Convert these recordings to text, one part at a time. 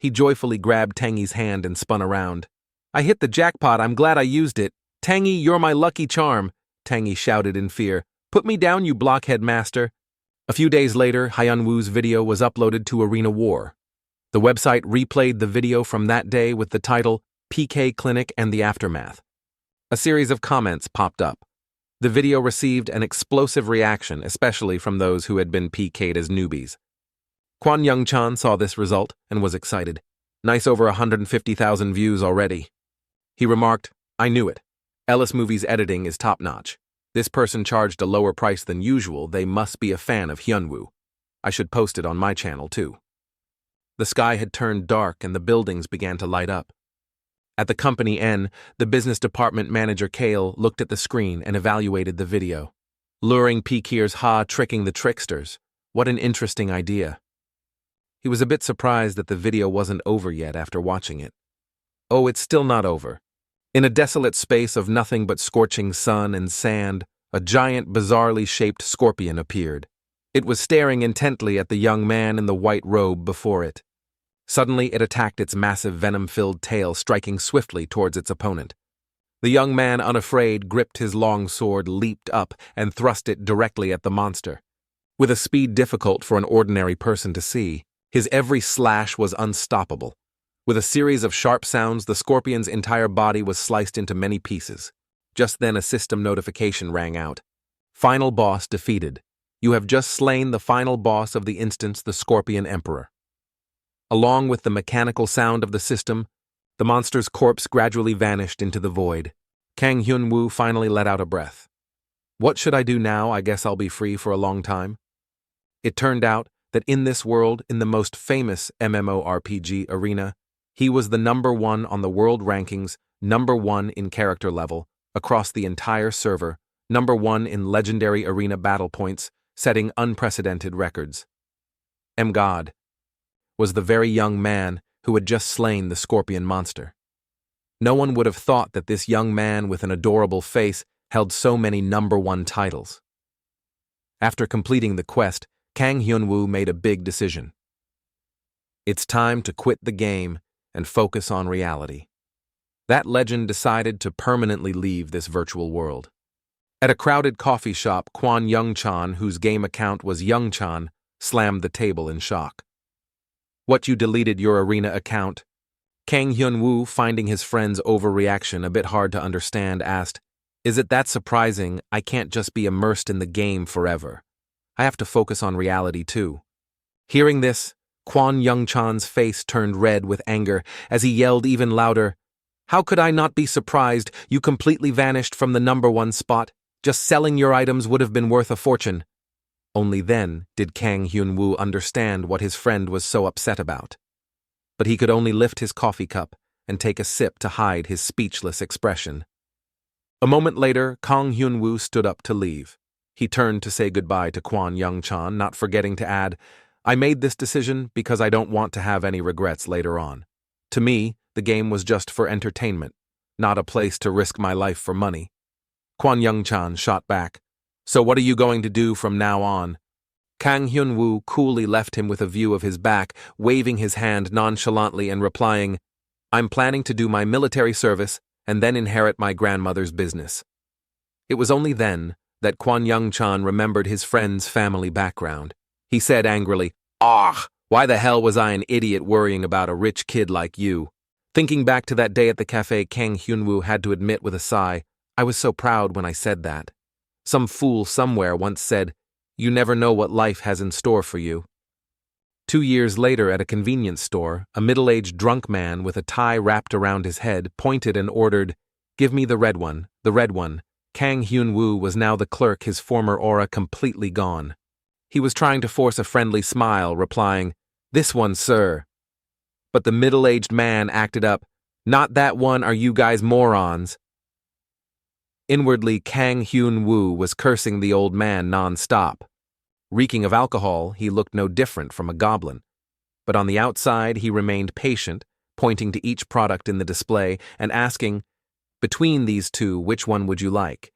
He joyfully grabbed Tangy's hand and spun around. I hit the jackpot, I'm glad I used it. Tangy, you're my lucky charm, Tangy shouted in fear. Put me down, you blockhead master. A few days later, Hyunwoo's video was uploaded to Arena War. The website replayed the video from that day with the title, PK Clinic and the Aftermath. A series of comments popped up. The video received an explosive reaction, especially from those who had been PK'd as newbies. Kwon Young-chan saw this result and was excited. Nice, over 150,000 views already. He remarked, I knew it. Ellis Movies' editing is top-notch. This person charged a lower price than usual. They must be a fan of Hyunwoo. I should post it on my channel, too. The sky had turned dark and the buildings began to light up. At the company N, the business department manager Kale looked at the screen and evaluated the video. Luring PKers tricking the tricksters. What an interesting idea. He was a bit surprised that the video wasn't over yet after watching it. Oh, it's still not over. In a desolate space of nothing but scorching sun and sand, a giant, bizarrely shaped scorpion appeared. It was staring intently at the young man in the white robe before it. Suddenly, it attacked its massive venom-filled tail, striking swiftly towards its opponent. The young man, unafraid, gripped his long sword, leaped up, and thrust it directly at the monster. With a speed difficult for an ordinary person to see, his every slash was unstoppable. With a series of sharp sounds, the scorpion's entire body was sliced into many pieces. Just then, a system notification rang out. Final boss defeated. You have just slain the final boss of the instance, the Scorpion Emperor. Along with the mechanical sound of the system, the monster's corpse gradually vanished into the void. Kang Hyunwoo finally let out a breath. What should I do now? I guess I'll be free for a long time. It turned out that in this world, in the most famous MMORPG arena, he was the #1 on the world rankings, #1 in character level, across the entire server, #1 in legendary arena battle points, setting unprecedented records. God was the very young man who had just slain the scorpion monster. No one would have thought that this young man with an adorable face held so many #1 titles. After completing the quest, Kang Hyunwoo made a big decision. It's time to quit the game and focus on reality. That legend decided to permanently leave this virtual world. At a crowded coffee shop, Kwon Young-chan, whose game account was Young-chan, slammed the table in shock. What, you deleted your arena account? Kang Hyunwoo, finding his friend's overreaction a bit hard to understand, asked, Is it that surprising? I can't just be immersed in the game forever. I have to focus on reality too. Hearing this, Kwon Young-chan's face turned red with anger as he yelled even louder, How could I not be surprised? You completely vanished from the #1 spot. Just selling your items would have been worth a fortune. Only then did Kang Hyunwoo understand what his friend was so upset about. But he could only lift his coffee cup and take a sip to hide his speechless expression. A moment later, Kang Hyunwoo stood up to leave. He turned to say goodbye to Kwon Young-chan, not forgetting to add, I made this decision because I don't want to have any regrets later on. To me, the game was just for entertainment, not a place to risk my life for money. Kwon Young-chan shot back, So what are you going to do from now on? Kang Hyunwoo coolly left him with a view of his back, waving his hand nonchalantly and replying, I'm planning to do my military service and then inherit my grandmother's business. It was only then that Kwon Young-chan remembered his friend's family background. He said angrily, why the hell was I an idiot worrying about a rich kid like you? Thinking back to that day at the cafe, Kang Hyunwoo had to admit with a sigh, I was so proud when I said that. Some fool somewhere once said, you never know what life has in store for you. 2 years later at a convenience store, a middle-aged drunk man with a tie wrapped around his head pointed and ordered, Give me the red one, the red one. Kang Hyunwoo was now the clerk, his former aura completely gone. He was trying to force a friendly smile, replying, This one, sir. But the middle-aged man acted up, Not that one, are you guys morons? Inwardly, Kang Hyunwoo was cursing the old man non-stop. Reeking of alcohol, he looked no different from a goblin. But on the outside, he remained patient, pointing to each product in the display and asking, Between these two, which one would you like?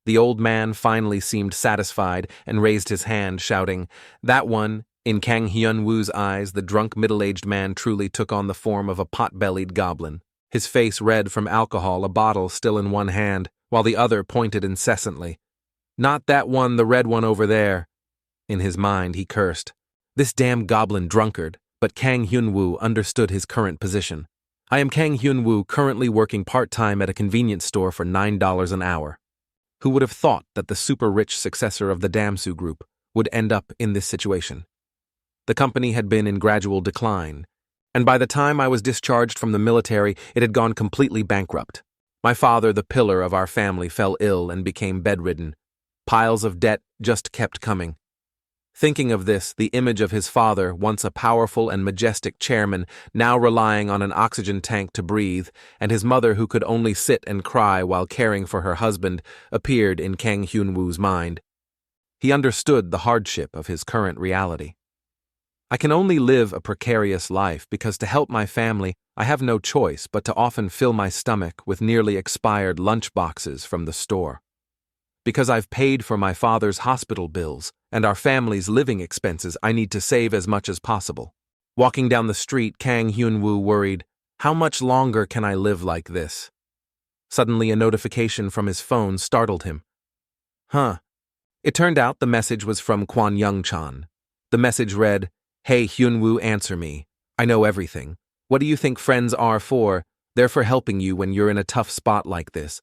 The old man finally seemed satisfied and raised his hand, shouting, That one, In Kang Hyun-woo's eyes, the drunk middle-aged man truly took on the form of a pot-bellied goblin, his face red from alcohol, a bottle still in one hand, while the other pointed incessantly. "Not that one, the red one over there." In his mind, he cursed. This damn goblin drunkard, but Kang Hyun-woo understood his current position. "I am Kang Hyun-woo, currently working part-time at a convenience store for $9 an hour." Who would have thought that the super-rich successor of the Damsu Group would end up in this situation? The company had been in gradual decline, and by the time I was discharged from the military, it had gone completely bankrupt. My father, the pillar of our family, fell ill and became bedridden. Piles of debt just kept coming. Thinking of this, the image of his father, once a powerful and majestic chairman, now relying on an oxygen tank to breathe, and his mother who could only sit and cry while caring for her husband, appeared in Kang Hyun-woo's mind. He understood the hardship of his current reality. I can only live a precarious life because to help my family, I have no choice but to often fill my stomach with nearly expired lunch boxes from the store. Because I've paid for my father's hospital bills and our family's living expenses, I need to save as much as possible. Walking down the street, Kang Hyun-woo worried, how much longer can I live like this? Suddenly a notification from his phone startled him. It turned out the message was from Kwon Young-chan. The message read, "Hey Hyun-woo, answer me. I know everything. What do you think friends are for? They're for helping you when you're in a tough spot like this."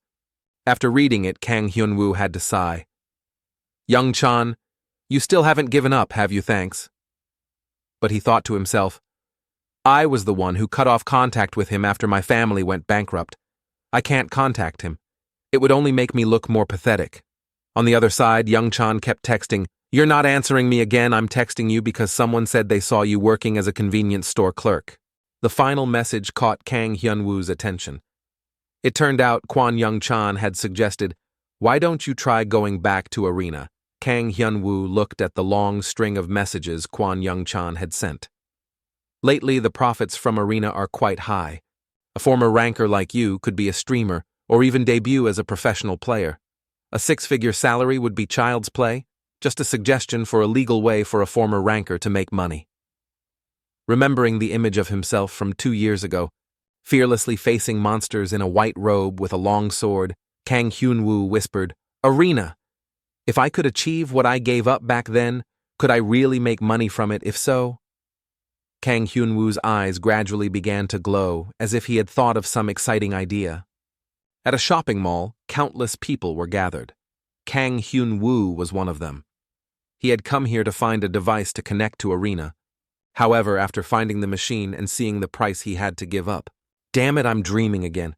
After reading it, Kang Hyun-woo had to sigh. "Young-chan, you still haven't given up, have you, thanks?" But he thought to himself, I was the one who cut off contact with him after my family went bankrupt. I can't contact him. It would only make me look more pathetic. On the other side, Young-chan kept texting, "You're not answering me again, I'm texting you because someone said they saw you working as a convenience store clerk." The final message caught Kang Hyun-woo's attention. It turned out Kwon Young-chan had suggested, "Why don't you try going back to Arena?" Kang Hyun-woo looked at the long string of messages Kwon Young-chan had sent. "Lately, the profits from Arena are quite high. A former ranker like you could be a streamer or even debut as a professional player. A 6-figure salary would be child's play. Just a suggestion for a legal way for a former ranker to make money." Remembering the image of himself from 2 years ago, fearlessly facing monsters in a white robe with a long sword, Kang Hyun-woo whispered, "Arena! If I could achieve what I gave up back then, could I really make money from it if so?" Kang Hyun-woo's eyes gradually began to glow as if he had thought of some exciting idea. At a shopping mall, countless people were gathered. Kang Hyun-woo was one of them. He had come here to find a device to connect to Arena. However, after finding the machine and seeing the price he had to give up, damn it, I'm dreaming again.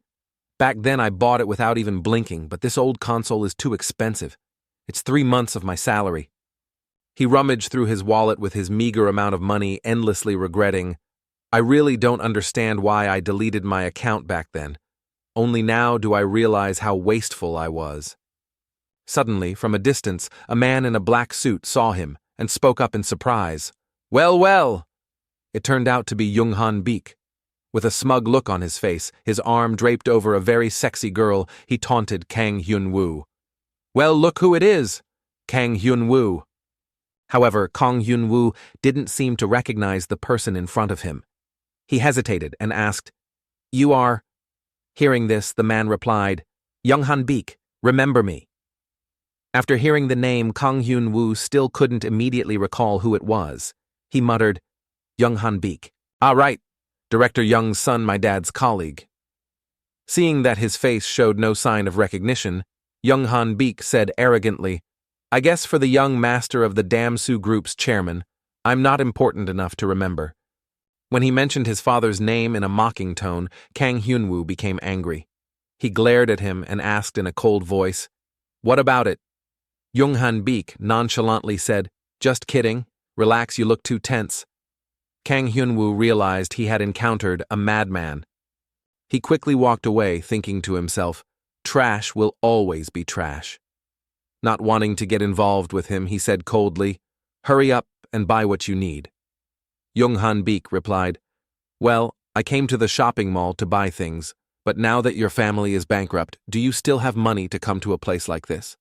Back then I bought it without even blinking, but this old console is too expensive. It's 3 months of my salary. He rummaged through his wallet with his meager amount of money, endlessly regretting, I really don't understand why I deleted my account back then. Only now do I realize how wasteful I was. Suddenly, from a distance, a man in a black suit saw him and spoke up in surprise. "Well, well!" It turned out to be Young-han Beek. With a smug look on his face, his arm draped over a very sexy girl, he taunted Kang Hyun-woo. "Well, look who it is! Kang Hyun-woo." However, Kang Hyun-woo didn't seem to recognize the person in front of him. He hesitated and asked, "You are?" Hearing this, the man replied, "Young-han Beek, remember me." After hearing the name, Kang Hyun-woo still couldn't immediately recall who it was. He muttered, "Young-han Beek. Ah, right. Director Young's son, my dad's colleague." Seeing that his face showed no sign of recognition, Young-han Beek said arrogantly, "I guess for the young master of the Damsu Group's chairman, I'm not important enough to remember." When he mentioned his father's name in a mocking tone, Kang Hyun-woo became angry. He glared at him and asked in a cold voice, "What about it?" Young-han Beek nonchalantly said, "Just kidding. Relax, you look too tense." Kang Hyun-woo realized he had encountered a madman. He quickly walked away, thinking to himself, trash will always be trash. Not wanting to get involved with him, he said coldly, "Hurry up and buy what you need." Young-han Beek replied, "Well, I came to the shopping mall to buy things, but now that your family is bankrupt, do you still have money to come to a place like this?"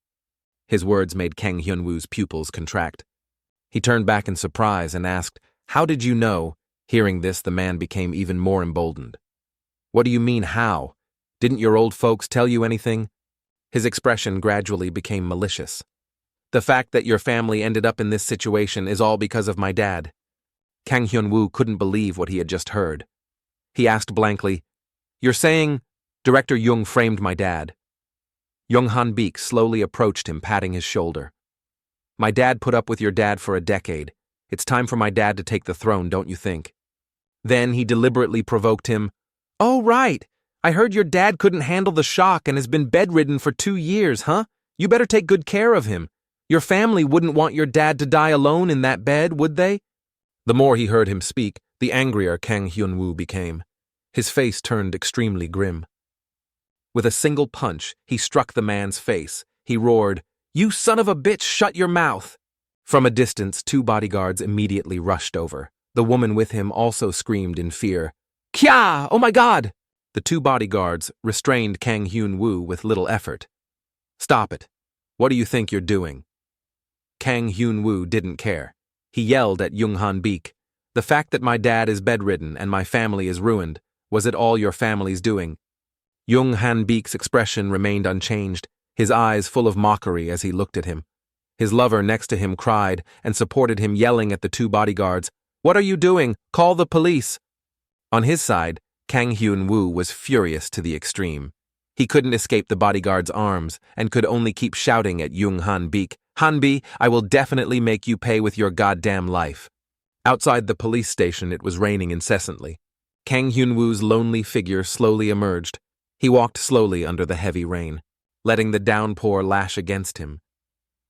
His words made Kang Hyun-woo's pupils contract. He turned back in surprise and asked, "How did you know?" Hearing this, the man became even more emboldened. "What do you mean, how? Didn't your old folks tell you anything?" His expression gradually became malicious. "The fact that your family ended up in this situation is all because of my dad." Kang Hyun-woo couldn't believe what he had just heard. He asked blankly, "You're saying Director Jung framed my dad?" Jung Han-beek slowly approached him, patting his shoulder. "My dad put up with your dad for a decade. It's time for my dad to take the throne, don't you think?" Then he deliberately provoked him. "Oh, right. I heard your dad couldn't handle the shock and has been bedridden for 2 years, huh? You better take good care of him. Your family wouldn't want your dad to die alone in that bed, would they?" The more he heard him speak, the angrier Kang Hyun-woo became. His face turned extremely grim. With a single punch, he struck the man's face. He roared, "You son of a bitch, shut your mouth!" From a distance, 2 bodyguards immediately rushed over. The woman with him also screamed in fear. "Kya! Oh my God!" The 2 bodyguards restrained Kang Hyun-woo with little effort. "Stop it. What do you think you're doing?" Kang Hyun-woo didn't care. He yelled at Jung Han-beek, "The fact that my dad is bedridden and my family is ruined, was it all your family's doing?" Jung Han-beek's expression remained unchanged, his eyes full of mockery as he looked at him. His lover next to him cried and supported him, yelling at the 2 bodyguards, "What are you doing? Call the police!" On his side, Kang Hyun-woo was furious to the extreme. He couldn't escape the bodyguard's arms and could only keep shouting at Jung Han-beek, "Hanbi, I will definitely make you pay with your goddamn life." Outside the police station, it was raining incessantly. Kang Hyun-woo's lonely figure slowly emerged. He walked slowly under the heavy rain, letting the downpour lash against him.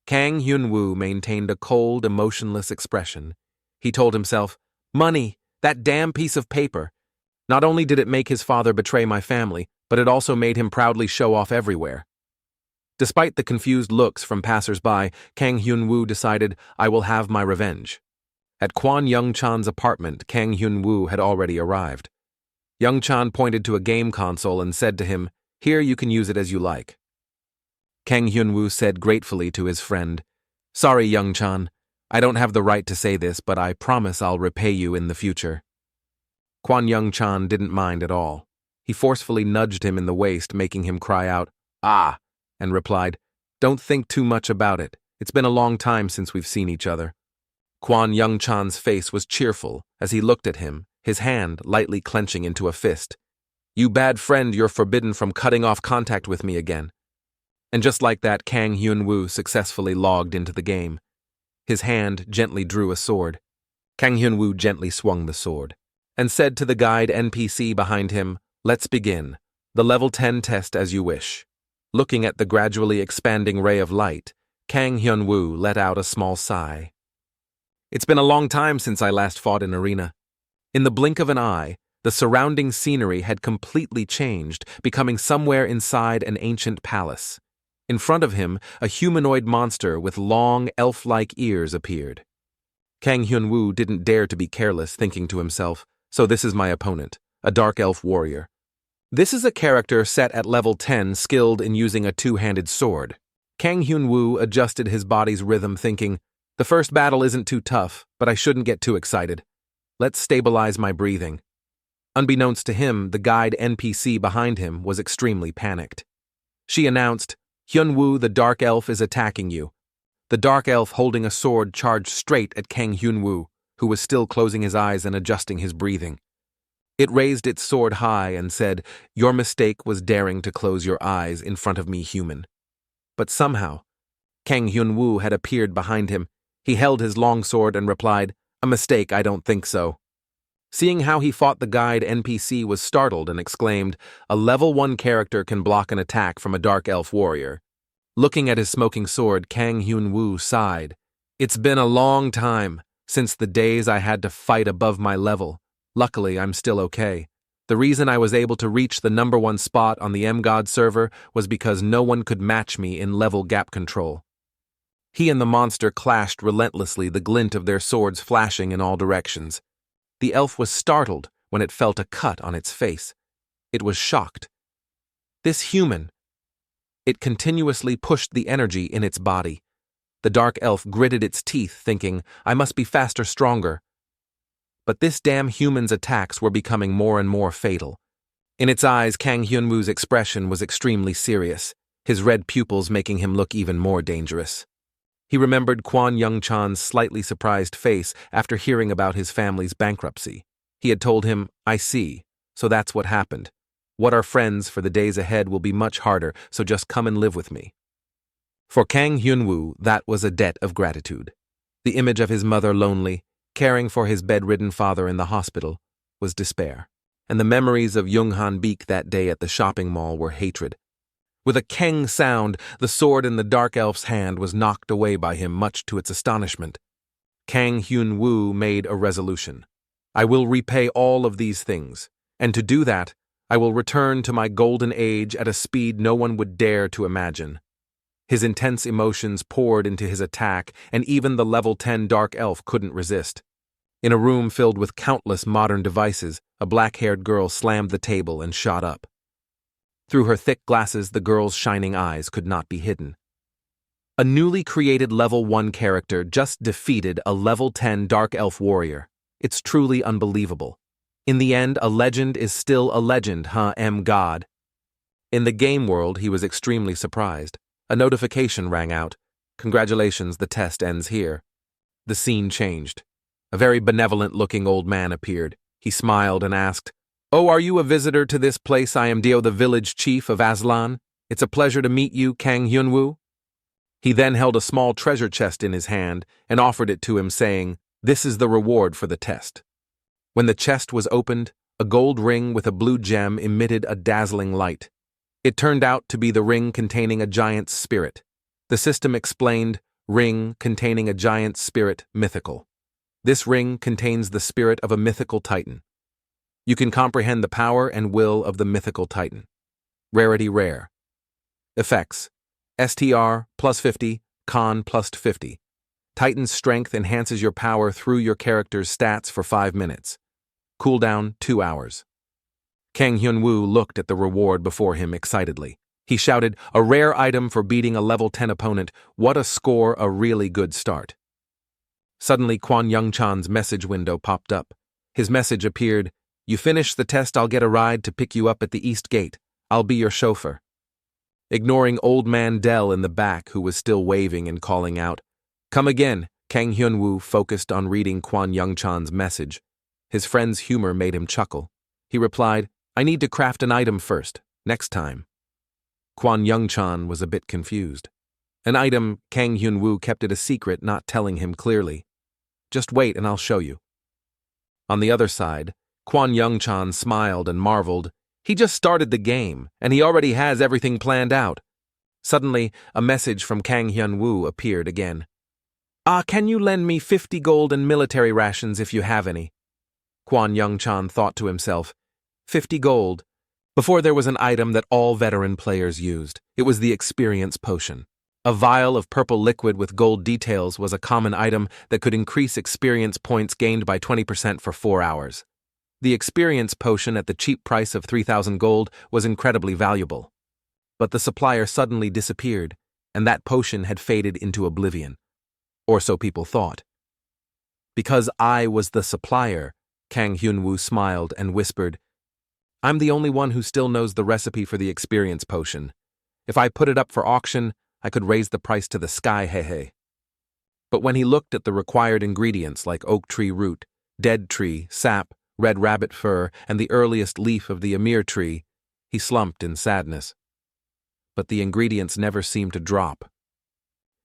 Kang Hyun-woo maintained a cold, emotionless expression. He told himself, "Money, that damn piece of paper. Not only did it make his father betray my family, but it also made him proudly show off everywhere." Despite the confused looks from passers-by, Kang Hyun-woo decided, "I will have my revenge." At Kwon Young-chan's apartment, Kang Hyun-woo had already arrived. Young-chan pointed to a game console and said to him, "Here, you can use it as you like." Kang Hyun-woo said gratefully to his friend, "Sorry, Young-chan. I don't have the right to say this, but I promise I'll repay you in the future." Kwon Young-chan didn't mind at all. He forcefully nudged him in the waist, making him cry out, "Ah!" and replied, "Don't think too much about it. It's been a long time since we've seen each other." Kwon Young-chan's face was cheerful as he looked at him, his hand lightly clenching into a fist. "You bad friend, you're forbidden from cutting off contact with me again." And just like that, Kang Hyun-woo successfully logged into the game. His hand gently drew a sword. Kang Hyun-woo gently swung the sword and said to the guide NPC behind him, "Let's begin. The level 10 test as you wish." Looking at the gradually expanding ray of light, Kang Hyun-woo let out a small sigh. "It's been a long time since I last fought in arena." In the blink of an eye, the surrounding scenery had completely changed, becoming somewhere inside an ancient palace. In front of him, a humanoid monster with long, elf-like ears appeared. Kang Hyun-woo didn't dare to be careless, thinking to himself, "So this is my opponent, a dark elf warrior. This is a character set at level 10, skilled in using a 2-handed sword." Kang Hyun-woo adjusted his body's rhythm, thinking, "The first battle isn't too tough, but I shouldn't get too excited. Let's stabilize my breathing." Unbeknownst to him, the guide NPC behind him was extremely panicked. She announced, "Hyun-woo, the dark elf is attacking you." The dark elf, holding a sword, charged straight at Kang Hyun-woo, who was still closing his eyes and adjusting his breathing. It raised its sword high and said, "Your mistake was daring to close your eyes in front of me, human." But somehow, Kang Hyun-woo had appeared behind him. He held his long sword and replied, "A mistake, I don't think so." Seeing how he fought, the guide NPC was startled and exclaimed, "A level 1 character can block an attack from a dark elf warrior." Looking at his smoking sword, Kang Hyun-woo sighed. "It's been a long time, since the days I had to fight above my level. Luckily, I'm still okay. The reason I was able to reach the #1 spot on the MGod server was because no one could match me in level gap control." He and the monster clashed relentlessly, the glint of their swords flashing in all directions. The elf was startled when it felt a cut on its face. It was shocked. This human. It continuously pushed the energy in its body. The dark elf gritted its teeth, thinking, I must be faster, stronger. But this damn human's attacks were becoming more and more fatal. In its eyes, Kang Hyunwoo's expression was extremely serious, his red pupils making him look even more dangerous. He remembered Kwon Young-chan's slightly surprised face after hearing about his family's bankruptcy. He had told him, I see, so that's what happened. What are friends for the days ahead will be much harder, so just come and live with me. For Kang Hyunwoo, that was a debt of gratitude. The image of his mother lonely, caring for his bedridden father in the hospital, was despair. And the memories of Jung-han Beek that day at the shopping mall were hatred. With a keng sound, the sword in the dark elf's hand was knocked away by him, much to its astonishment. Kang Hyunwoo made a resolution. I will repay all of these things, and to do that, I will return to my golden age at a speed no one would dare to imagine. His intense emotions poured into his attack, and even the level 10 dark elf couldn't resist. In a room filled with countless modern devices, a black-haired girl slammed the table and shot up. Through her thick glasses, the girl's shining eyes could not be hidden. A newly created level 1 character just defeated a level 10 dark elf warrior. It's truly unbelievable. In the end, a legend is still a legend, huh, God? In the game world, he was extremely surprised. A notification rang out. Congratulations, the test ends here. The scene changed. A very benevolent-looking old man appeared. He smiled and asked, Oh, are you a visitor to this place? I am Dio, the village chief of Aslan. It's a pleasure to meet you, Kang Hyunwoo. He then held a small treasure chest in his hand and offered it to him, saying, This is the reward for the test. When the chest was opened, a gold ring with a blue gem emitted a dazzling light. It turned out to be the ring containing a giant's spirit. The system explained, ring containing a giant's spirit, mythical. This ring contains the spirit of a mythical titan. You can comprehend the power and will of the mythical titan. Rarity rare. Effects: STR plus 50, Con plus 50. Titan's strength enhances your power through your character's stats for 5 minutes. Cooldown 2 hours. Kang Hyunwoo looked at the reward before him excitedly. He shouted, A rare item for beating a level 10 opponent. What a score, a really good start. Suddenly, Kwon Young-chan's message window popped up. His message appeared, You finish the test, I'll get a ride to pick you up at the East Gate. I'll be your chauffeur. Ignoring old man Dell in the back, who was still waving and calling out, Come again, Kang Hyunwoo focused on reading Kwon Young-chan's message. His friend's humor made him chuckle. He replied, I need to craft an item first, next time. Kwon Young-chan was a bit confused. An item, Kang Hyunwoo kept it a secret, not telling him clearly. Just wait and I'll show you. On the other side, Kwon Young-chan smiled and marveled. He just started the game, and he already has everything planned out. Suddenly, a message from Kang Hyunwoo appeared again. Can you lend me 50 gold and military rations if you have any? Kwon Young-chan thought to himself, 50 gold. Before there was an item that all veteran players used. It was the experience potion. A vial of purple liquid with gold details was a common item that could increase experience points gained by 20% for 4 hours. The experience potion at the cheap price of 3,000 gold was incredibly valuable. But the supplier suddenly disappeared, and that potion had faded into oblivion. Or so people thought. Because I was the supplier, Kang Hyunwoo smiled and whispered, I'm the only one who still knows the recipe for the experience potion. If I put it up for auction, I could raise the price to the sky, hehe. But when he looked at the required ingredients like oak tree root, dead tree, sap, red rabbit fur, and the earliest leaf of the Amir tree, he slumped in sadness. But the ingredients never seemed to drop.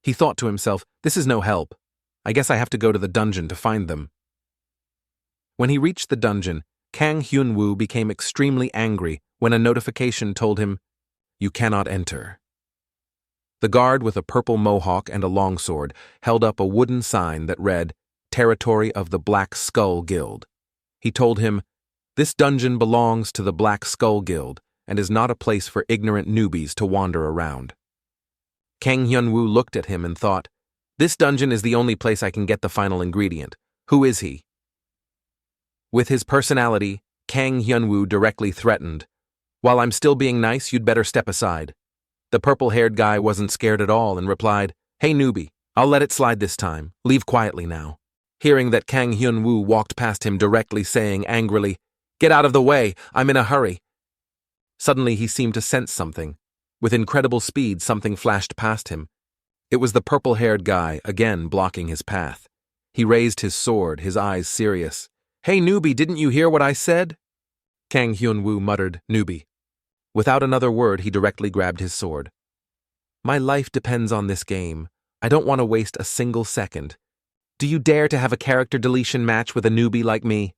He thought to himself, this is no help. I guess I have to go to the dungeon to find them. When he reached the dungeon, Kang Hyunwoo became extremely angry when a notification told him, You cannot enter. The guard with a purple mohawk and a longsword held up a wooden sign that read, Territory of the Black Skull Guild. He told him, This dungeon belongs to the Black Skull Guild and is not a place for ignorant newbies to wander around. Kang Hyunwoo looked at him and thought, This dungeon is the only place I can get the final ingredient. Who is he? With his personality, Kang Hyunwoo directly threatened, While I'm still being nice, you'd better step aside. The purple-haired guy wasn't scared at all and replied, Hey newbie, I'll let it slide this time. Leave quietly now. Hearing that Kang Hyun-woo walked past him directly, saying angrily, "Get out of the way, I'm in a hurry." Suddenly he seemed to sense something. With incredible speed, something flashed past him. It was the purple-haired guy, again blocking his path. He raised his sword, his eyes serious. "Hey newbie, didn't you hear what I said?" Kang Hyun-woo muttered, "Newbie." Without another word, he directly grabbed his sword. "My life depends on this game. I don't want to waste a single second. Do you dare to have a character deletion match with a newbie like me?"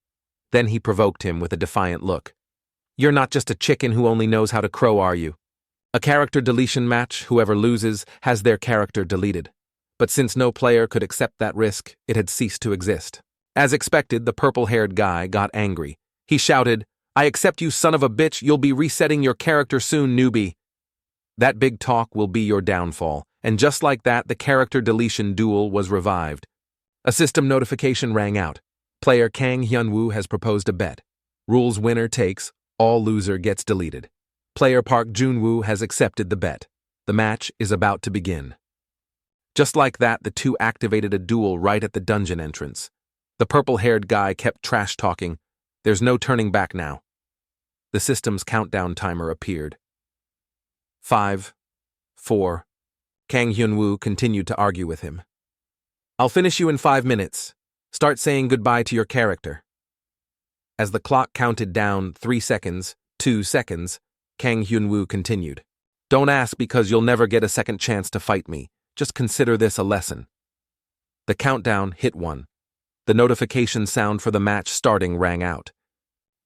Then he provoked him with a defiant look. "You're not just a chicken who only knows how to crow, are you? A character deletion match, whoever loses has their character deleted. But since no player could accept that risk, it had ceased to exist." As expected, the purple-haired guy got angry. He shouted, "I accept, you son of a bitch. You'll be resetting your character soon, newbie. That big talk will be your downfall." And just like that, the character deletion duel was revived. A system notification rang out. Player Kang Hyun-woo has proposed a bet. Rules: winner takes, all loser gets deleted. Player Park Jun-woo has accepted the bet. The match is about to begin. Just like that, the two activated a duel right at the dungeon entrance. The purple-haired guy kept trash-talking. There's no turning back now. The system's countdown timer appeared. 5, 4. Kang Hyun-woo continued to argue with him. "I'll finish you in 5 minutes. Start saying goodbye to your character." As the clock counted down 3 seconds, 2 seconds, Kang Hyun-woo continued. "Don't ask because you'll never get a second chance to fight me. Just consider this a lesson." The countdown hit 1. The notification sound for the match starting rang out.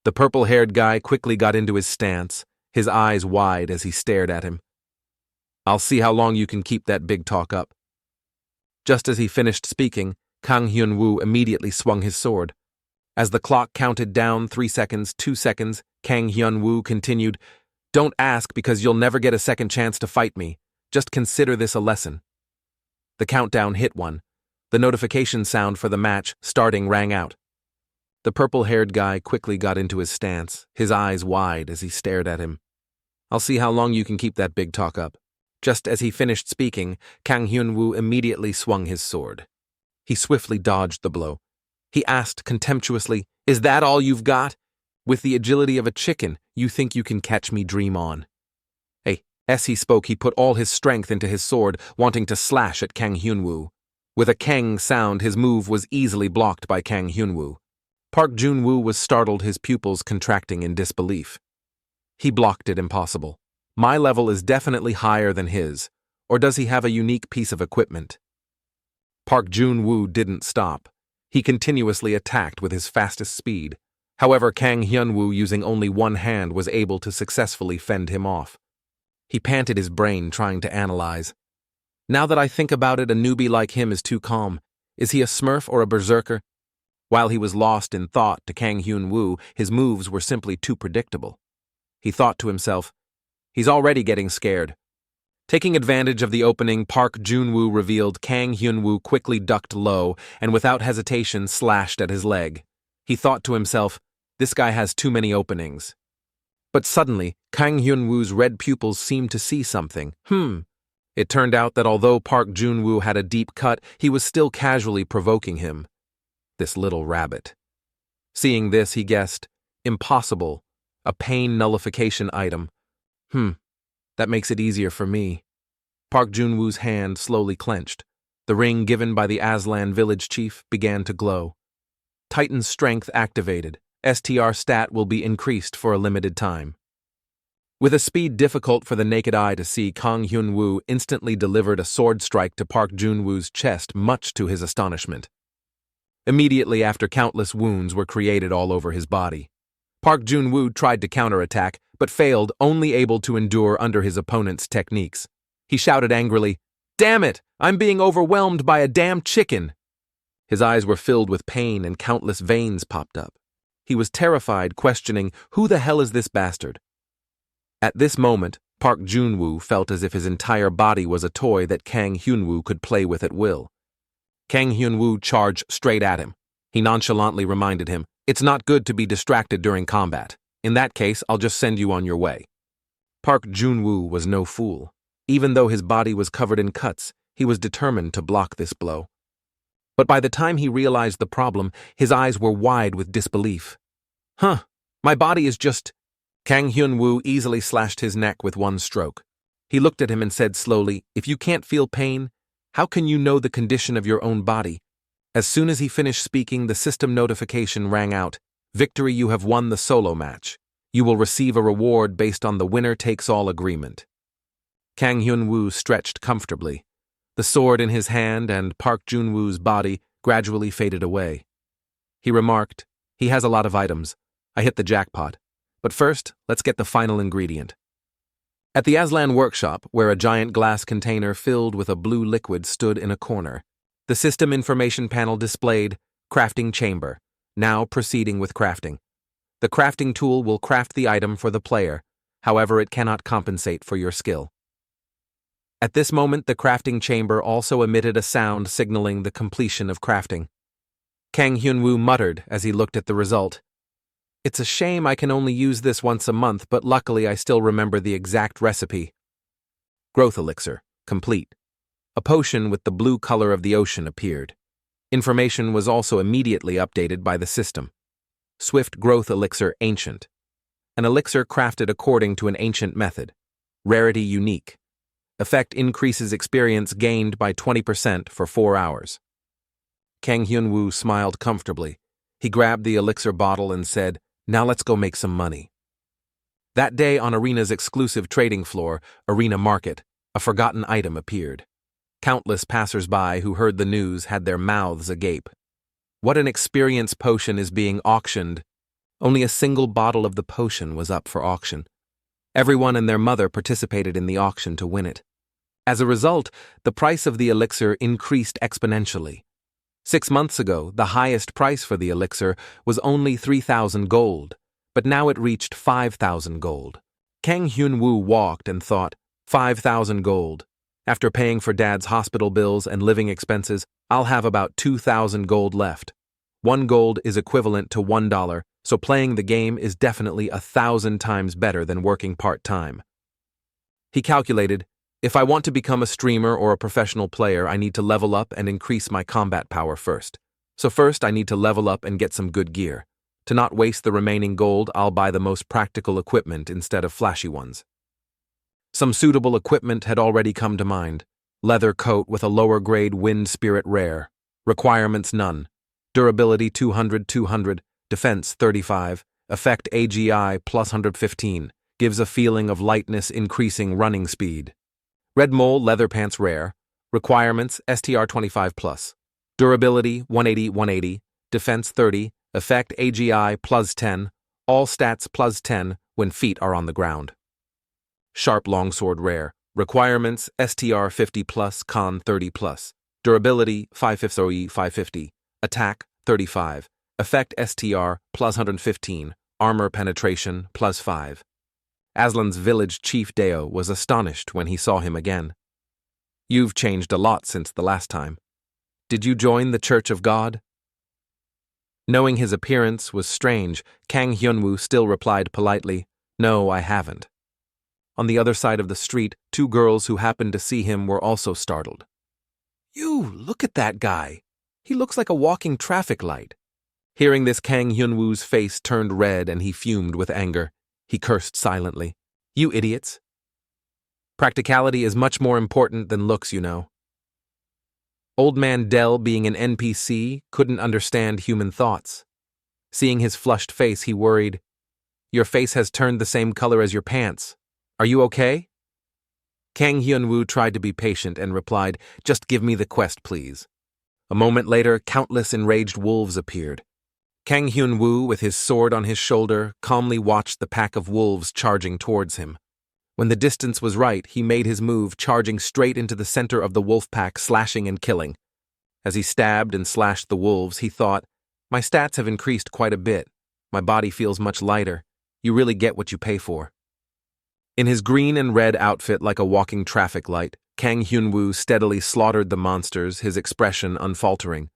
The purple-haired guy quickly got into his stance, his eyes wide as he stared at him. "I'll see how long you can keep that big talk up." Just as he finished speaking, Kang Hyun-woo immediately swung his sword. As the clock counted down 3 seconds, 2 seconds, Kang Hyun-woo continued, "Don't ask because you'll never get a second chance to fight me. Just consider this a lesson." The countdown hit 1. The notification sound for the match starting rang out. The purple-haired guy quickly got into his stance, his eyes wide as he stared at him. "I'll see how long you can keep that big talk up." Just as he finished speaking, Kang Hyun-woo immediately swung his sword. He swiftly dodged the blow. He asked contemptuously, "Is that all you've got? With the agility of a chicken, you think you can catch me? Dream on." As he spoke, he put all his strength into his sword, wanting to slash at Kang Hyun-woo. With a kang sound, his move was easily blocked by Kang Hyun-woo. Park Jun-woo was startled, his pupils contracting in disbelief. He blocked it impossible. My level is definitely higher than his. Or does he have a unique piece of equipment? Park Jun-woo didn't stop. He continuously attacked with his fastest speed. However, Kang Hyun-woo, using only one hand, was able to successfully fend him off. He panted, his brain trying to analyze. Now that I think about it, a newbie like him is too calm. Is he a smurf or a berserker? While he was lost in thought to Kang Hyun-woo, his moves were simply too predictable. He thought to himself, he's already getting scared. Taking advantage of the opening, Park Jun-woo revealed, Kang Hyun-woo quickly ducked low and without hesitation slashed at his leg. He thought to himself, this guy has too many openings. But suddenly, Kang Hyun-woo's red pupils seemed to see something. It turned out that although Park Jun-woo had a deep cut, he was still casually provoking him. This little rabbit. Seeing this, he guessed, impossible, a pain nullification item. That makes it easier for me. Park Jun-woo's hand slowly clenched. The ring given by the Aslan village chief began to glow. Titan's strength activated. STR stat will be increased for a limited time. With a speed difficult for the naked eye to see, Kang Hyun-woo instantly delivered a sword strike to Park Jun-woo's chest, much to his astonishment. Immediately after, countless wounds were created all over his body. Park Jun-woo tried to counterattack, but failed, only able to endure under his opponent's techniques. He shouted angrily, "Damn it! I'm being overwhelmed by a damn chicken!" His eyes were filled with pain and countless veins popped up. He was terrified, questioning, who the hell is this bastard? At this moment, Park Jun-woo felt as if his entire body was a toy that Kang Hyun-woo could play with at will. Kang Hyun-woo charged straight at him. He nonchalantly reminded him, "It's not good to be distracted during combat. In that case, I'll just send you on your way." Park Jun-woo was no fool. Even though his body was covered in cuts, He was determined to block this blow. But by the time he realized the problem, his eyes were wide with disbelief. My body is just... Kang Hyun-woo easily slashed his neck with one stroke. He looked at him and said slowly, "If you can't feel pain, how can you know the condition of your own body?" As soon as he finished speaking, the system notification rang out. "Victory, you have won the solo match. You will receive a reward based on the winner-takes-all agreement." Kang Hyun-woo stretched comfortably. The sword in his hand and Park Jun-woo's body gradually faded away. He remarked, "He has a lot of items. I hit the jackpot. But first, let's get the final ingredient." At the Aslan workshop, where a giant glass container filled with a blue liquid stood in a corner, the system information panel displayed Crafting Chamber, now proceeding with crafting. The crafting tool will craft the item for the player, however it cannot compensate for your skill. At this moment, the crafting chamber also emitted a sound signaling the completion of crafting. Kang Hyun-woo muttered as he looked at the result. "It's a shame I can only use this once a month, but luckily I still remember the exact recipe." Growth Elixir, complete. A potion with the blue color of the ocean appeared. Information was also immediately updated by the system. Swift Growth Elixir Ancient. An elixir crafted according to an ancient method. Rarity unique. Effect increases experience gained by 20% for 4 hours. Kang Hyun-woo smiled comfortably. He grabbed the elixir bottle and said, "Now let's go make some money." That day on Arena's exclusive trading floor, Arena Market, a forgotten item appeared. Countless passers-by who heard the news had their mouths agape. What an experience potion is being auctioned! Only a single bottle of the potion was up for auction. Everyone and their mother participated in the auction to win it. As a result, the price of the elixir increased exponentially. 6 months ago, the highest price for the elixir was only 3,000 gold, but now it reached 5,000 gold. Kang Hyun-woo walked and thought, 5,000 gold. After paying for Dad's hospital bills and living expenses, I'll have about 2,000 gold left. 1 gold is equivalent to $1, so playing the game is definitely 1,000 times better than working part-time. He calculated, if I want to become a streamer or a professional player, I need to level up and increase my combat power first. So first I need to level up and get some good gear. To not waste the remaining gold, I'll buy the most practical equipment instead of flashy ones. Some suitable equipment had already come to mind. Leather coat with a lower-grade wind spirit rare. Requirements none. Durability 200, defense 35, effect AGI plus 115, gives a feeling of lightness increasing running speed. Red Mole leather pants rare. Requirements STR 25+. Durability 180, defense 30, effect AGI plus 10, all stats plus 10 when feet are on the ground. Sharp longsword rare. Requirements STR 50+, con 30+. Durability 550, attack 35, effect STR plus 115, armor penetration plus 5. Aslan's village chief Deo was astonished when he saw him again. "You've changed a lot since the last time. Did you join the Church of God?" Knowing his appearance was strange, Kang Hyun-woo still replied politely, "No, I haven't." On the other side of the street, 2 girls who happened to see him were also startled. "You, look at that guy. He looks like a walking traffic light." Hearing this, Kang Hyun-woo's face turned red and he fumed with anger. He cursed silently. "You idiots. Practicality is much more important than looks, you know." Old Man Dell, being an NPC, couldn't understand human thoughts. Seeing his flushed face, he worried, "Your face has turned the same color as your pants. Are you okay?" Kang Hyun-woo tried to be patient and replied, "Just give me the quest, please." A moment later, countless enraged wolves appeared. Kang Hyun-woo, with his sword on his shoulder, calmly watched the pack of wolves charging towards him. When the distance was right, he made his move, charging straight into the center of the wolf pack, slashing and killing. As he stabbed and slashed the wolves, he thought, "My stats have increased quite a bit. My body feels much lighter. You really get what you pay for." In his green and red outfit like a walking traffic light, Kang Hyun-woo steadily slaughtered the monsters, his expression unfaltering.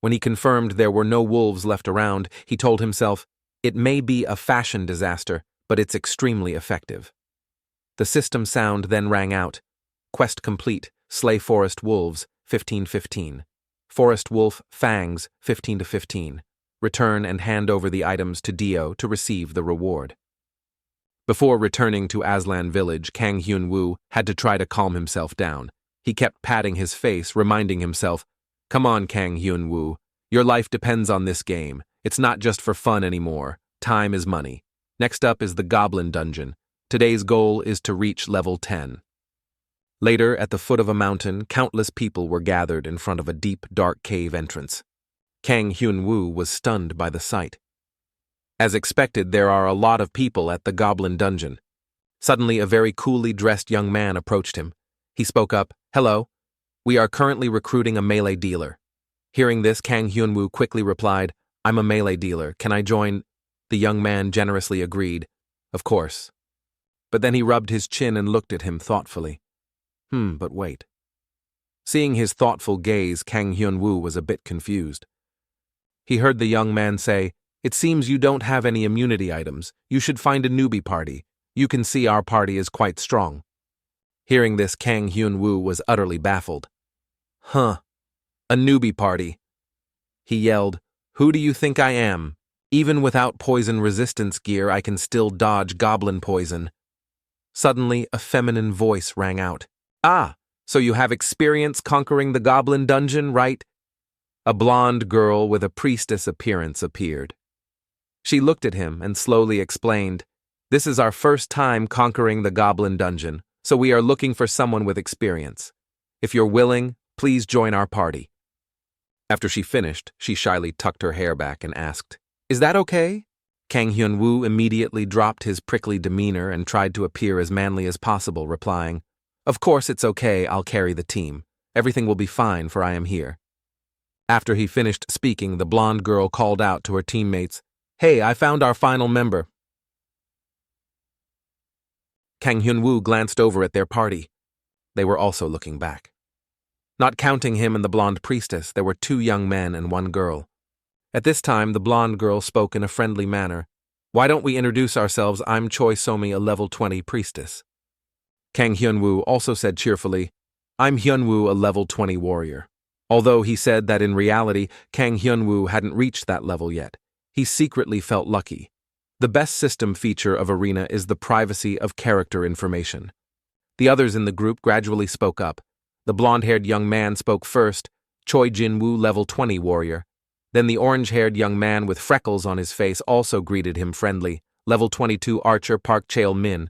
When he confirmed there were no wolves left around, he told himself, "It may be a fashion disaster, but it's extremely effective." The system sound then rang out. "Quest complete. Slay forest wolves, 15-15. Forest wolf fangs, 15-15. Return and hand over the items to Dio to receive the reward. Before returning to Aslan village, Kang Hyun-woo had to try to calm himself down. He kept patting his face, reminding himself, "Come on, Kang Hyun-woo. Your life depends on this game. It's not just for fun anymore. Time is money." Next up is the Goblin Dungeon. Today's goal is to reach level 10. Later, at the foot of a mountain, countless people were gathered in front of a deep, dark cave entrance. Kang Hyun-woo was stunned by the sight. As expected, there are a lot of people at the Goblin Dungeon. Suddenly, a very coolly dressed young man approached him. He spoke up, "Hello. We are currently recruiting a melee dealer." Hearing this, Kang Hyun-woo quickly replied, "I'm a melee dealer. Can I join?" The young man generously agreed, "Of course." But then he rubbed his chin and looked at him thoughtfully. But wait. Seeing his thoughtful gaze, Kang Hyun-woo was a bit confused. He heard the young man say, "It seems you don't have any immunity items. You should find a newbie party. You can see our party is quite strong." Hearing this, Kang Hyun-woo was utterly baffled. A newbie party. He yelled, "Who do you think I am? Even without poison resistance gear, I can still dodge goblin poison." Suddenly, a feminine voice rang out. "Ah, so you have experience conquering the Goblin Dungeon, right?" A blonde girl with a priestess appearance appeared. She looked at him and slowly explained, "This is our first time conquering the Goblin Dungeon, so we are looking for someone with experience. If you're willing, please join our party." After she finished, she shyly tucked her hair back and asked, "Is that okay?" Kang Hyun-woo immediately dropped his prickly demeanor and tried to appear as manly as possible, replying, "Of course it's okay, I'll carry the team. Everything will be fine, for I am here." After he finished speaking, the blonde girl called out to her teammates, "Hey, I found our final member." Kang Hyun-woo glanced over at their party. They were also looking back. Not counting him and the blonde priestess, there were 2 young men and 1 girl. At this time, the blonde girl spoke in a friendly manner. "Why don't we introduce ourselves? I'm Choi Somi, a level 20 priestess." Kang Hyun-woo also said cheerfully, "I'm Hyun-woo, a level 20 warrior." Although he said that in reality, Kang Hyun-woo hadn't reached that level yet, he secretly felt lucky. The best system feature of Arena is the privacy of character information. The others in the group gradually spoke up. The blonde-haired young man spoke first, Choi Jin-woo, level 20 warrior. Then the orange-haired young man with freckles on his face also greeted him friendly, level 22 archer Park Chael-min.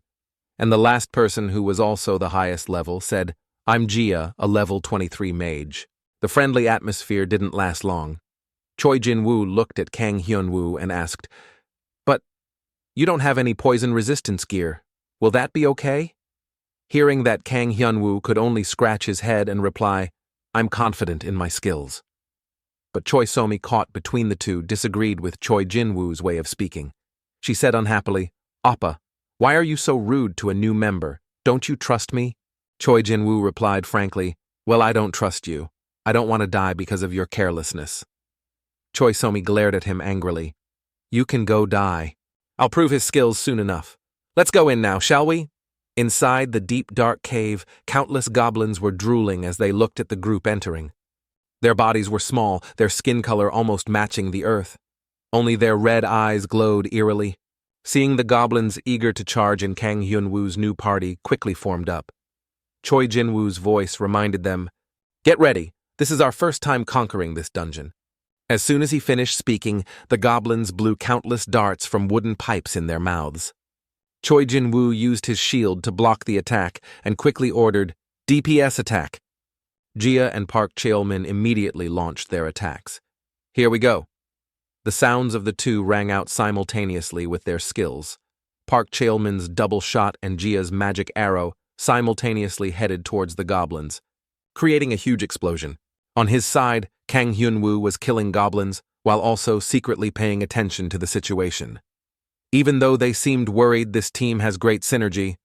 And the last person, who was also the highest level, said, "I'm Jia, a level 23 mage." The friendly atmosphere didn't last long. Choi Jin-woo looked at Kang Hyun-woo and asked, "But you don't have any poison resistance gear. Will that be okay?" Hearing that, Kang Hyun-woo could only scratch his head and reply, "I'm confident in my skills." But Choi Somi, caught between the two, disagreed with Choi Jin-woo's way of speaking. She said unhappily, "Appa, why are you so rude to a new member? Don't you trust me?" Choi Jin-woo replied frankly, "Well, I don't trust you. I don't want to die because of your carelessness." Choi Somi glared at him angrily. "You can go die. I'll prove his skills soon enough. Let's go in now, shall we?" Inside the deep, dark cave, countless goblins were drooling as they looked at the group entering. Their bodies were small, their skin color almost matching the earth. Only their red eyes glowed eerily. Seeing the goblins eager to charge in, Kang Hyun-woo's new party quickly formed up. Choi Jin-woo's voice reminded them, "Get ready. This is our first time conquering this dungeon." As soon as he finished speaking, the goblins blew countless darts from wooden pipes in their mouths. Choi Jin-woo used his shield to block the attack and quickly ordered, "DPS attack." Jia and Park Chael-min immediately launched their attacks. "Here we go." The sounds of the two rang out simultaneously with their skills. Park Chael-min's double shot and Jia's magic arrow simultaneously headed towards the goblins, creating a huge explosion. On his side, Kang Hyun-woo was killing goblins while also secretly paying attention to the situation. Even though they seemed worried, this team has great synergy.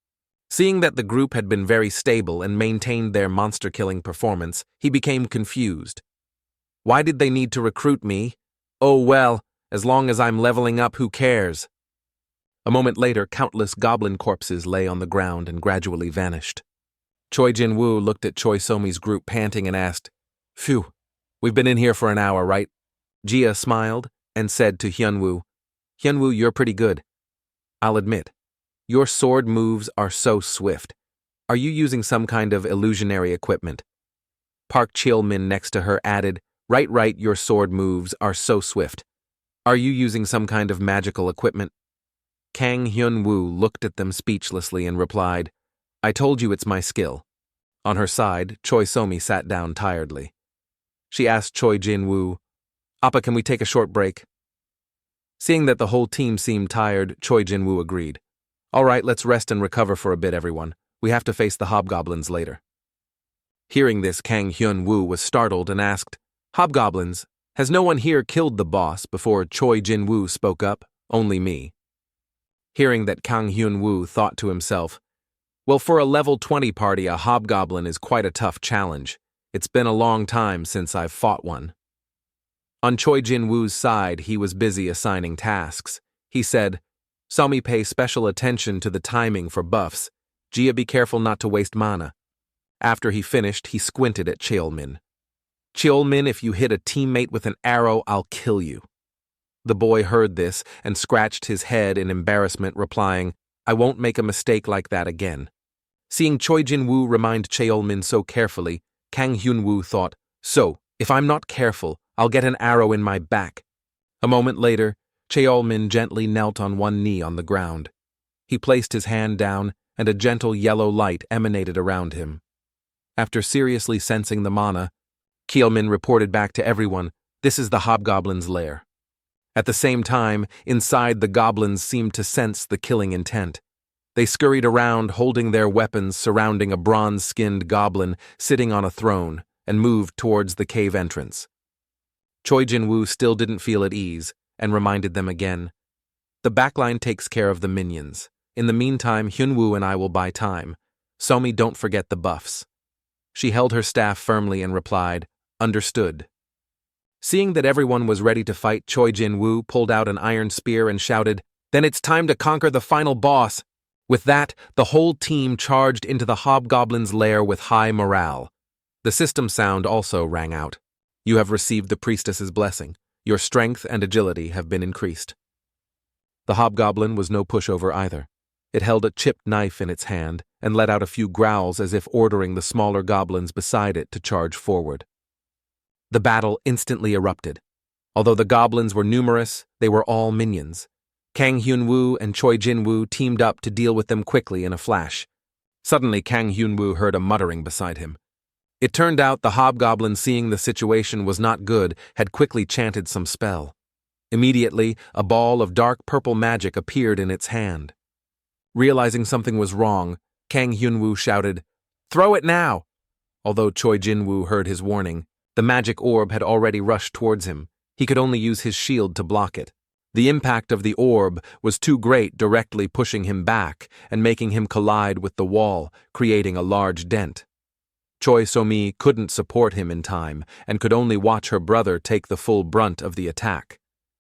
Seeing that the group had been very stable and maintained their monster-killing performance, he became confused. Why did they need to recruit me? Oh well, as long as I'm leveling up, who cares? A moment later, countless goblin corpses lay on the ground and gradually vanished. Choi Jin-woo looked at Choi Somi's group panting and asked, "Phew, we've been in here for an hour, right?" Jia smiled and said to Hyunwoo, "Hyunwoo, you're pretty good. I'll admit, your sword moves are so swift. Are you using some kind of illusionary equipment?" Park Cheol-min next to her added, Right, your sword moves are so swift. Are you using some kind of magical equipment?" Kang Hyun-woo looked at them speechlessly and replied, "I told you it's my skill." On her side, Choi Somi sat down tiredly. She asked Choi Jin-woo, "Appa, can we take a short break?" Seeing that the whole team seemed tired, Choi Jin-woo agreed. "All right, let's rest and recover for a bit, everyone. We have to face the hobgoblins later." Hearing this, Kang Hyun-woo was startled and asked, "Hobgoblins, has no one here killed the boss?" Before Choi Jin-woo spoke up, "Only me." Hearing that, Kang Hyun-woo thought to himself, "Well, for a level 20 party, a hobgoblin is quite a tough challenge. It's been a long time since I've fought one." On Choi Jin-woo's side, he was busy assigning tasks. He said, "Somi, pay special attention to the timing for buffs. Jia, be careful not to waste mana." After he finished, he squinted at Cheol-min. "Cheol-min, if you hit a teammate with an arrow, I'll kill you." The boy heard this and scratched his head in embarrassment, replying, "I won't make a mistake like that again." Seeing Choi Jin-woo remind Cheol-min so carefully, Kang Hyun-woo thought, "So, if I'm not careful, I'll get an arrow in my back." A moment later, Cheol-min gently knelt on one knee on the ground. He placed his hand down, and a gentle yellow light emanated around him. After seriously sensing the mana, Cheol-min reported back to everyone, "This is the hobgoblin's lair." At the same time, inside, the goblins seemed to sense the killing intent. They scurried around, holding their weapons, surrounding a bronze-skinned goblin sitting on a throne, and moved towards the cave entrance. Choi Jin-woo still didn't feel at ease, and reminded them again, "The backline takes care of the minions. In the meantime, Hyun-woo and I will buy time. Somi, don't forget the buffs." She held her staff firmly and replied, "Understood." Seeing that everyone was ready to fight, Choi Jin-woo pulled out an iron spear and shouted, "Then it's time to conquer the final boss." With that, the whole team charged into the hobgoblin's lair with high morale. The system sound also rang out. "You have received the priestess's blessing. Your strength and agility have been increased." The hobgoblin was no pushover either. It held a chipped knife in its hand and let out a few growls as if ordering the smaller goblins beside it to charge forward. The battle instantly erupted. Although the goblins were numerous, they were all minions. Kang Hyun-woo and Choi Jin-woo teamed up to deal with them quickly in a flash. Suddenly, Kang Hyun-woo heard a muttering beside him. It turned out the hobgoblin, seeing the situation was not good, had quickly chanted some spell. Immediately, a ball of dark purple magic appeared in its hand. Realizing something was wrong, Kang Hyun-woo shouted, "Throw it now!" Although Choi Jin-woo heard his warning, the magic orb had already rushed towards him. He could only use his shield to block it. The impact of the orb was too great, directly pushing him back and making him collide with the wall, creating a large dent. Choi Somi couldn't support him in time and could only watch her brother take the full brunt of the attack.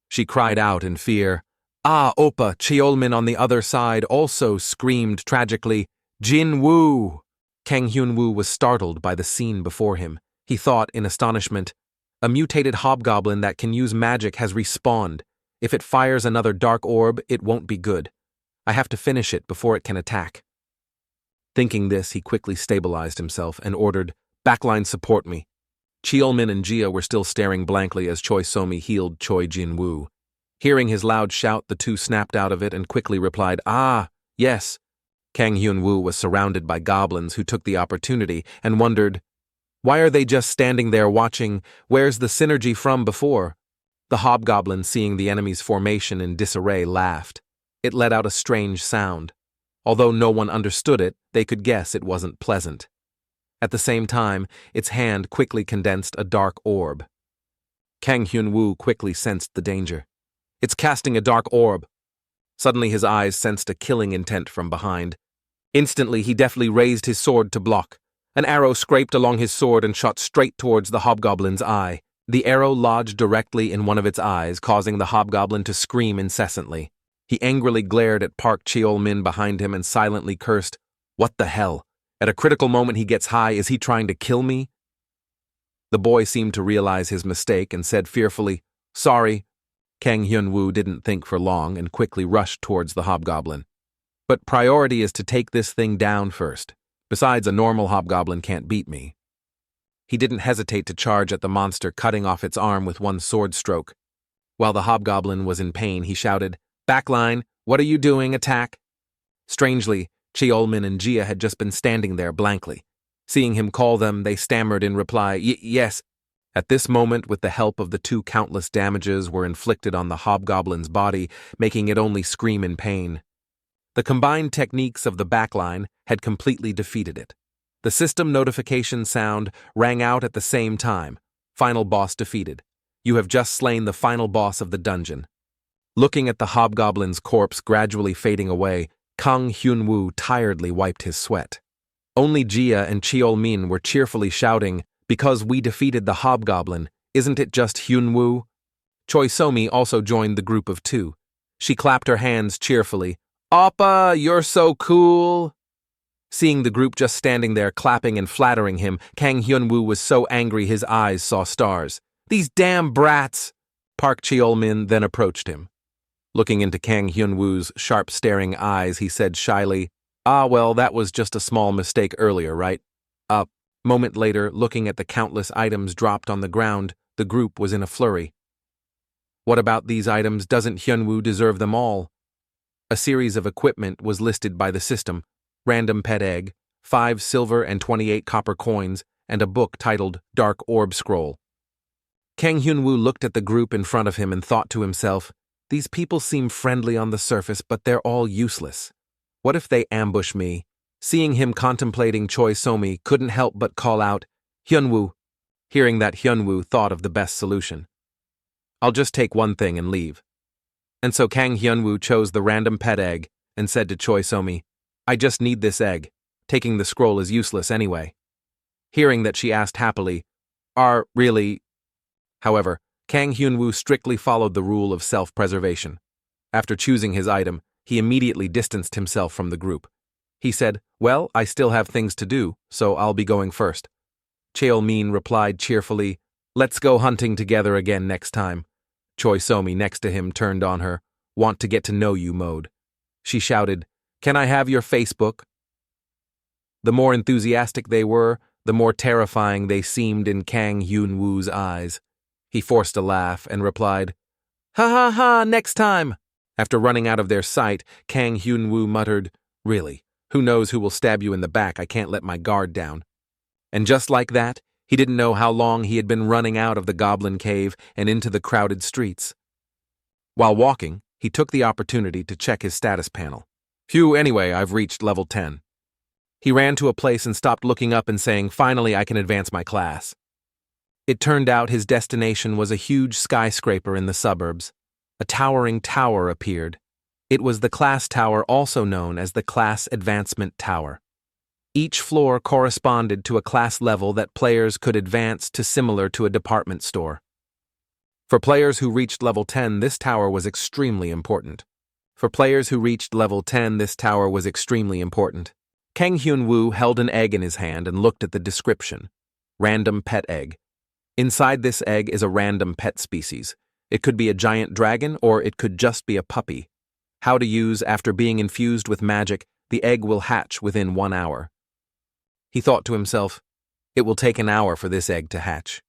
She cried out in fear. "Ah, Oppa!" Cheol-min on the other side also screamed tragically, "Jin-woo!" Kang Hyun-woo was startled by the scene before him. He thought in astonishment, "A mutated hobgoblin that can use magic has respawned. If it fires another dark orb, it won't be good. I have to finish it before it can attack." Thinking this, he quickly stabilized himself and ordered, "Backline, support me." Cheol-min and Jia were still staring blankly as Choi Somi healed Choi Jin-woo. Hearing his loud shout, the two snapped out of it and quickly replied, "Ah, yes." Kang Hyun-woo was surrounded by goblins who took the opportunity and wondered, why are they just standing there watching? Where's the synergy from before? The hobgoblin, seeing the enemy's formation in disarray, laughed. It let out a strange sound. Although no one understood it, they could guess it wasn't pleasant. At the same time, its hand quickly condensed a dark orb. Kang Hyun-woo quickly sensed the danger. "It's casting a dark orb." Suddenly his eyes sensed a killing intent from behind. Instantly he deftly raised his sword to block. An arrow scraped along his sword and shot straight towards the hobgoblin's eye. The arrow lodged directly in one of its eyes, causing the hobgoblin to scream incessantly. He angrily glared at Park Cheol-min behind him and silently cursed, "What the hell?" At a critical moment he gets high. Is he trying to kill me? The boy seemed to realize his mistake and said fearfully, "Sorry." Kang Hyun-woo didn't think for long and quickly rushed towards the hobgoblin. But priority is to take this thing down first. Besides, a normal hobgoblin can't beat me. He didn't hesitate to charge at the monster, cutting off its arm with one sword stroke. While the hobgoblin was in pain, he shouted, "Backline, what are you doing? Attack!" Strangely, Cheolmin and Jia had just been standing there blankly. Seeing him call them, they stammered in reply, "Yes." At this moment, with the help of the two, countless damages were inflicted on the hobgoblin's body, making it only scream in pain. The combined techniques of the backline had completely defeated it. The system notification sound rang out at the same time. Final boss defeated. You have just slain the final boss of the dungeon. Looking at the hobgoblin's corpse gradually fading away, Kang Hyun-woo tiredly wiped his sweat. Only Jia and Cheol-min were cheerfully shouting, "Because we defeated the hobgoblin, isn't it just Hyun-woo?" Choi So-mi also joined the group of two. She clapped her hands cheerfully. "Oppa, you're so cool!" Seeing the group just standing there clapping and flattering him, Kang Hyun-woo was so angry his eyes saw stars. "These damn brats!" Park Cheol-min then approached him. Looking into Kang Hyun-woo's sharp staring eyes, he said shyly, Well, that was just a small mistake earlier, right?" Moment later, looking at the countless items dropped on the ground, the group was in a flurry. "What about these items? Doesn't Hyun-woo deserve them all?" A series of equipment was listed by the system: random pet egg, 5 silver and 28 copper coins, and a book titled Dark Orb Scroll. Kang Hyun-woo looked at the group in front of him and thought to himself, "These people seem friendly on the surface, but they're all useless. What if they ambush me?" Seeing him contemplating, Choi So-mi couldn't help but call out, "Hyun-woo." Hearing that, Hyun-woo thought of the best solution. "I'll just take one thing and leave." And so Kang Hyun-woo chose the random pet egg and said to Choi So-mi, "I just need this egg. Taking the scroll is useless anyway." Hearing that, she asked happily, Really?" However, Kang Hyun-woo strictly followed the rule of self-preservation. After choosing his item, he immediately distanced himself from the group. He said, "Well, I still have things to do, so I'll be going first." Cheol-min replied cheerfully, "Let's go hunting together again next time." Choi So-mi next to him turned on her, "Want to get to know you mode." She shouted, "Can I have your Facebook?" The more enthusiastic they were, the more terrifying they seemed in Kang Hyun-woo's eyes. He forced a laugh and replied, "Ha ha ha, next time!" After running out of their sight, Kang Hyun-woo muttered, "Really, who knows who will stab you in the back? I can't let my guard down." And just like that, he didn't know how long he had been running out of the goblin cave and into the crowded streets. While walking, he took the opportunity to check his status panel. "Phew, anyway, I've reached level 10. He ran to a place and stopped looking up and saying, "Finally, I can advance my class." It turned out his destination was a huge skyscraper in the suburbs. A towering tower appeared. It was the class tower, also known as the Class Advancement Tower. Each floor corresponded to a class level that players could advance to, similar to a department store. For players who reached level 10, this tower was extremely important. Kang Hyun-woo held an egg in his hand and looked at the description. Random pet egg. Inside this egg is a random pet species. It could be a giant dragon or it could just be a puppy. How to use: after being infused with magic, the egg will hatch within 1 hour. He thought to himself, it will take an hour for this egg to hatch.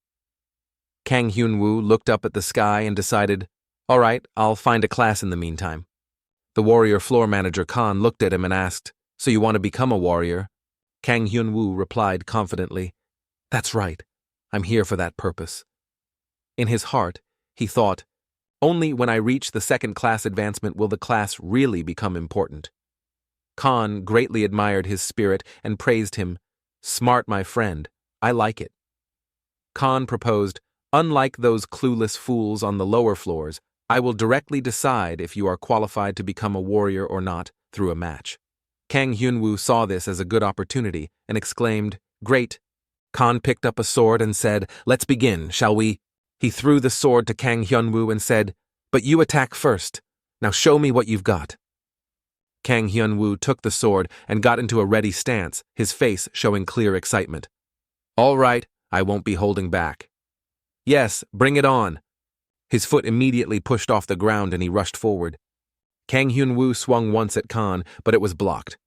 Kang Hyun-woo looked up at the sky and decided, all right, I'll find a class in the meantime. The warrior floor manager Khan looked at him and asked, "So you want to become a warrior?" Kang Hyun-woo replied confidently, "That's right. I'm here for that purpose." In his heart, he thought, only when I reach the second class advancement will the class really become important. Khan greatly admired his spirit and praised him. "Smart, my friend. I like it." Khan proposed, "Unlike those clueless fools on the lower floors, I will directly decide if you are qualified to become a warrior or not through a match." Kang Hyun-woo saw this as a good opportunity and exclaimed, "Great." Khan picked up a sword and said, "Let's begin, shall we?" He threw the sword to Kang Hyun-woo and said, "But you attack first. Now show me what you've got." Kang Hyun-woo took the sword and got into a ready stance, his face showing clear excitement. All right, I won't be holding back. Yes, bring it on. His foot immediately pushed off the ground and he rushed forward. Kang Hyun-woo swung once at Khan, but it was blocked.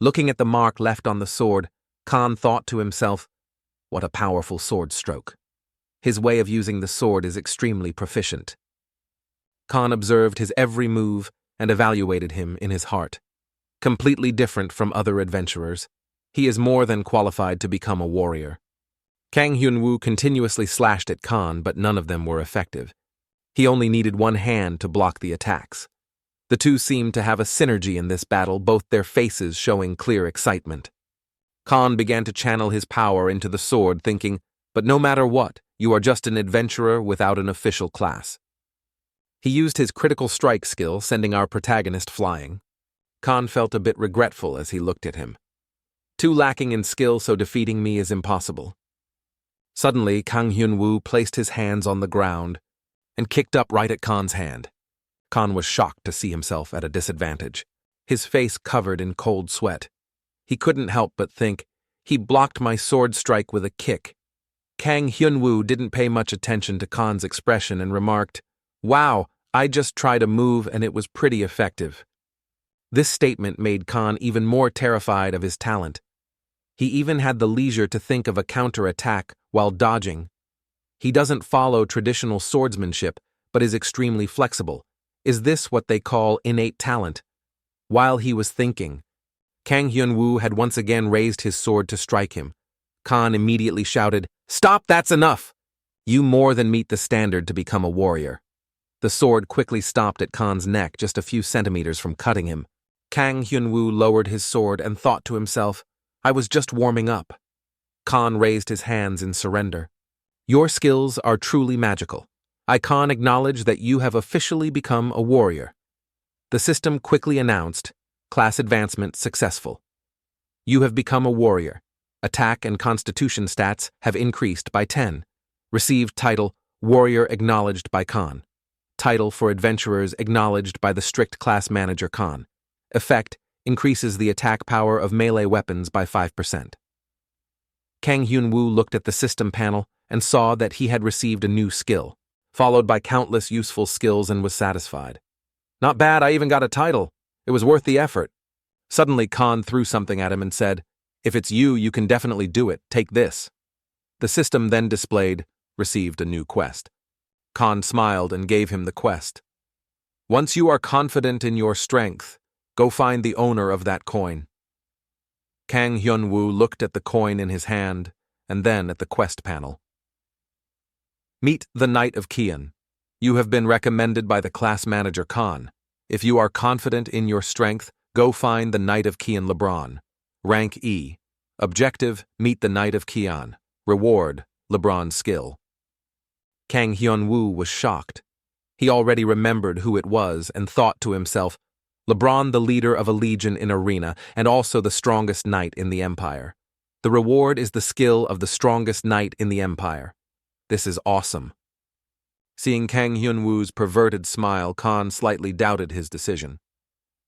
Looking at the mark left on the sword, Khan thought to himself, what a powerful sword stroke. His way of using the sword is extremely proficient. Khan observed his every move and evaluated him in his heart. Completely different from other adventurers, he is more than qualified to become a warrior. Kang Hyun-woo continuously slashed at Khan, but none of them were effective. He only needed one hand to block the attacks. The two seemed to have a synergy in this battle, both their faces showing clear excitement. Khan began to channel his power into the sword, thinking, but no matter what, you are just an adventurer without an official class. He used his critical strike skill, sending our protagonist flying. Khan felt a bit regretful as he looked at him. Too lacking in skill, so defeating me is impossible. Suddenly, Kang Hyun-woo placed his hands on the ground and kicked up right at Khan's hand. Khan was shocked to see himself at a disadvantage, his face covered in cold sweat. He couldn't help but think, he blocked my sword strike with a kick. Kang Hyun-woo didn't pay much attention to Khan's expression and remarked, wow, I just tried a move and it was pretty effective. This statement made Khan even more terrified of his talent. He even had the leisure to think of a counterattack while dodging. He doesn't follow traditional swordsmanship, but is extremely flexible. Is this what they call innate talent? While he was thinking, Kang Hyun-woo had once again raised his sword to strike him. Khan immediately shouted, "Stop, that's enough! You more than meet the standard to become a warrior." The sword quickly stopped at Khan's neck, just a few centimeters from cutting him. Kang Hyun-woo lowered his sword and thought to himself, I was just warming up. Khan raised his hands in surrender. Your skills are truly magical. I can acknowledge that you have officially become a warrior. The system quickly announced, class advancement successful. You have become a warrior. Attack and constitution stats have increased by 10. Received title, Warrior acknowledged by Khan. Title for adventurers acknowledged by the strict class manager Khan. Effect, increases the attack power of melee weapons by 5%. Kang Hyun-woo looked at the system panel and saw that he had received a new skill, followed by countless useful skills, and was satisfied. Not bad, I even got a title. It was worth the effort. Suddenly Khan threw something at him and said, if it's you, you can definitely do it. Take this. The system then displayed, received a new quest. Khan smiled and gave him the quest. Once you are confident in your strength, go find the owner of that coin. Kang Hyun-woo looked at the coin in his hand and then at the quest panel. Meet the Knight of Kian. You have been recommended by the class manager Khan. If you are confident in your strength, go find the Knight of Kian LeBron. Rank E. Objective, meet the Knight of Kian. Reward, LeBron's skill. Kang Hyun-woo was shocked. He already remembered who it was and thought to himself, LeBron, the leader of a legion in arena and also the strongest knight in the empire. The reward is the skill of the strongest knight in the empire. This is awesome. Seeing Kang Hyun-woo's perverted smile, Khan slightly doubted his decision.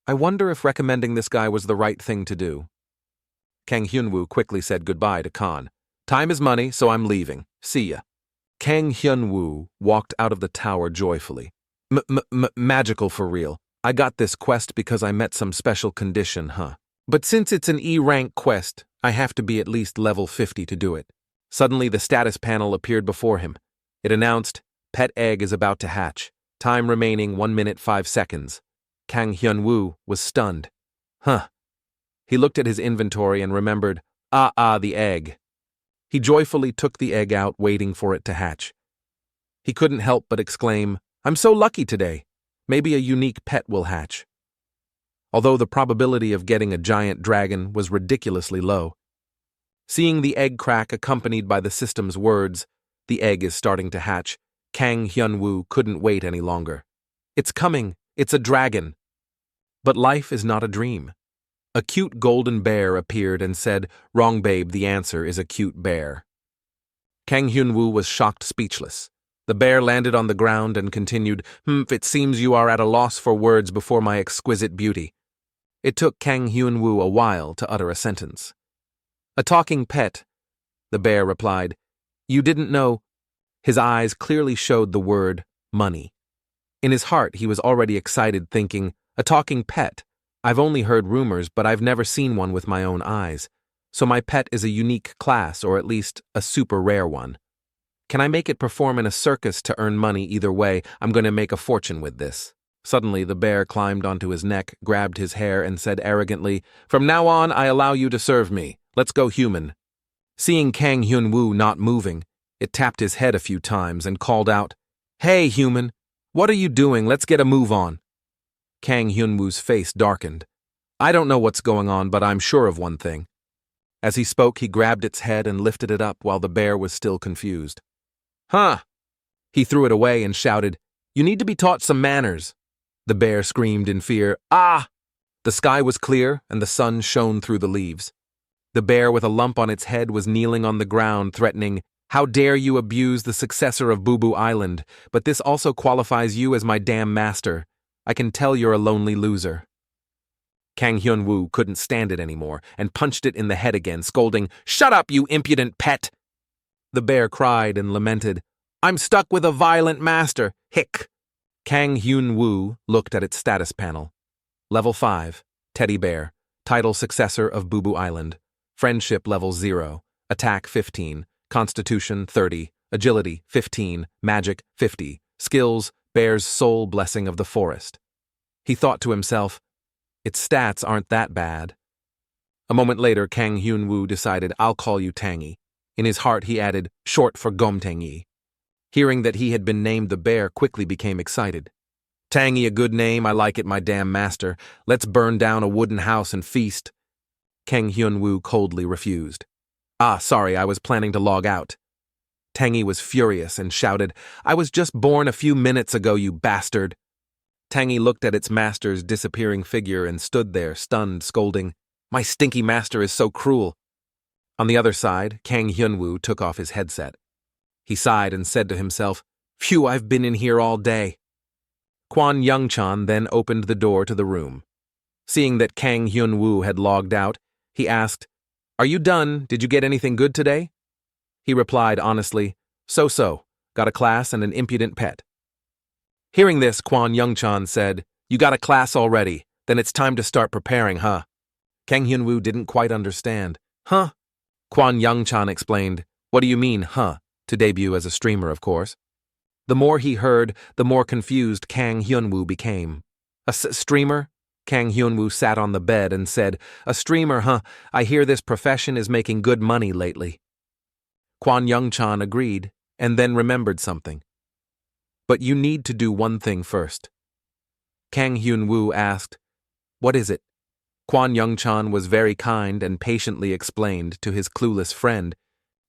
I wonder if recommending this guy was the right thing to do. Kang Hyun-woo quickly said goodbye to Khan. Time is money, so I'm leaving. See ya. Kang Hyun-woo walked out of the tower joyfully. Magical for real. I got this quest because I met some special condition, huh? But since it's an E-rank quest, I have to be at least level 50 to do it. Suddenly the status panel appeared before him. It announced, pet egg is about to hatch. Time remaining 1 minute 5 seconds. Kang Hyun-woo was stunned. Huh. He looked at his inventory and remembered, the egg. He joyfully took the egg out, waiting for it to hatch. He couldn't help but exclaim, I'm so lucky today. Maybe a unique pet will hatch. Although the probability of getting a giant dragon was ridiculously low. Seeing the egg crack accompanied by the system's words, the egg is starting to hatch, Kang Hyun-woo couldn't wait any longer. It's coming, it's a dragon. But life is not a dream. A cute golden bear appeared and said, wrong babe, the answer is a cute bear. Kang Hyun-woo was shocked speechless. The bear landed on the ground and continued, it seems you are at a loss for words before my exquisite beauty. It took Kang Hyun-woo a while to utter a sentence. A talking pet, the bear replied. You didn't know. His eyes clearly showed the word money. In his heart, he was already excited, thinking, a talking pet. I've only heard rumors, but I've never seen one with my own eyes. So my pet is a unique class, or at least a super rare one. Can I make it perform in a circus to earn money? Either way, I'm going to make a fortune with this. Suddenly, the bear climbed onto his neck, grabbed his hair, and said arrogantly, From now on, I allow you to serve me. Let's go human. Seeing Kang Hyun-woo not moving, it tapped his head a few times and called out, Hey, human! What are you doing? Let's get a move on. Kang Hyun-woo's face darkened. I don't know what's going on, but I'm sure of one thing. As he spoke, he grabbed its head and lifted it up while the bear was still confused. Huh! He threw it away and shouted, You need to be taught some manners. The bear screamed in fear, Ah! The sky was clear and the sun shone through the leaves. The bear with a lump on its head was kneeling on the ground, threatening, How dare you abuse the successor of Boo Boo Island, but this also qualifies you as my damn master. I can tell you're a lonely loser. Kang Hyun-woo couldn't stand it anymore and punched it in the head again, scolding, Shut up, you impudent pet! The bear cried and lamented, I'm stuck with a violent master, hick! Kang Hyun-woo looked at its status panel. Level 5, Teddy Bear, title successor of Boo Boo Island, friendship level 0, attack 15, constitution 30, agility 15, magic 50, skills, bear's soul blessing of the forest. He thought to himself, its stats aren't that bad. A moment later, Kang Hyun-woo decided, I'll call you Tangy. In his heart, he added, short for Gomtangy. Hearing that he had been named the bear quickly became excited. Tangy, a good name, I like it, my damn master. Let's burn down a wooden house and feast. Kang Hyun-woo coldly refused. Sorry, I was planning to log out. Tangy was furious and shouted, I was just born a few minutes ago, you bastard. Tangy looked at its master's disappearing figure and stood there, stunned, scolding, My stinky master is so cruel. On the other side, Kang Hyun-woo took off his headset. He sighed and said to himself, Phew, I've been in here all day. Kwon Young-chan then opened the door to the room. Seeing that Kang Hyun-woo had logged out, he asked, Are you done? Did you get anything good today? He replied honestly, So-so, got a class and an impudent pet. Hearing this, Kwon Young-chan said, You got a class already, then it's time to start preparing, huh? Kang Hyun-woo didn't quite understand. Huh? Kwon Young-chan explained, What do you mean, huh? To debut as a streamer, of course. The more he heard, the more confused Kang Hyun-woo became. A streamer? Kang Hyun-woo sat on the bed and said, A streamer, huh? I hear this profession is making good money lately. Kwon Young-chan agreed, and then remembered something. But you need to do one thing first. Kang Hyun-woo asked, What is it? Kwon Young-chan was very kind and patiently explained to his clueless friend,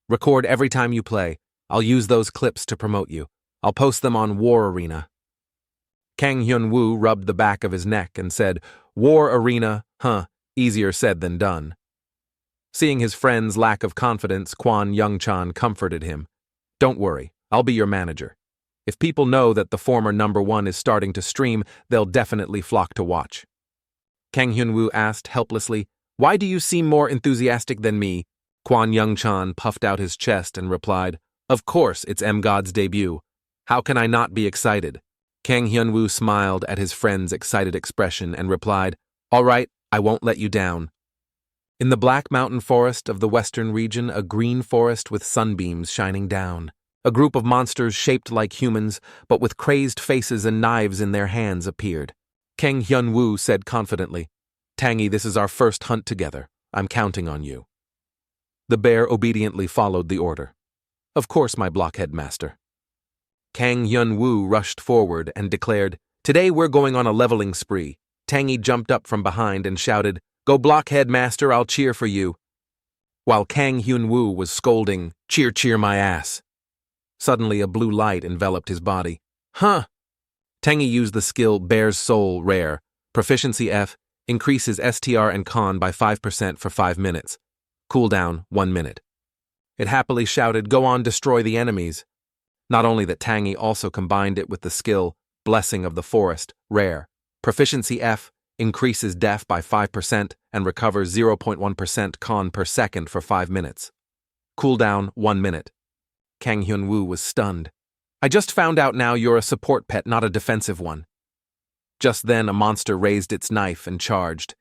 Record every time you play. I'll use those clips to promote you. I'll post them on War Arena. Kang Hyun-woo rubbed the back of his neck and said, War Arena, huh, easier said than done. Seeing his friend's lack of confidence, Kwon Young-chan comforted him. Don't worry, I'll be your manager. If people know that the former #1 is starting to stream, they'll definitely flock to watch. Kang Hyun-woo asked helplessly, Why do you seem more enthusiastic than me? Kwon Young-chan puffed out his chest and replied, Of course, it's M-God's debut. How can I not be excited? Kang Hyun-woo smiled at his friend's excited expression and replied, All right, I won't let you down. In the Black Mountain Forest of the western region, a green forest with sunbeams shining down. A group of monsters shaped like humans, but with crazed faces and knives in their hands appeared. Kang Hyun-woo said confidently, Tangy, this is our first hunt together. I'm counting on you. The bear obediently followed the order. Of course, my blockhead master. Kang Hyun-woo rushed forward and declared, Today we're going on a leveling spree. Tangy jumped up from behind and shouted, Go blockhead master, I'll cheer for you. While Kang Hyun-woo was scolding, Cheer, cheer my ass. Suddenly a blue light enveloped his body. Huh! Tangy used the skill Bear's Soul Rare, proficiency F, increases STR and con by 5% for 5 minutes. Cooldown 1 minute. It happily shouted, Go on, destroy the enemies. Not only that, Tangy also combined it with the skill Blessing of the Forest, Rare, proficiency F, increases def by 5% and recovers 0.1% con per second for 5 minutes. Cooldown 1 minute. Kang Hyun-woo was stunned. I just found out now you're a support pet, not a defensive one. Just then a monster raised its knife and charged.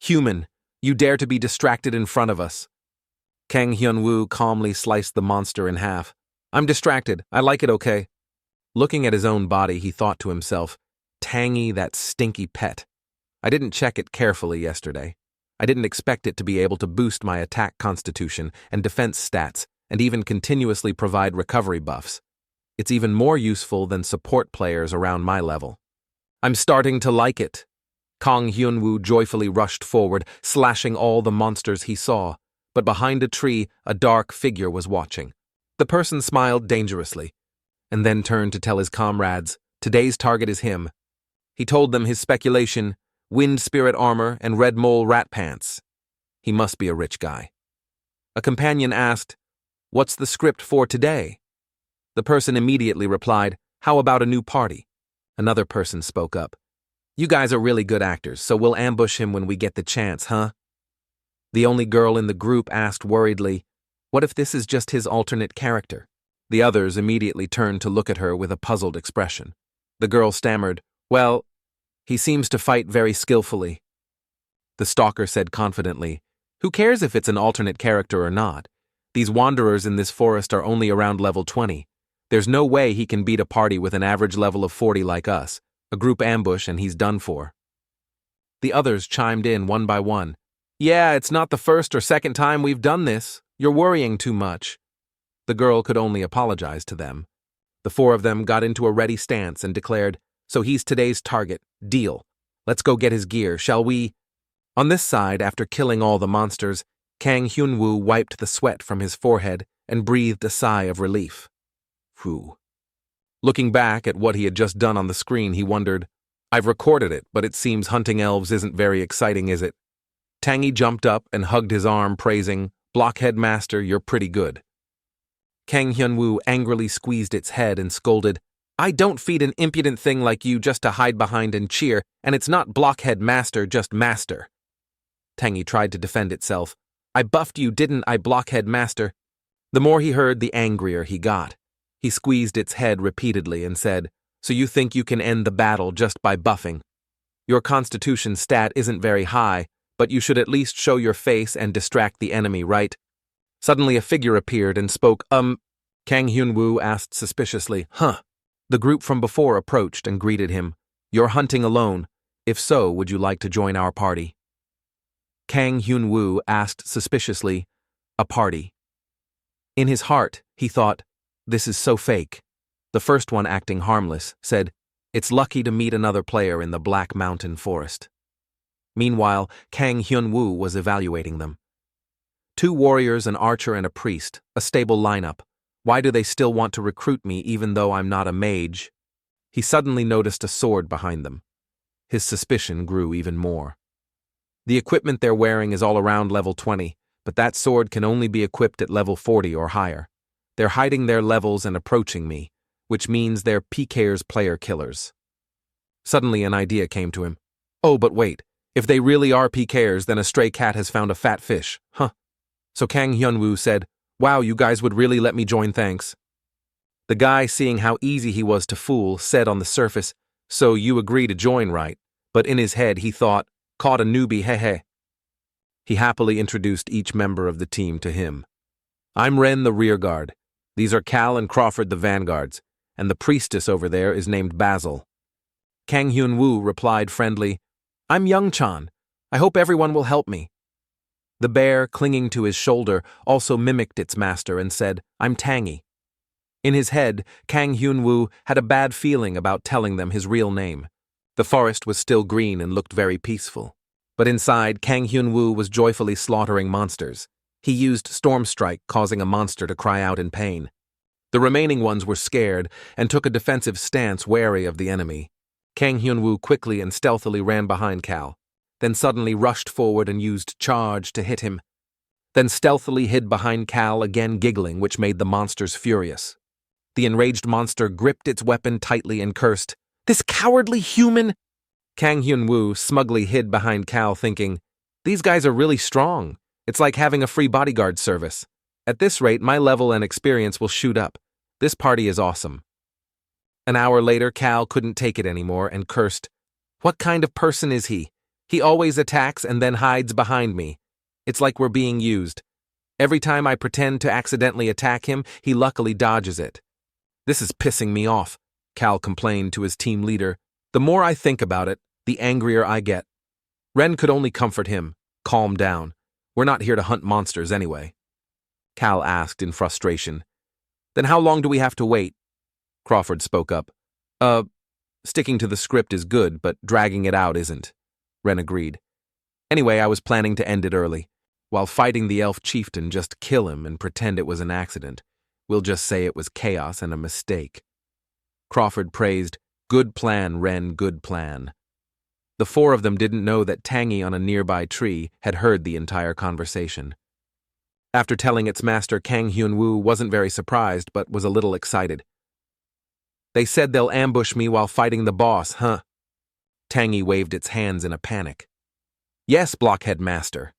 Human, you dare to be distracted in front of us. Kang Hyun-woo calmly sliced the monster in half. I'm distracted, I like it okay. Looking at his own body, he thought to himself, Tangy, that stinky pet. I didn't check it carefully yesterday. I didn't expect it to be able to boost my attack constitution and defense stats, and even continuously provide recovery buffs. It's even more useful than support players around my level. I'm starting to like it. Kang Hyun-woo joyfully rushed forward, slashing all the monsters he saw, but behind a tree, a dark figure was watching. The person smiled dangerously, and then turned to tell his comrades, today's target is him. He told them his speculation, wind spirit armor and red mole rat pants. He must be a rich guy. A companion asked, what's the script for today? The person immediately replied, how about a new party? Another person spoke up. You guys are really good actors, so we'll ambush him when we get the chance, huh? The only girl in the group asked worriedly, what if this is just his alternate character? The others immediately turned to look at her with a puzzled expression. The girl stammered, well, he seems to fight very skillfully. The stalker said confidently, who cares if it's an alternate character or not? These wanderers in this forest are only around level 20. There's no way he can beat a party with an average level of 40 like us. A group ambush and he's done for. The others chimed in one by one. Yeah, it's not the first or second time we've done this. You're worrying too much. The girl could only apologize to them. The four of them got into a ready stance and declared, so he's today's target. Deal. Let's go get his gear, shall we? On this side, after killing all the monsters, Kang Hyun-woo wiped the sweat from his forehead and breathed a sigh of relief. Phew. Looking back at what he had just done on the screen, he wondered, I've recorded it, but it seems hunting elves isn't very exciting, is it? Tangy jumped up and hugged his arm, praising, Blockhead Master, you're pretty good. Kang Hyun-woo angrily squeezed its head and scolded, I don't feed an impudent thing like you just to hide behind and cheer, and it's not Blockhead Master, just Master. Tangy tried to defend itself. I buffed you, didn't I, Blockhead Master? The more he heard, the angrier he got. He squeezed its head repeatedly and said, so you think you can end the battle just by buffing? Your constitution stat isn't very high, but you should at least show your face and distract the enemy, right? Suddenly a figure appeared and spoke, Kang Hyun-woo asked suspiciously, huh? The group from before approached and greeted him. You're hunting alone. If so, would you like to join our party? Kang Hyun-woo asked suspiciously, a party? In his heart, he thought, this is so fake. The first one, acting harmless, said, it's lucky to meet another player in the Black Mountain Forest. Meanwhile, Kang Hyun-woo was evaluating them. 2 warriors, an archer, and a priest, a stable lineup. Why do they still want to recruit me even though I'm not a mage? He suddenly noticed a sword behind them. His suspicion grew even more. The equipment they're wearing is all around level 20, but that sword can only be equipped at level 40 or higher. They're hiding their levels and approaching me, which means they're PKers player killers. Suddenly an idea came to him. Oh, but wait, if they really are PKers, then a stray cat has found a fat fish, huh? So Kang Hyun-woo said, wow, you guys would really let me join, thanks. The guy, seeing how easy he was to fool, said on the surface, so you agree to join, right? But in his head he thought, caught a newbie, heh. He happily introduced each member of the team to him. I'm Ren, the rear guard. These are Cal and Crawford, the vanguards, and the priestess over there is named Basil. Kang Hyun-woo replied friendly, I'm Young-chan. I hope everyone will help me. The bear, clinging to his shoulder, also mimicked its master and said, I'm Tangy. In his head, Kang Hyun-woo had a bad feeling about telling them his real name. The forest was still green and looked very peaceful. But inside, Kang Hyun-woo was joyfully slaughtering monsters. He used Storm Strike, causing a monster to cry out in pain. The remaining ones were scared and took a defensive stance, wary of the enemy. Kang Hyun-woo quickly and stealthily ran behind Cal, then suddenly rushed forward and used Charge to hit him. Then stealthily hid behind Cal, again giggling, which made the monsters furious. The enraged monster gripped its weapon tightly and cursed, This cowardly human! Kang Hyun-woo smugly hid behind Cal thinking, "These guys are really strong. It's like having a free bodyguard service. At this rate, my level and experience will shoot up. This party is awesome." An hour later, Cal couldn't take it anymore and cursed, "What kind of person is he? He always attacks and then hides behind me. It's like we're being used. Every time I pretend to accidentally attack him, he luckily dodges it. This is pissing me off," Cal complained to his team leader. "The more I think about it, the angrier I get." Ren could only comfort him. "Calm down. We're not here to hunt monsters anyway." Cal asked in frustration. "Then how long do we have to wait?" Crawford spoke up. Sticking to the script is good, but dragging it out isn't," Ren agreed. "Anyway, I was planning to end it early. While fighting the elf chieftain, just kill him and pretend it was an accident. We'll just say it was chaos and a mistake." Crawford praised, "Good plan, Ren, good plan." The four of them didn't know that Tangy on a nearby tree had heard the entire conversation. After telling its master, Kang Hyun-woo wasn't very surprised, but was a little excited. "They said they'll ambush me while fighting the boss, huh?" Tangy waved its hands in a panic. "Yes, Blockhead Master."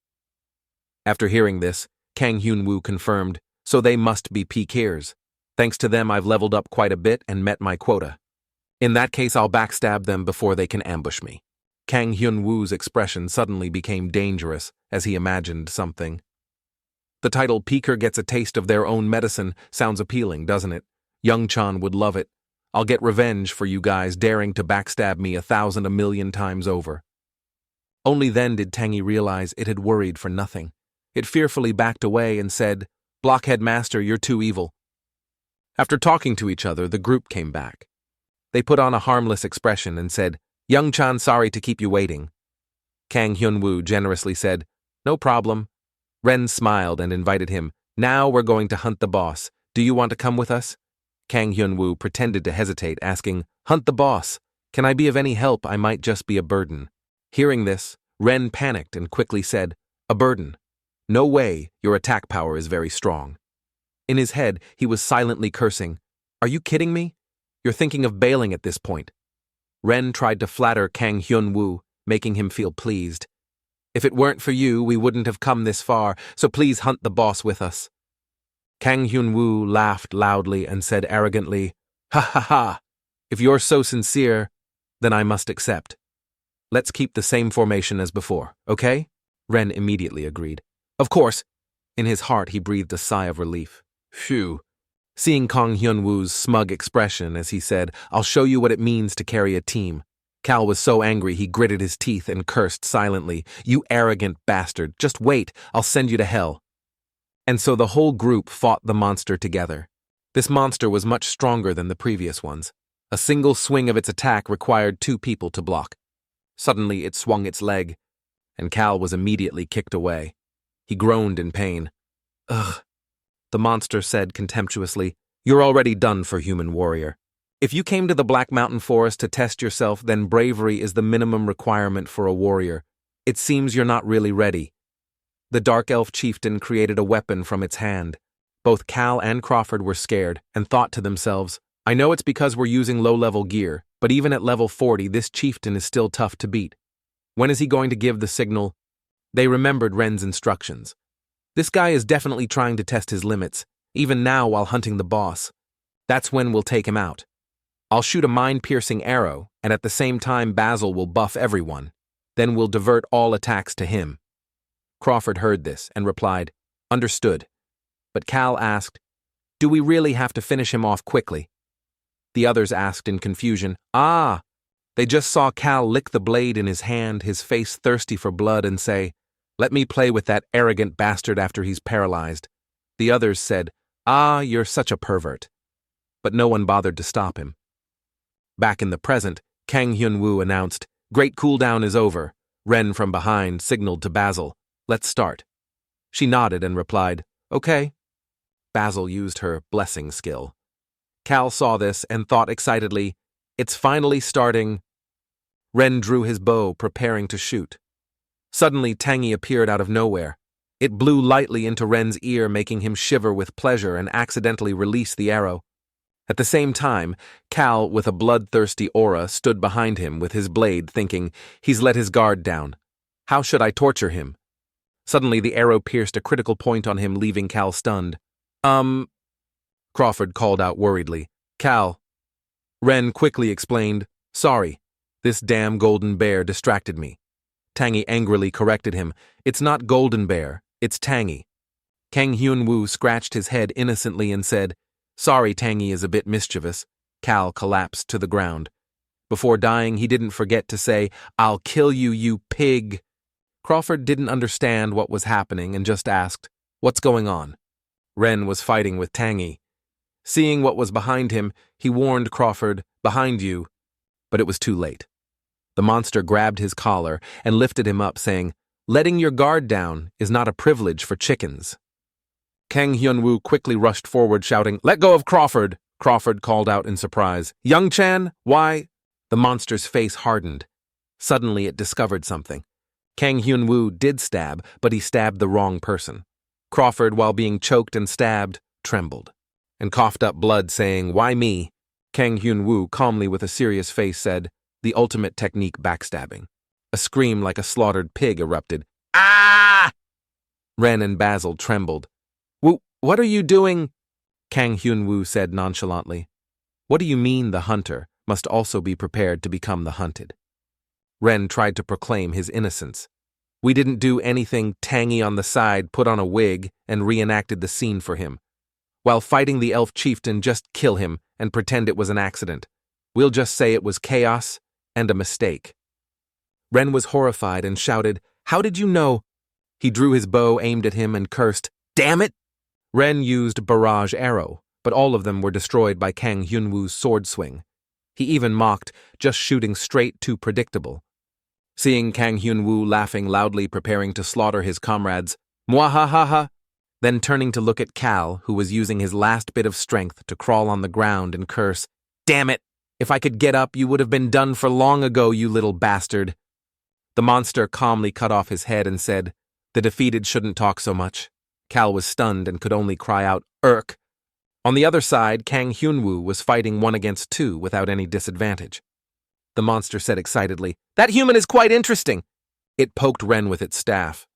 After hearing this, Kang Hyun-woo confirmed, "So they must be PKers. Thanks to them, I've leveled up quite a bit and met my quota. In that case, I'll backstab them before they can ambush me." Kang Hyun-woo's expression suddenly became dangerous as he imagined something. The title "Peeker Gets a Taste of Their Own Medicine" sounds appealing, doesn't it? Young-chan would love it. I'll get revenge for you guys daring to backstab me 1,000 a million times over. Only then did Tangy realize it had worried for nothing. It fearfully backed away and said, "Blockhead Master, you're too evil." After talking to each other, the group came back. They put on a harmless expression and said, "Young-chan, sorry to keep you waiting." Kang Hyun-woo generously said, "No problem." Ren smiled and invited him. "Now we're going to hunt the boss. Do you want to come with us?" Kang Hyun-woo pretended to hesitate, asking, "Hunt the boss? Can I be of any help? I might just be a burden." Hearing this, Ren panicked and quickly said, "A burden? No way, your attack power is very strong." In his head, he was silently cursing, "Are you kidding me? You're thinking of bailing at this point." Ren tried to flatter Kang Hyun-woo, making him feel pleased. "If it weren't for you, we wouldn't have come this far, so please hunt the boss with us." Kang Hyun-woo laughed loudly and said arrogantly, "Ha ha ha! If you're so sincere, then I must accept. Let's keep the same formation as before, okay?" Ren immediately agreed. "Of course." In his heart, he breathed a sigh of relief. Phew. Seeing Kang Hyun-woo's smug expression as he said, "I'll show you what it means to carry a team," Cal was so angry he gritted his teeth and cursed silently, "You arrogant bastard, just wait, I'll send you to hell." And so the whole group fought the monster together. This monster was much stronger than the previous ones. A single swing of its attack required 2 people to block. Suddenly it swung its leg, and Cal was immediately kicked away. He groaned in pain. "Ugh," the monster said contemptuously, "You're already done for, human warrior. If you came to the Black Mountain Forest to test yourself, then bravery is the minimum requirement for a warrior. It seems you're not really ready." The Dark Elf chieftain created a weapon from its hand. Both Cal and Crawford were scared and thought to themselves, "I know it's because we're using low-level gear, but even at level 40, this chieftain is still tough to beat. When is he going to give the signal?" They remembered Ren's instructions. "This guy is definitely trying to test his limits, even now while hunting the boss. That's when we'll take him out. I'll shoot a mind-piercing arrow, and at the same time Basil will buff everyone. Then we'll divert all attacks to him." Crawford heard this and replied, "Understood." But Cal asked, "Do we really have to finish him off quickly?" The others asked in confusion, "Ah!" They just saw Cal lick the blade in his hand, his face thirsty for blood, and say, "Let me play with that arrogant bastard after he's paralyzed." The others said, "Ah, you're such a pervert." But no one bothered to stop him. Back in the present, Kang Hyun-woo announced, "Great cooldown is over." Ren from behind signaled to Basil, "Let's start." She nodded and replied, "Okay." Basil used her blessing skill. Cal saw this and thought excitedly, "It's finally starting." Ren drew his bow, preparing to shoot. Suddenly, Tangy appeared out of nowhere. It blew lightly into Ren's ear, making him shiver with pleasure and accidentally release the arrow. At the same time, Cal, with a bloodthirsty aura, stood behind him with his blade, thinking, he's let his guard down. How should I torture him? Suddenly, the arrow pierced a critical point on him, leaving Cal stunned. Crawford called out worriedly. Cal. Ren quickly explained, sorry, this damn golden bear distracted me. Tangy angrily corrected him. It's not golden bear, it's Tangy. Kang Hyun-woo scratched his head innocently and said, sorry, Tangy is a bit mischievous. Cal collapsed to the ground. Before dying, he didn't forget to say, I'll kill you, you pig. Crawford didn't understand what was happening and just asked, what's going on? Ren was fighting with Tangy. Seeing what was behind him, he warned Crawford, behind you, but it was too late. The monster grabbed his collar and lifted him up, saying, letting your guard down is not a privilege for chickens. Kang Hyun-woo quickly rushed forward, shouting, let go of Crawford! Crawford called out in surprise. Young Chan, why? The monster's face hardened. Suddenly it discovered something. Kang Hyun-woo did stab, but he stabbed the wrong person. Crawford, while being choked and stabbed, trembled and coughed up blood, saying, why me? Kang Hyun-woo, calmly with a serious face, said, the ultimate technique, backstabbing. A scream like a slaughtered pig erupted. Ah! Ren and Basil trembled. What are you doing? Kang Hyun-woo said nonchalantly. What do you mean the hunter must also be prepared to become the hunted? Ren tried to proclaim his innocence. We didn't do anything. Tangy on the side put on a wig and reenacted the scene for him. While fighting the elf chieftain, just kill him and pretend it was an accident. We'll just say it was chaos and a mistake. Ren was horrified and shouted, how did you know? He drew his bow, aimed at him, and cursed, damn it! Ren used barrage arrow, but all of them were destroyed by Kang Hyun-woo's sword swing. He even mocked, just shooting straight, too predictable. Seeing Kang Hyun-woo laughing loudly, preparing to slaughter his comrades, mwahahaha, then turning to look at Cal, who was using his last bit of strength to crawl on the ground and curse, damn it! If I could get up, you would have been done for long ago, you little bastard. The monster calmly cut off his head and said, the defeated shouldn't talk so much. Cal was stunned and could only cry out, Urk. On the other side, Kang Hyun-woo was fighting 1 against 2 without any disadvantage. The monster said excitedly, that human is quite interesting. It poked Ren with its staff.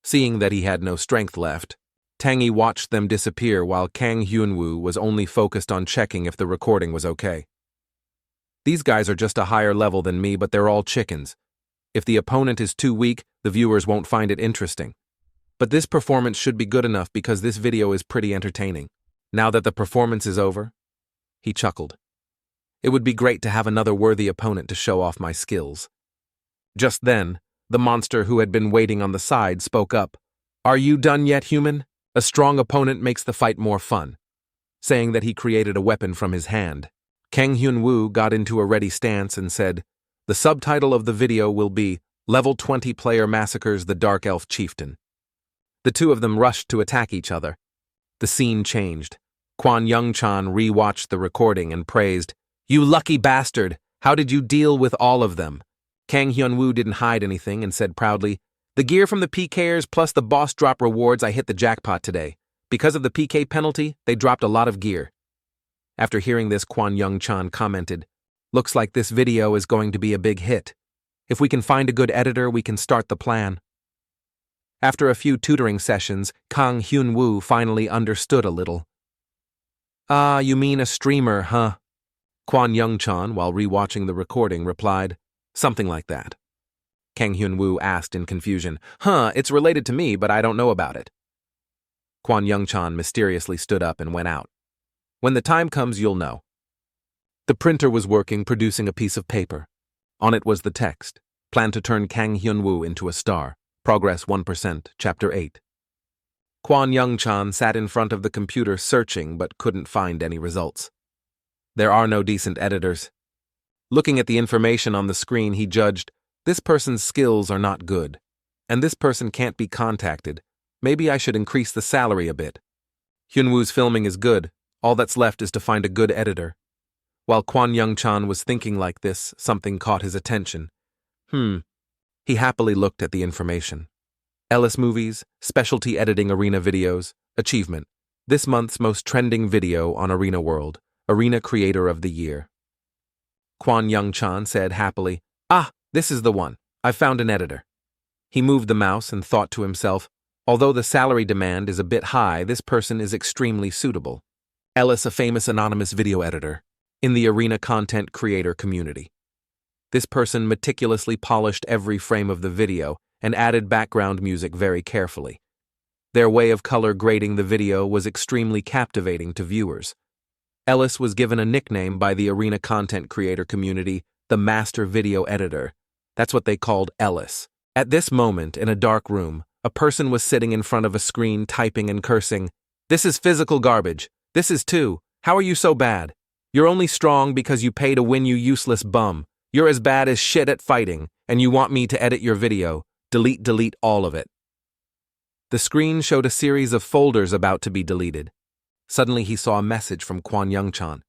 Seeing that he had no strength left, Tangy watched them disappear while Kang Hyun-woo was only focused on checking if the recording was okay. These guys are just a higher level than me, but they're all chickens. If the opponent is too weak, the viewers won't find it interesting. But this performance should be good enough because this video is pretty entertaining. Now that the performance is over, he chuckled. It would be great to have another worthy opponent to show off my skills. Just then, the monster who had been waiting on the side spoke up. Are you done yet, human? A strong opponent makes the fight more fun. Saying that he created a weapon from his hand. Kang Hyun-woo got into a ready stance and said, the subtitle of the video will be Level 20 Player Massacres the Dark Elf Chieftain. The two of them rushed to attack each other. The scene changed. Kwon Young-chan re-watched the recording and praised, you lucky bastard, how did you deal with all of them? Kang Hyun-woo didn't hide anything and said proudly, the gear from the PKers plus the boss drop rewards, I hit the jackpot today. Because of the PK penalty, they dropped a lot of gear. After hearing this, Kwon Young-chan commented, looks like this video is going to be a big hit. If we can find a good editor, we can start the plan. After a few tutoring sessions, Kang Hyun-woo finally understood a little. Ah, you mean a streamer, huh? Kwon Young-chan, while rewatching the recording, replied, something like that. Kang Hyun-woo asked in confusion, it's related to me, but I don't know about it. Kwon Young-chan mysteriously stood up and went out. When the time comes, you'll know. The printer was working, producing a piece of paper. On it was the text, plan to turn Kang Hyun-woo into a star. Progress 1%, Chapter 8. Kwon Young-chan sat in front of the computer searching but couldn't find any results. There are no decent editors. Looking at the information on the screen, he judged, this person's skills are not good, and this person can't be contacted. Maybe I should increase the salary a bit. Hyun-woo's filming is good. All that's left is to find a good editor. While Kwon Young-chan was thinking like this, something caught his attention. He happily looked at the information. Ellis Movies, Specialty Editing Arena Videos, Achievement. This month's most trending video on Arena World. Arena Creator of the Year. Kwon Young-chan said happily, "Ah, this is the one. I've found an editor." He moved the mouse and thought to himself, although the salary demand is a bit high, this person is extremely suitable. Ellis, a famous anonymous video editor in the Arena content creator community. This person meticulously polished every frame of the video and added background music very carefully. Their way of color grading the video was extremely captivating to viewers. Ellis was given a nickname by the Arena content creator community, the Master Video Editor. That's what they called Ellis. At this moment, in a dark room, a person was sitting in front of a screen typing and cursing. "This is physical garbage. This is too. How are you so bad? You're only strong because you pay to win, you useless bum. You're as bad as shit at fighting, and you want me to edit your video. Delete all of it." The screen showed a series of folders about to be deleted. Suddenly he saw a message from Kwon Young-chan.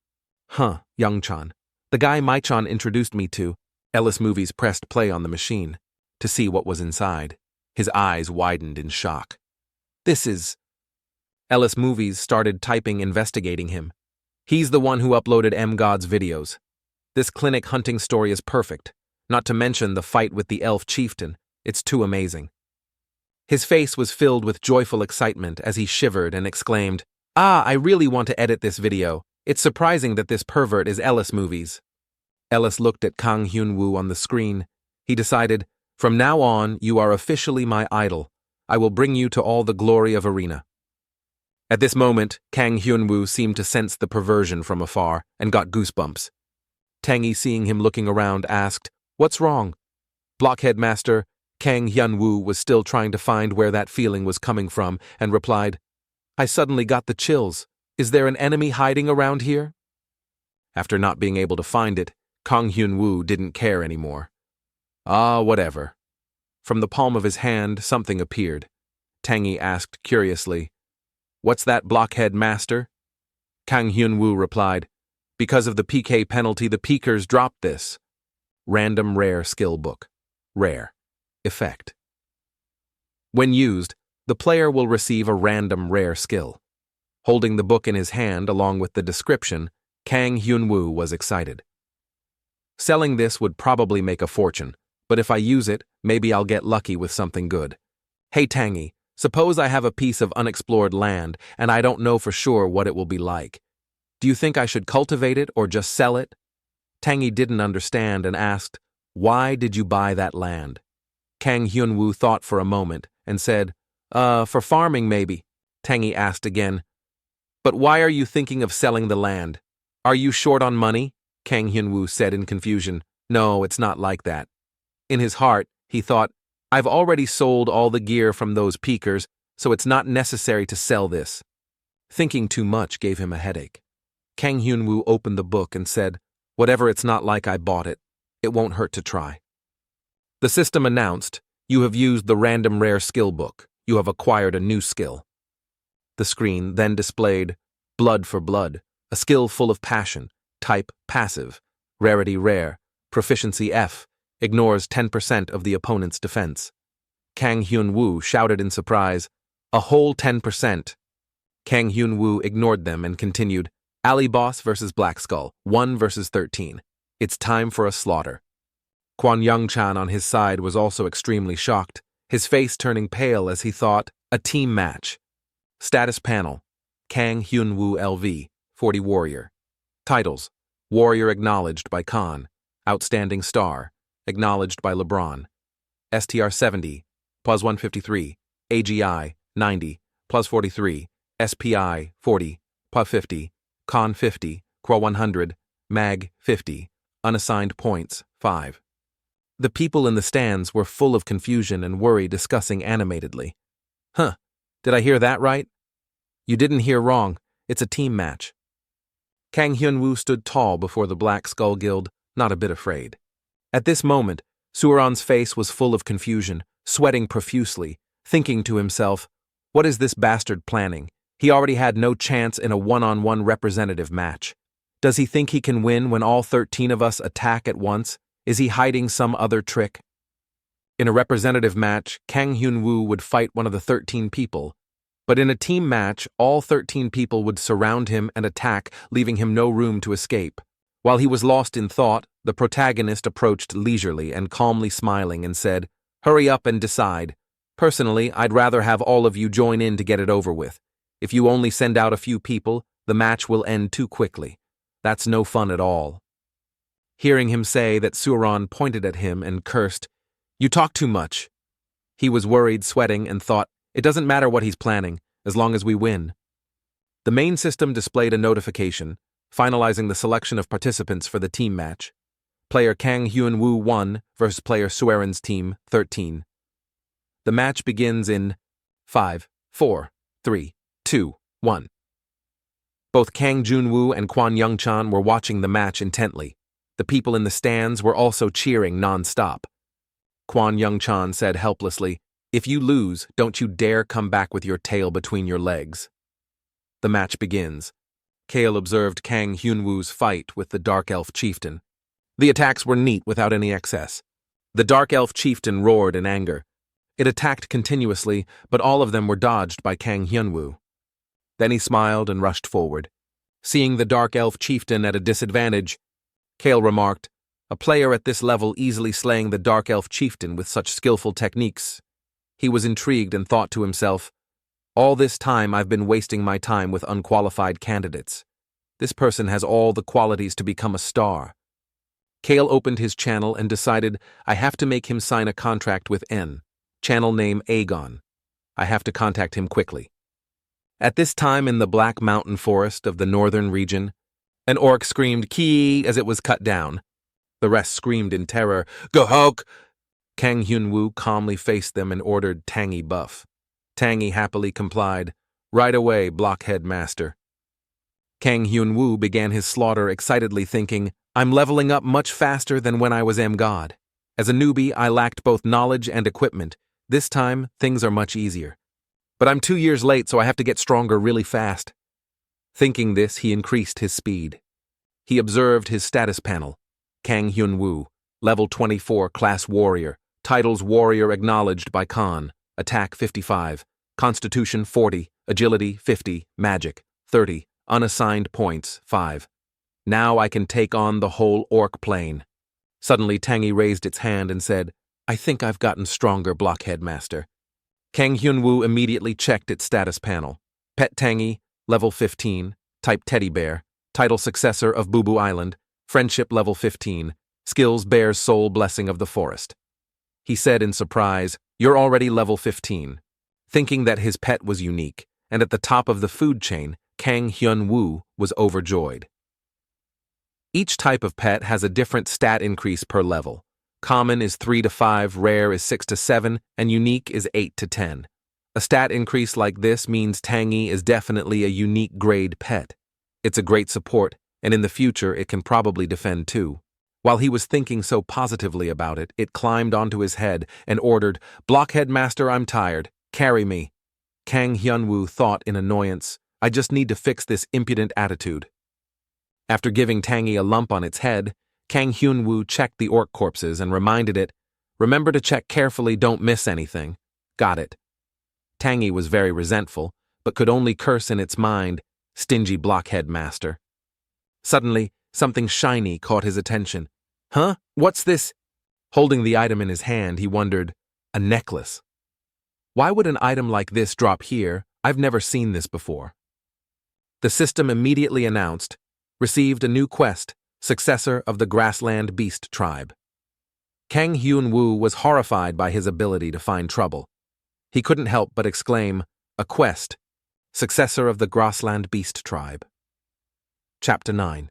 Young-chan. The guy My-chan introduced me to. Ellis Movies pressed play on the machine to see what was inside. His eyes widened in shock. "This is..." Ellis Movies started typing, investigating him. "He's the one who uploaded M-God's videos. This clinic hunting story is perfect, not to mention the fight with the elf chieftain. It's too amazing." His face was filled with joyful excitement as he shivered and exclaimed, "Ah, I really want to edit this video. It's surprising that this pervert is Ellis Movies." Ellis looked at Kang Hyun-woo on the screen. He decided, "From now on, you are officially my idol. I will bring you to all the glory of Arena." At this moment, Kang Hyun-woo seemed to sense the perversion from afar and got goosebumps. Tangy, seeing him looking around, asked, "What's wrong?" Blockhead Master Kang Hyun-woo was still trying to find where that feeling was coming from and replied, "I suddenly got the chills. Is there an enemy hiding around here?" After not being able to find it, Kang Hyun-woo didn't care anymore. "Ah, whatever." From the palm of his hand, something appeared. Tangy asked curiously, "What's that, Blockhead Master?" Kang Hyun-woo replied, "Because of the PK penalty, the peakers dropped this. Random Rare Skill Book. Rare. Effect. When used, the player will receive a random rare skill." Holding the book in his hand along with the description, Kang Hyun-woo was excited. "Selling this would probably make a fortune, but if I use it, maybe I'll get lucky with something good. Hey Tangy, suppose I have a piece of unexplored land and I don't know for sure what it will be like. Do you think I should cultivate it or just sell it?" Tangy didn't understand and asked, "Why did you buy that land?" Kang Hyun-woo thought for a moment and said, For farming maybe." Tangy asked again, "But why are you thinking of selling the land? Are you short on money?" Kang Hyun-woo said in confusion, "No, it's not like that." In his heart, he thought, "I've already sold all the gear from those peakers, so it's not necessary to sell this." Thinking too much gave him a headache. Kang Hyun-woo opened the book and said, "Whatever, it's not like I bought it. It won't hurt to try." The system announced, "You have used the random rare skill book. You have acquired a new skill." The screen then displayed Blood for Blood, a skill full of passion, type passive, rarity rare, proficiency F, ignores 10% of the opponent's defense. Kang Hyun-woo shouted in surprise, "A whole 10%. Kang Hyun-woo ignored them and continued, "Ali Boss versus Black Skull, 1 versus 13. It's time for a slaughter." Kwon Young-chan on his side was also extremely shocked, his face turning pale as he thought, a team match. Status panel, Kang Hyun-woo LV, 40 Warrior. Titles, Warrior acknowledged by Khan, Outstanding Star, acknowledged by LeBron. STR 70, plus 153, AGI 90, plus 43, SPI 40, plus 50, Khan 50, Quo 100, Mag 50, unassigned points 5. The people in the stands were full of confusion and worry, discussing animatedly. Did I hear that right? You didn't hear wrong. It's a team match. Kang Hyun-woo stood tall before the Black Skull Guild, not a bit afraid. At this moment, Suron's face was full of confusion, sweating profusely, thinking to himself, "What is this bastard planning? He already had no chance in a one-on-one representative match. Does he think he can win when all 13 of us attack at once? Is he hiding some other trick?" In a representative match, Kang Hyun-woo would fight one of the 13 people. But in a team match, all 13 people would surround him and attack, leaving him no room to escape. While he was lost in thought, the protagonist approached leisurely and calmly smiling and said, "Hurry up and decide. Personally, I'd rather have all of you join in to get it over with. If you only send out a few people, the match will end too quickly. That's no fun at all." Hearing him say that, Suran pointed at him and cursed, "You talk too much." He was worried, sweating, and thought, it doesn't matter what he's planning, as long as we win. The main system displayed a notification, finalizing the selection of participants for the team match. Player Kang Hyun-woo 1 versus player Sueren's team 13. The match begins in 5, 4, 3, 2, 1. Both Kang Jun-woo and Kwon Young-chan were watching the match intently. The people in the stands were also cheering non-stop. Kwon Young-chan said helplessly, "If you lose, don't you dare come back with your tail between your legs." The match begins. Kale observed Kang Hyun-woo's fight with the Dark Elf Chieftain. The attacks were neat without any excess. The Dark Elf Chieftain roared in anger. It attacked continuously, but all of them were dodged by Kang Hyun-woo. Then he smiled and rushed forward. Seeing the Dark Elf Chieftain at a disadvantage, Kale remarked, "A player at this level easily slaying the Dark Elf Chieftain with such skillful techniques." He was intrigued and thought to himself, "All this time I've been wasting my time with unqualified candidates. This person has all the qualities to become a star." Kale opened his channel and decided, I have to make him sign a contract with N. Channel name Aegon. I have to contact him quickly. At this time in the Black Mountain Forest of the northern region, an orc screamed "Ki" as it was cut down. The rest screamed in terror, "Go Hulk!" Kang Hyun-woo calmly faced them and ordered Tangy buff. Tangy happily complied. "Right away, blockhead master." Kang Hyun-woo began his slaughter excitedly thinking, I'm leveling up much faster than when I was God. As a newbie, I lacked both knowledge and equipment. This time, things are much easier. But I'm 2 years late, so I have to get stronger really fast. Thinking this, he increased his speed. He observed his status panel. Kang Hyun-woo, level 24, class warrior, titles warrior acknowledged by Khan, attack 55, constitution 40, agility 50, magic 30, unassigned points 5. Now I can take on the whole orc plane. Suddenly Tangy raised its hand and said, I think I've gotten stronger, blockhead master. Kang Hyun-woo immediately checked its status panel. Pet Tangy, level 15, type teddy bear, title successor of Boo Boo Island, friendship level 15, skills bears soul blessing of the forest. He said in surprise, You're already level 15. Thinking that his pet was unique, and at the top of the food chain, Kang Hyun-woo was overjoyed. Each type of pet has a different stat increase per level. Common is 3 to 5, rare is 6 to 7, and unique is 8 to 10. A stat increase like this means Tangy is definitely a unique grade pet. It's a great support, and in the future it can probably defend too. While he was thinking so positively about it, it climbed onto his head and ordered, Blockhead Master, I'm tired. Carry me. Kang Hyun-woo thought in annoyance, I just need to fix this impudent attitude. After giving Tangy a lump on its head, Kang Hyun-woo checked the orc corpses and reminded it, Remember to check carefully, don't miss anything. Got it. Tangy was very resentful, but could only curse in its mind, Stingy blockhead master. Suddenly, something shiny caught his attention. Huh? What's this? Holding the item in his hand, he wondered, a necklace. Why would an item like this drop here? I've never seen this before. The system immediately announced, Received a new quest, successor of the Grassland Beast Tribe. Kang Hyun-woo was horrified by his ability to find trouble. He couldn't help but exclaim, a quest, successor of the Grassland Beast Tribe. Chapter 9.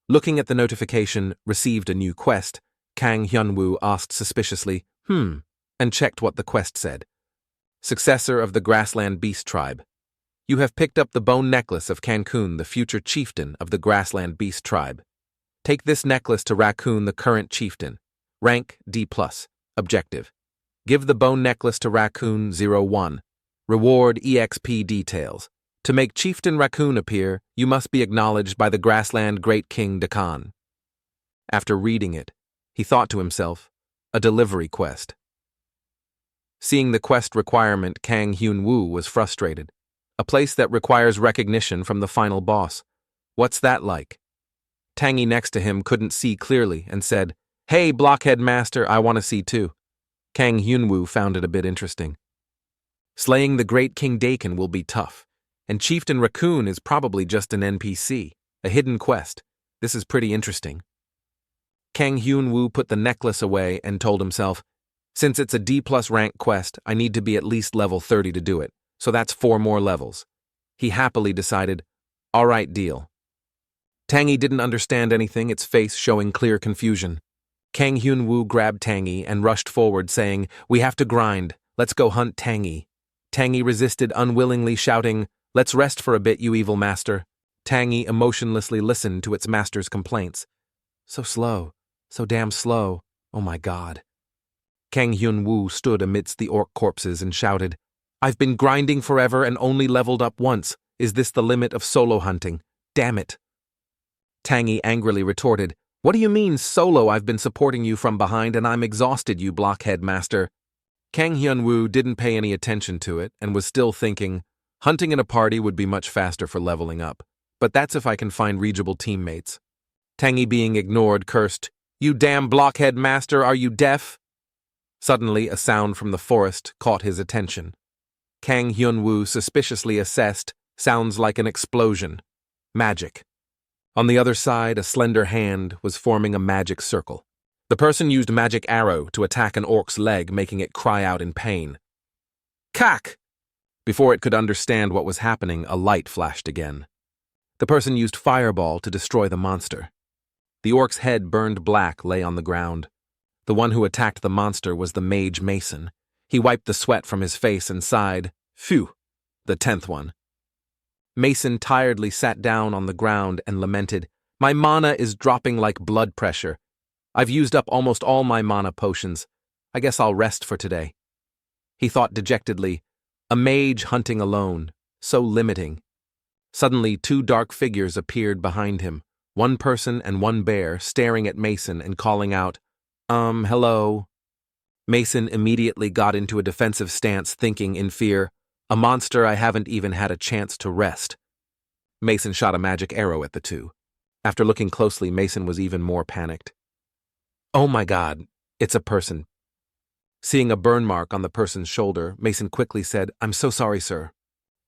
Looking at the notification, Received a new quest, Kang Hyun-woo asked suspiciously, and checked what the quest said. Successor of the Grassland Beast Tribe. You have picked up the bone necklace of Cancun, the future chieftain of the Grassland Beast Tribe. Take this necklace to Raccoon, the current chieftain. Rank D+. Objective. Give the bone necklace to Raccoon 01. Reward EXP details. To make Chieftain Raccoon appear, you must be acknowledged by the Grassland Great King Dakan. After reading it, he thought to himself, a delivery quest. Seeing the quest requirement, Kang Hyun-woo was frustrated. A place that requires recognition from the final boss. What's that like? Tangy next to him couldn't see clearly and said, "Hey, blockhead master, I want to see too." Kang Hyun-woo found it a bit interesting. Slaying the great King Dakin will be tough, and Chieftain Raccoon is probably just an NPC, a hidden quest. This is pretty interesting. Kang Hyun-woo put the necklace away and told himself, since it's a D+ rank quest, I need to be at least level 30 to do it, so that's 4 more levels. He happily decided, alright, deal. Tangy didn't understand anything, its face showing clear confusion. Kang Hyun-woo grabbed Tangy and rushed forward, saying, "We have to grind. Let's go hunt Tangy." Tangy resisted unwillingly, shouting, "Let's rest for a bit, you evil master." Tangy emotionlessly listened to its master's complaints. So slow, so damn slow, oh my god. Kang Hyun-woo stood amidst the orc corpses and shouted, "I've been grinding forever and only leveled up once. Is this the limit of solo hunting? Damn it." Tangy angrily retorted, "What do you mean solo? I've been supporting you from behind and I'm exhausted, you blockhead master." Kang Hyun-woo didn't pay any attention to it and was still thinking, hunting in a party would be much faster for leveling up, but that's if I can find reachable teammates. Tangy, being ignored, cursed, "You damn blockhead master, are you deaf?" Suddenly, a sound from the forest caught his attention. Kang Hyun-woo suspiciously assessed, sounds like an explosion. Magic. On the other side, a slender hand was forming a magic circle. The person used magic arrow to attack an orc's leg, making it cry out in pain. Kak! Before it could understand what was happening, a light flashed again. The person used fireball to destroy the monster. The orc's head, burned black, lay on the ground. The one who attacked the monster was the mage Mason. He wiped the sweat from his face and sighed, "Phew, the 10th one." Mason tiredly sat down on the ground and lamented, "My mana is dropping like blood pressure. I've used up almost all my mana potions. I guess I'll rest for today." He thought dejectedly, a mage hunting alone, so limiting. Suddenly, 2 dark figures appeared behind him, one person and one bear, staring at Mason and calling out, hello." Mason immediately got into a defensive stance, thinking in fear, "A monster, I haven't even had a chance to rest." Mason shot a magic arrow at the 2. After looking closely, Mason was even more panicked. "Oh my god, it's a person." Seeing a burn mark on the person's shoulder, Mason quickly said, "I'm so sorry, sir."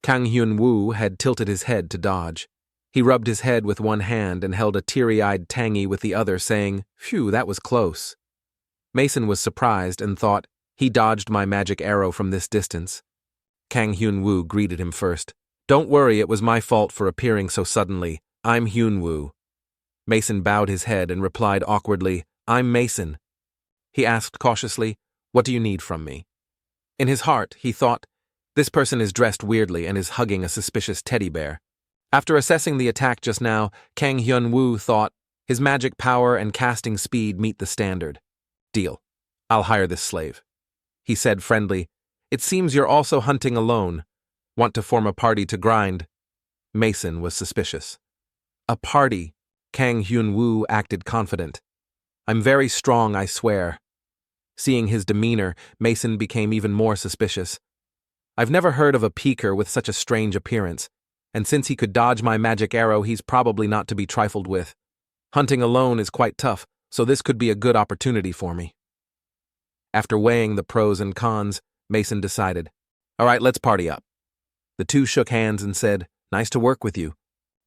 Kang Hyun-woo had tilted his head to dodge. He rubbed his head with one hand and held a teary-eyed Tangy with the other, saying, "Phew, that was close." Mason was surprised and thought, he dodged my magic arrow from this distance. Kang Hyun-woo greeted him first. "Don't worry, it was my fault for appearing so suddenly. I'm Hyun-woo." Mason bowed his head and replied awkwardly, "I'm Mason." He asked cautiously, "What do you need from me?" In his heart, he thought, this person is dressed weirdly and is hugging a suspicious teddy bear. After assessing the attack just now, Kang Hyun-woo thought, his magic power and casting speed meet the standard. "Deal. I'll hire this slave." He said friendly, "It seems you're also hunting alone. Want to form a party to grind?" Mason was suspicious. "A party?" Kang Hyun-woo acted confident. "I'm very strong, I swear." Seeing his demeanor, Mason became even more suspicious. "I've never heard of a peeker with such a strange appearance, and since he could dodge my magic arrow, he's probably not to be trifled with. Hunting alone is quite tough, so this could be a good opportunity for me." After weighing the pros and cons, Mason decided, "All right, let's party up." The 2 shook hands and said, "Nice to work with you."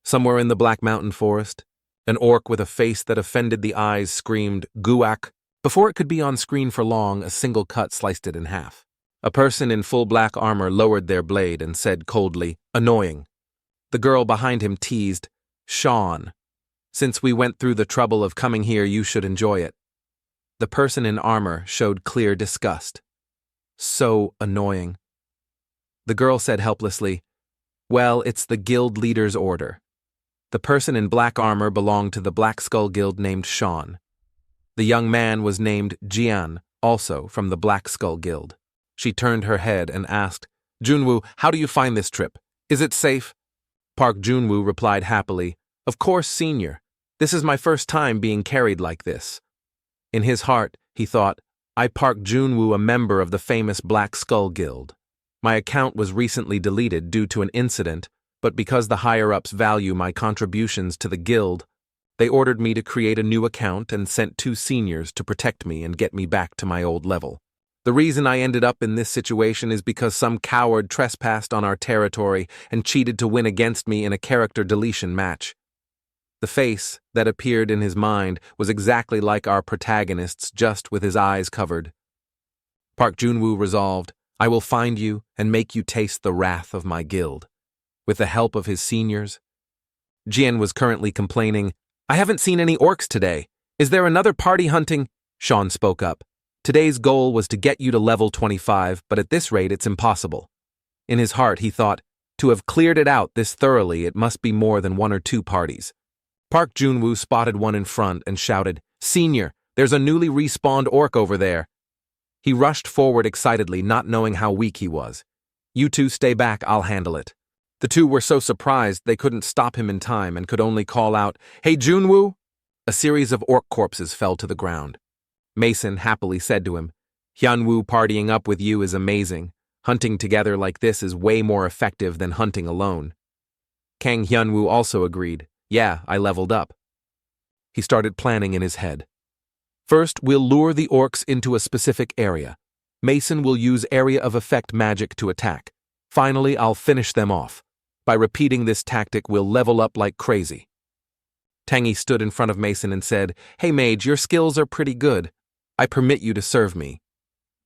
Somewhere in the Black Mountain Forest, an orc with a face that offended the eyes screamed, "Guak!" Before it could be on screen for long, a single cut sliced it in half. A person in full black armor lowered their blade and said coldly, "Annoying." The girl behind him teased, "Sean, since we went through the trouble of coming here, you should enjoy it." The person in armor showed clear disgust. "So annoying." The girl said helplessly, "Well, it's the guild leader's order." The person in black armor belonged to the Black Skull Guild named Sean. The young man was named Jian, also from the Black Skull Guild. She turned her head and asked, "Junwoo, how do you find this trip? Is it safe?" Park Junwoo replied happily, "Of course, senior. This is my first time being carried like this." In his heart, he thought, I Park Junwoo, a member of the famous Black Skull Guild. My account was recently deleted due to an incident, but because the higher-ups value my contributions to the guild, they ordered me to create a new account and sent 2 seniors to protect me and get me back to my old level. The reason I ended up in this situation is because some coward trespassed on our territory and cheated to win against me in a character deletion match. The face that appeared in his mind was exactly like our protagonist's, just with his eyes covered. Park Junwoo resolved, I will find you and make you taste the wrath of my guild. With the help of his seniors. Jian was currently complaining, I haven't seen any orcs today. Is there another party hunting? Sean spoke up. Today's goal was to get you to level 25, but at this rate it's impossible. In his heart he thought, to have cleared it out this thoroughly it must be more than 1 or 2 parties. Park Junwoo spotted one in front and shouted, Senior, there's a newly respawned orc over there. He rushed forward excitedly, not knowing how weak he was. You 2 stay back, I'll handle it. The 2 were so surprised they couldn't stop him in time and could only call out, Hey Junwoo! A series of orc corpses fell to the ground. Mason happily said to him, Hyunwoo, partying up with you is amazing. Hunting together like this is way more effective than hunting alone. Kang Hyunwoo also agreed. Yeah, I leveled up. He started planning in his head. First, we'll lure the orcs into a specific area. Mason will use area of effect magic to attack. Finally, I'll finish them off. By repeating this tactic, we'll level up like crazy. Tangy stood in front of Mason and said, Hey mage, your skills are pretty good. I permit you to serve me.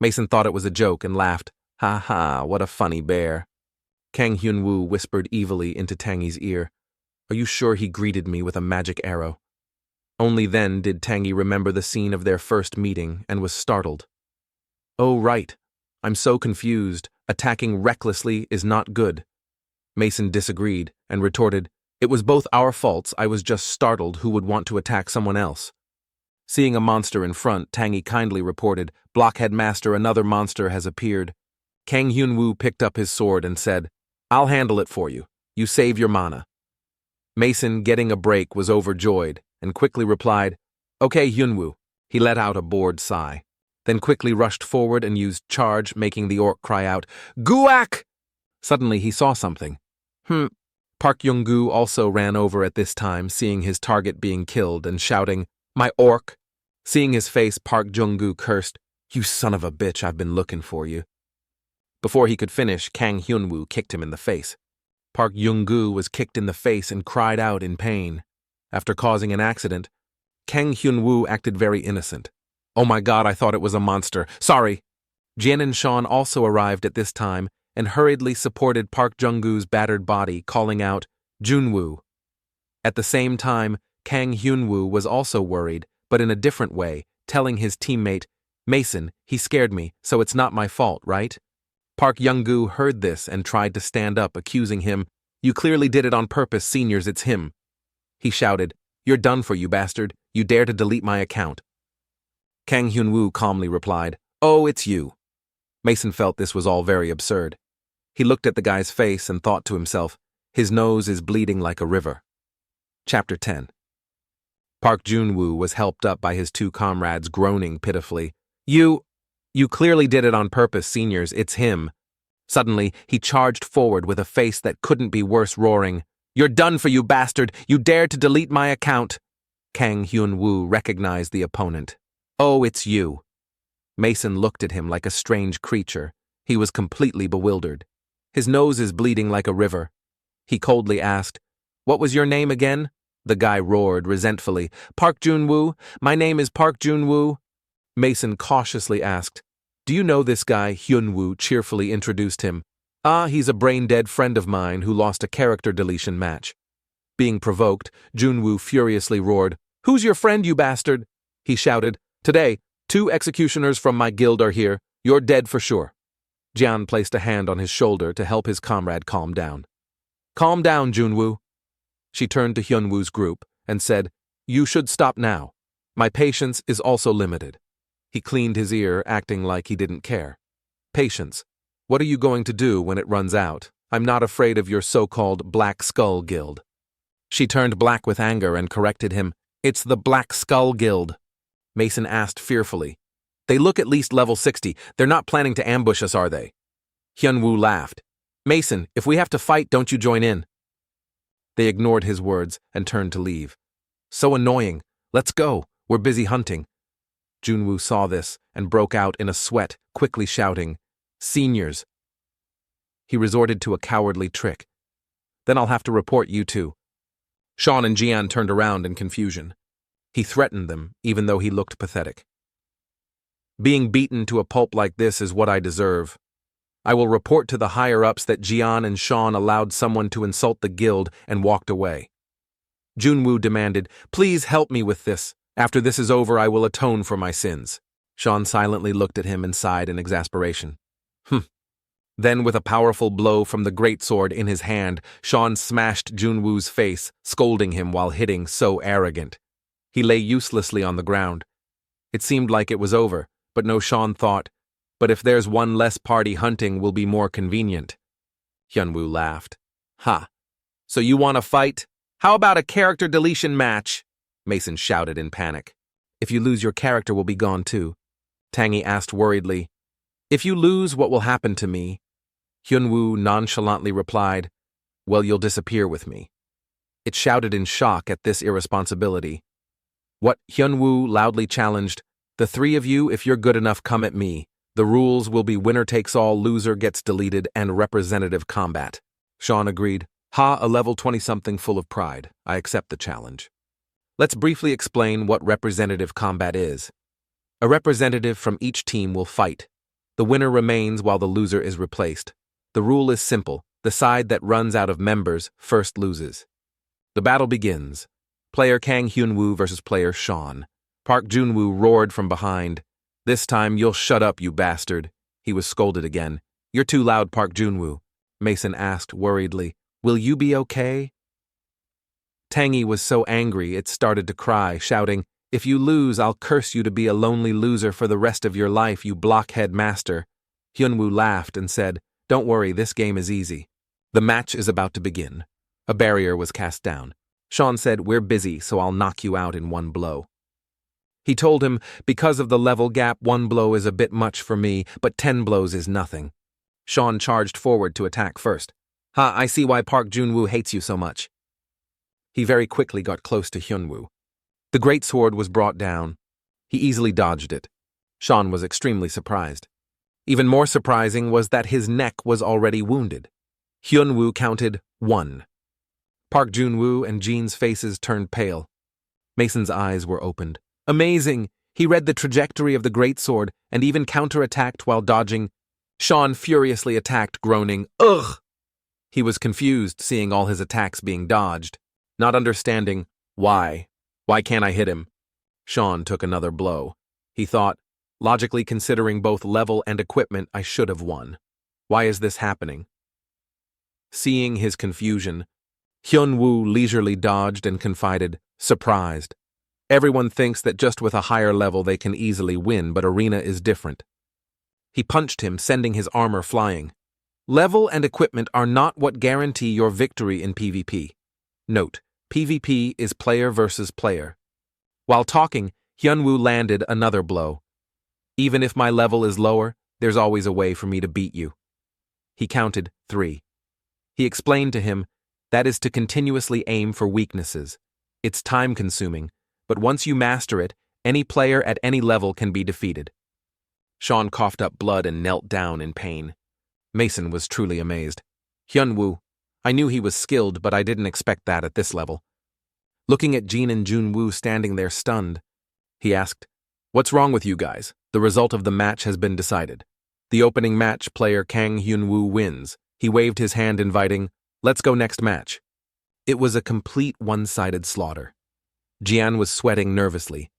Mason thought it was a joke and laughed. Ha ha, what a funny bear. Kang Hyunwoo whispered evilly into Tangy's ear. Are you sure he greeted me with a magic arrow? Only then did Tangy remember the scene of their first meeting and was startled. Oh right, I'm so confused. Attacking recklessly is not good. Mason disagreed and retorted, It was both our faults, I was just startled who would want to attack someone else. Seeing a monster in front, Tangy kindly reported, Blockhead Master, another monster has appeared. Kang Hyunwoo picked up his sword and said, I'll handle it for you. You save your mana. Mason, getting a break, was overjoyed and quickly replied, Okay, Hyunwoo. He let out a bored sigh, then quickly rushed forward and used charge, making the orc cry out, Guak! Suddenly he saw something. Park Young-gu also ran over at this time, seeing his target being killed and shouting, My orc! Seeing his face, Park Jung-gu cursed, You son of a bitch, I've been looking for you. Before he could finish, Kang Hyunwoo kicked him in the face. Park Young-gu was kicked in the face and cried out in pain. After causing an accident, Kang Hyunwoo acted very innocent. Oh my god, I thought it was a monster. Sorry. Jian and Sean also arrived at this time and hurriedly supported Park Jung-gu's battered body, calling out, Junwoo. At the same time, Kang Hyunwoo was also worried, but in a different way, telling his teammate, Mason, he scared me, so it's not my fault, right? Park Young-gu heard this and tried to stand up, accusing him, You clearly did it on purpose, seniors, it's him. He shouted, You're done for, you bastard. You dare to delete my account. Kang Hyunwoo calmly replied, Oh, it's you. Mason felt this was all very absurd. He looked at the guy's face and thought to himself, His nose is bleeding like a river. Chapter 10. Park Junwoo was helped up by his 2 comrades, groaning pitifully. You clearly did it on purpose, seniors, it's him. Suddenly, he charged forward with a face that couldn't be worse, roaring, You're done for, you bastard! You dared to delete my account! Kang Hyunwoo recognized the opponent. Oh, it's you. Mason looked at him like a strange creature. He was completely bewildered. His nose is bleeding like a river. He coldly asked, What was your name again? The guy roared resentfully, Park Junwoo. My name is Park Junwoo. Mason cautiously asked, Do you know this guy? Hyunwoo cheerfully introduced him. He's a brain-dead friend of mine who lost a character deletion match. Being provoked, Junwoo furiously roared, Who's your friend, you bastard? He shouted, Today, 2 executioners from my guild are here. You're dead for sure. Jian placed a hand on his shoulder to help his comrade calm down. Calm down, Junwoo. She turned to Hyunwoo's group and said, You should stop now. My patience is also limited. He cleaned his ear, acting like he didn't care. Patience. What are you going to do when it runs out? I'm not afraid of your so-called Black Skull Guild. She turned black with anger and corrected him. It's the Black Skull Guild. Mason asked fearfully, They look at least level 60. They're not planning to ambush us, are they? Hyunwoo laughed. Mason, if we have to fight, don't you join in? They ignored his words and turned to leave. So annoying. Let's go. We're busy hunting. Junwoo saw this and broke out in a sweat, quickly shouting, Seniors. He resorted to a cowardly trick. Then I'll have to report you two. Sean and Jian turned around in confusion. He threatened them, even though he looked pathetic. Being beaten to a pulp like this is what I deserve. I will report to the higher-ups that Jian and Sean allowed someone to insult the guild and walked away. Junwoo demanded, Please help me with this. After this is over, I will atone for my sins. Sean silently looked at him and sighed in exasperation. Then, with a powerful blow from the greatsword in his hand, Sean smashed Junwoo's face, scolding him while hitting so arrogant. He lay uselessly on the ground. It seemed like it was over, but no, Sean thought, but if there's one less party hunting will be more convenient. Hyunwoo laughed. Ha! So you want to fight? How about a character deletion match? Mason shouted in panic. If you lose, your character will be gone too. Tangy asked worriedly. If you lose, what will happen to me? Hyunwoo nonchalantly replied, Well, you'll disappear with me. It shouted in shock at this irresponsibility. What? Hyunwoo loudly challenged. The three of you, if you're good enough, come at me. The rules will be winner takes all, loser gets deleted, and representative combat. Sean agreed. Ha, a level 20-something full of pride. I accept the challenge. Let's briefly explain what representative combat is. A representative from each team will fight. The winner remains while the loser is replaced. The rule is simple. The side that runs out of members first loses. The battle begins. Player Kang Hyunwoo versus player Sean. Park Junwoo roared from behind. This time you'll shut up, you bastard. He was scolded again. You're too loud, Park Junwoo. Mason asked worriedly. Will you be okay? Tangy was so angry it started to cry, shouting, If you lose, I'll curse you to be a lonely loser for the rest of your life, you blockhead master. Hyunwoo laughed and said, Don't worry, this game is easy. The match is about to begin. A barrier was cast down. Sean said, We're busy, so I'll knock you out in one blow. He told him, Because of the level gap, one blow is a bit much for me, but 10 blows is nothing. Sean charged forward to attack first. Ha, I see why Park Junwoo hates you so much. He very quickly got close to Hyunwoo. The greatsword was brought down. He easily dodged it. Sean was extremely surprised. Even more surprising was that his neck was already wounded. Hyunwoo counted 1. Park Junwoo and Jean's faces turned pale. Mason's eyes were opened. Amazing! He read the trajectory of the greatsword and even counterattacked while dodging. Sean furiously attacked, groaning, Ugh! He was confused seeing all his attacks being dodged, not understanding why. Why can't I hit him? Sean took another blow. He thought, logically considering both level and equipment, I should have won. Why is this happening? Seeing his confusion, Hyunwoo leisurely dodged and confided, surprised. Everyone thinks that just with a higher level they can easily win, but arena is different. He punched him, sending his armor flying. Level and equipment are not what guarantee your victory in PvP. Note, PvP is player versus player. While talking, Hyunwoo landed another blow. Even if my level is lower, there's always a way for me to beat you. He counted 3. He explained to him, that is to continuously aim for weaknesses. It's time-consuming, but once you master it, any player at any level can be defeated. Sean coughed up blood and knelt down in pain. Mason was truly amazed. Hyunwoo, I knew he was skilled, but I didn't expect that at this level. Looking at Jean and Junwoo standing there stunned, he asked, What's wrong with you guys? The result of the match has been decided. The opening match, player Kang Hyunwoo wins. He waved his hand inviting, Let's go next match. It was a complete one-sided slaughter. Jian was sweating nervously.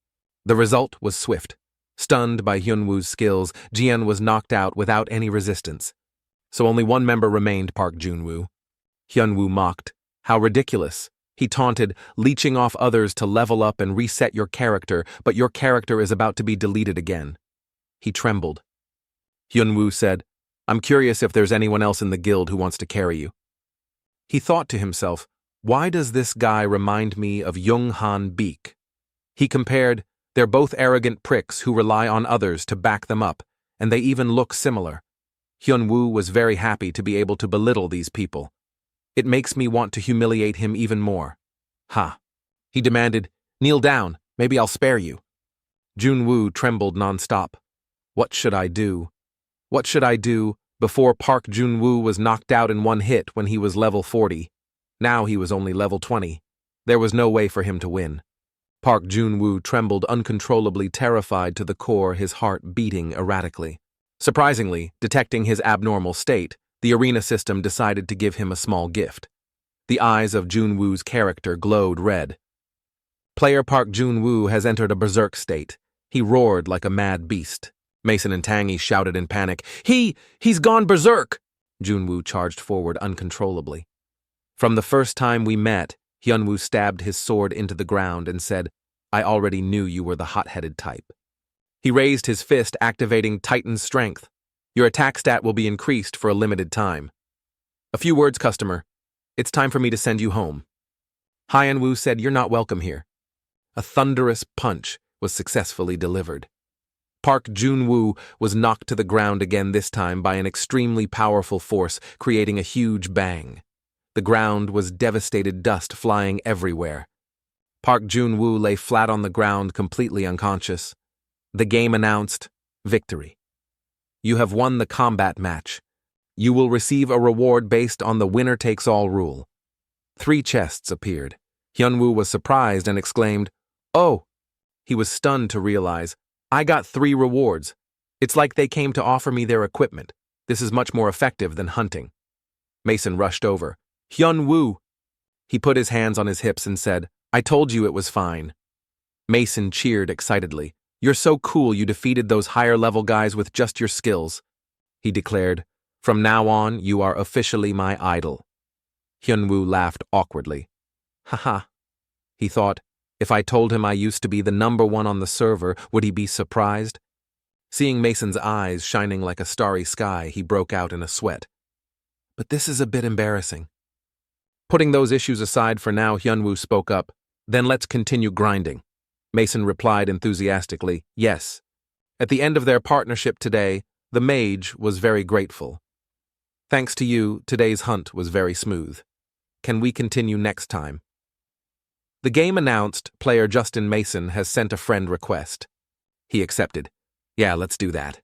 The result was swift. Stunned by Hyunwoo's skills, Jian was knocked out without any resistance. So only one member remained, Park Junwoo. Hyunwoo mocked. How ridiculous. He taunted, leeching off others to level up and reset your character, but your character is about to be deleted again. He trembled. Hyunwoo said, I'm curious if there's anyone else in the guild who wants to carry you. He thought to himself, why does this guy remind me of Young-han Beek? He compared, They're both arrogant pricks who rely on others to back them up, and they even look similar. Hyun-woo was very happy to be able to belittle these people. It makes me want to humiliate him even more. Ha! He demanded, "Kneel down, maybe I'll spare you." Jun-woo trembled nonstop. What should I do? What should I do? Before Park Jun-woo was knocked out in one hit when he was level 40. Now he was only level 20. There was no way for him to win. Park Jun-woo trembled uncontrollably, terrified to the core, his heart beating erratically. Surprisingly, detecting his abnormal state, the arena system decided to give him a small gift. The eyes of Jun-woo's character glowed red. Player Park Jun-woo has entered a berserk state. He roared like a mad beast. Mason and Tangy shouted in panic, He's gone berserk! Jun-woo charged forward uncontrollably. From the first time we met, Hyun-woo stabbed his sword into the ground and said, "I already knew you were the hot-headed type." He raised his fist, activating Titan's strength. Your attack stat will be increased for a limited time. A few words, customer. It's time for me to send you home. Hyun-woo said, "You're not welcome here." A thunderous punch was successfully delivered. Park Jun-woo was knocked to the ground again, this time by an extremely powerful force, creating a huge bang. The ground was devastated, dust flying everywhere. Park Jun-woo lay flat on the ground, completely unconscious. The game announced victory. You have won the combat match. You will receive a reward based on the winner-takes-all rule. 3 chests appeared. Hyun-woo was surprised and exclaimed, "Oh!" He was stunned to realize, "I got 3 rewards. It's like they came to offer me their equipment. This is much more effective than hunting." Mason rushed over. "Hyun-woo!" He put his hands on his hips and said, "I told you it was fine." Mason cheered excitedly. "You're so cool you defeated those higher-level guys with just your skills," he declared. "From now on, you are officially my idol." Hyun-woo laughed awkwardly. "Haha," he thought. If I told him I used to be the #1 on the server, would he be surprised? Seeing Mason's eyes shining like a starry sky, he broke out in a sweat. "But this is a bit embarrassing." Putting those issues aside for now, Hyun-woo spoke up. "Then let's continue grinding." Mason replied enthusiastically, "Yes." At the end of their partnership today, the mage was very grateful. "Thanks to you, today's hunt was very smooth. Can we continue next time?" The game announced player Justin Mason has sent a friend request. He accepted. "Yeah, let's do that."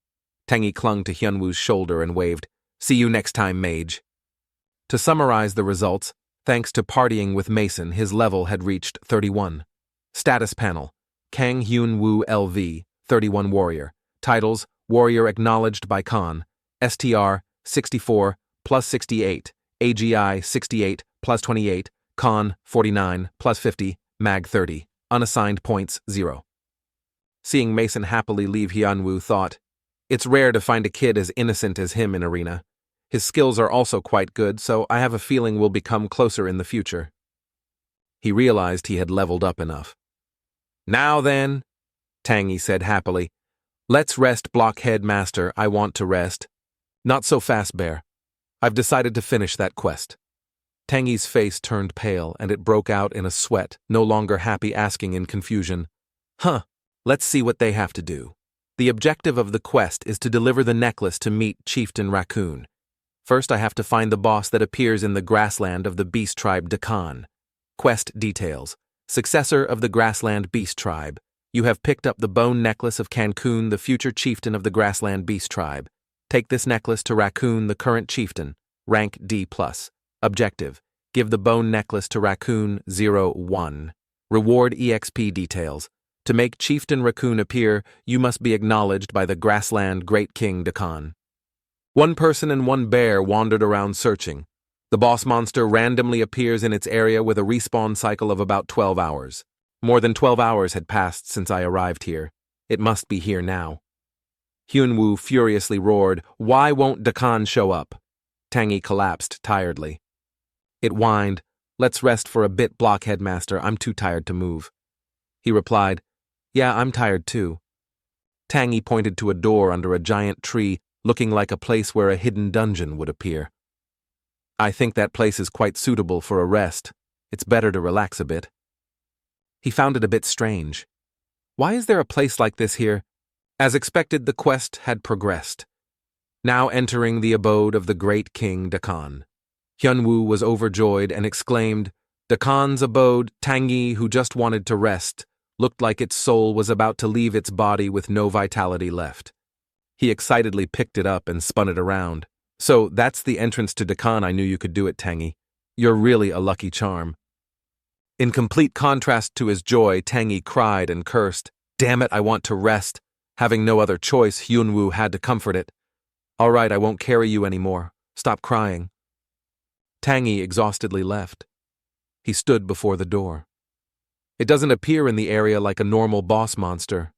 Tangy clung to Hyun-woo's shoulder and waved, "See you next time, mage." To summarize the results, thanks to partying with Mason, his level had reached 31. Status panel: Kang Hyun-woo LV, 31 warrior. Titles: Warrior acknowledged by Khan. STR, 64, plus 68. AGI, 68, plus 28. Con, 49, plus 50, Mag 30, unassigned points, 0. Seeing Mason happily leave, Hyun-woo thought, "It's rare to find a kid as innocent as him in Arena. His skills are also quite good, so I have a feeling we'll become closer in the future." He realized he had leveled up enough. "Now then," Tangy said happily, "let's rest, Blockhead Master. I want to rest." "Not so fast, Bear. I've decided to finish that quest." Tangy's face turned pale, and it broke out in a sweat, no longer happy, asking in confusion, "Huh, let's see what they have to do." The objective of the quest is to deliver the necklace to meet Chieftain Raccoon. First, I have to find the boss that appears in the grassland of the beast tribe Dakan. Quest details: Successor of the grassland beast tribe. You have picked up the bone necklace of Cancun, the future chieftain of the grassland beast tribe. Take this necklace to Raccoon, the current chieftain. Rank D+. Objective: Give the bone necklace to Raccoon 01. Reward EXP details: To make Chieftain Raccoon appear, you must be acknowledged by the grassland Great King Dakan. 1 person and 1 bear wandered around searching. The boss monster randomly appears in its area with a respawn cycle of about 12 hours. More than 12 hours had passed since I arrived here. It must be here now. Hyun-woo furiously roared, "Why won't Dakan show up?" Tangy collapsed tiredly. It whined, "Let's rest for a bit, Blockhead Master. I'm too tired to move." He replied, "Yeah, I'm tired too." Tangy pointed to a door under a giant tree, looking like a place where a hidden dungeon would appear. "I think that place is quite suitable for a rest. It's better to relax a bit." He found it a bit strange. Why is there a place like this here? As expected, the quest had progressed. Now entering the abode of the great king Dakan. Hyunwoo was overjoyed and exclaimed, Dakan's abode, Tangi, who just wanted to rest, looked like its soul was about to leave its body with no vitality left. He excitedly picked it up and spun it around. So that's the entrance to Dakan. I knew you could do it, Tangi. You're really a lucky charm. In complete contrast to his joy, Tangi cried and cursed. Damn it, I want to rest. Having no other choice, Hyunwoo had to comfort it. All right, I won't carry you anymore. Stop crying. Tangi exhaustedly left. He stood before the door. It doesn't appear in the area like a normal boss monster.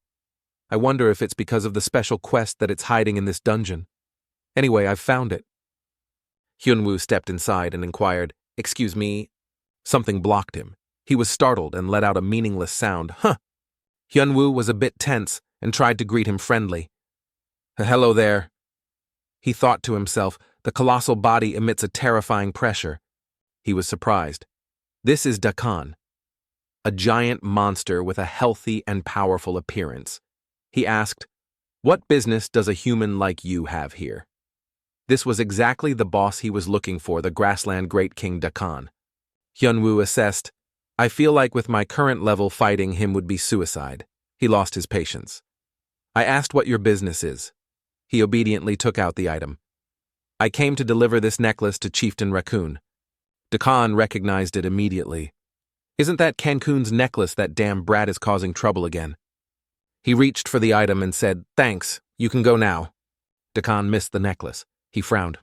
I wonder if it's because of the special quest that it's hiding in this dungeon. Anyway, I've found it. Hyunwoo stepped inside and inquired, Excuse me? Something blocked him. He was startled and let out a meaningless sound. Huh! Hyunwoo was a bit tense and tried to greet him friendly. Hello there. He thought to himself, the colossal body emits a terrifying pressure. He was surprised. This is Dakan, a giant monster with a healthy and powerful appearance. He asked, What business does a human like you have here? This was exactly the boss he was looking for, the grassland great king Dakan. Hyunwoo assessed, I feel like with my current level fighting him would be suicide. He lost his patience. I asked what your business is. He obediently took out the item. I came to deliver this necklace to Chieftain Raccoon. Dakan recognized it immediately. Isn't that Cancun's necklace? That damn brat is causing trouble again. He reached for the item and said, Thanks, you can go now. Dakan missed the necklace. He frowned.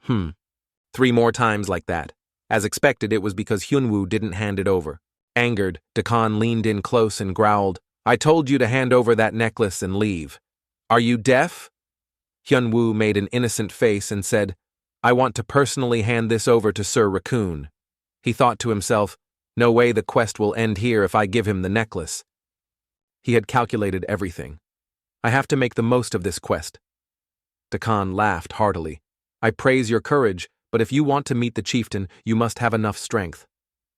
3 more times like that. As expected, it was because Hyunwoo didn't hand it over. Angered, Dakan leaned in close and growled, I told you to hand over that necklace and leave. Are you deaf? Hyunwoo made an innocent face and said, I want to personally hand this over to Sir Raccoon. He thought to himself, no way the quest will end here if I give him the necklace. He had calculated everything. I have to make the most of this quest. Dakan laughed heartily. I praise your courage, but if you want to meet the chieftain, you must have enough strength.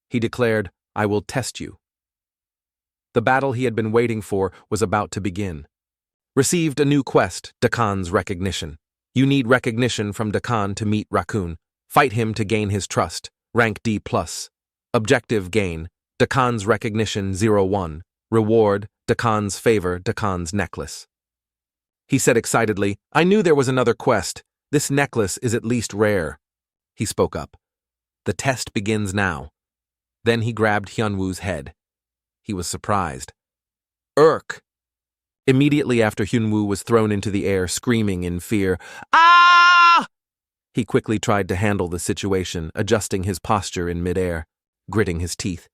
He declared, I will test you. The battle he had been waiting for was about to begin. Received a new quest, Dakan's recognition. You need recognition from Dakan to meet Raccoon. Fight him to gain his trust. Rank D+. Objective gain, Dakan's recognition 01. Reward, Dakan's favor, Dakan's necklace. He said excitedly, I knew there was another quest. This necklace is at least rare. He spoke up. The test begins now. Then he grabbed Hyunwoo's head. He was surprised. Urk! Immediately after, Hyunwoo was thrown into the air, screaming in fear. Ah! He quickly tried to handle the situation, adjusting his posture in midair, gritting his teeth,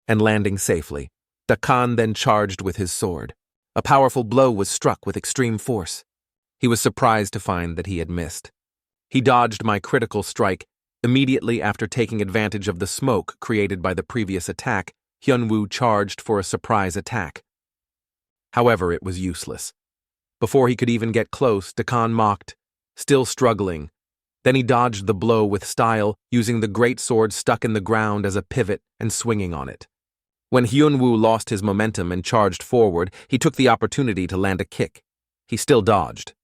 and landing safely. Dakan then charged with his sword. A powerful blow was struck with extreme force. He was surprised to find that he had missed. He dodged my critical strike. Immediately after taking advantage of the smoke created by the previous attack, Hyunwoo charged for a surprise attack. However, it was useless. Before he could even get close, Dakan mocked, still struggling. Then he dodged the blow with style, using the great sword stuck in the ground as a pivot and swinging on it. When Hyunwoo lost his momentum and charged forward, he took the opportunity to land a kick. He still dodged.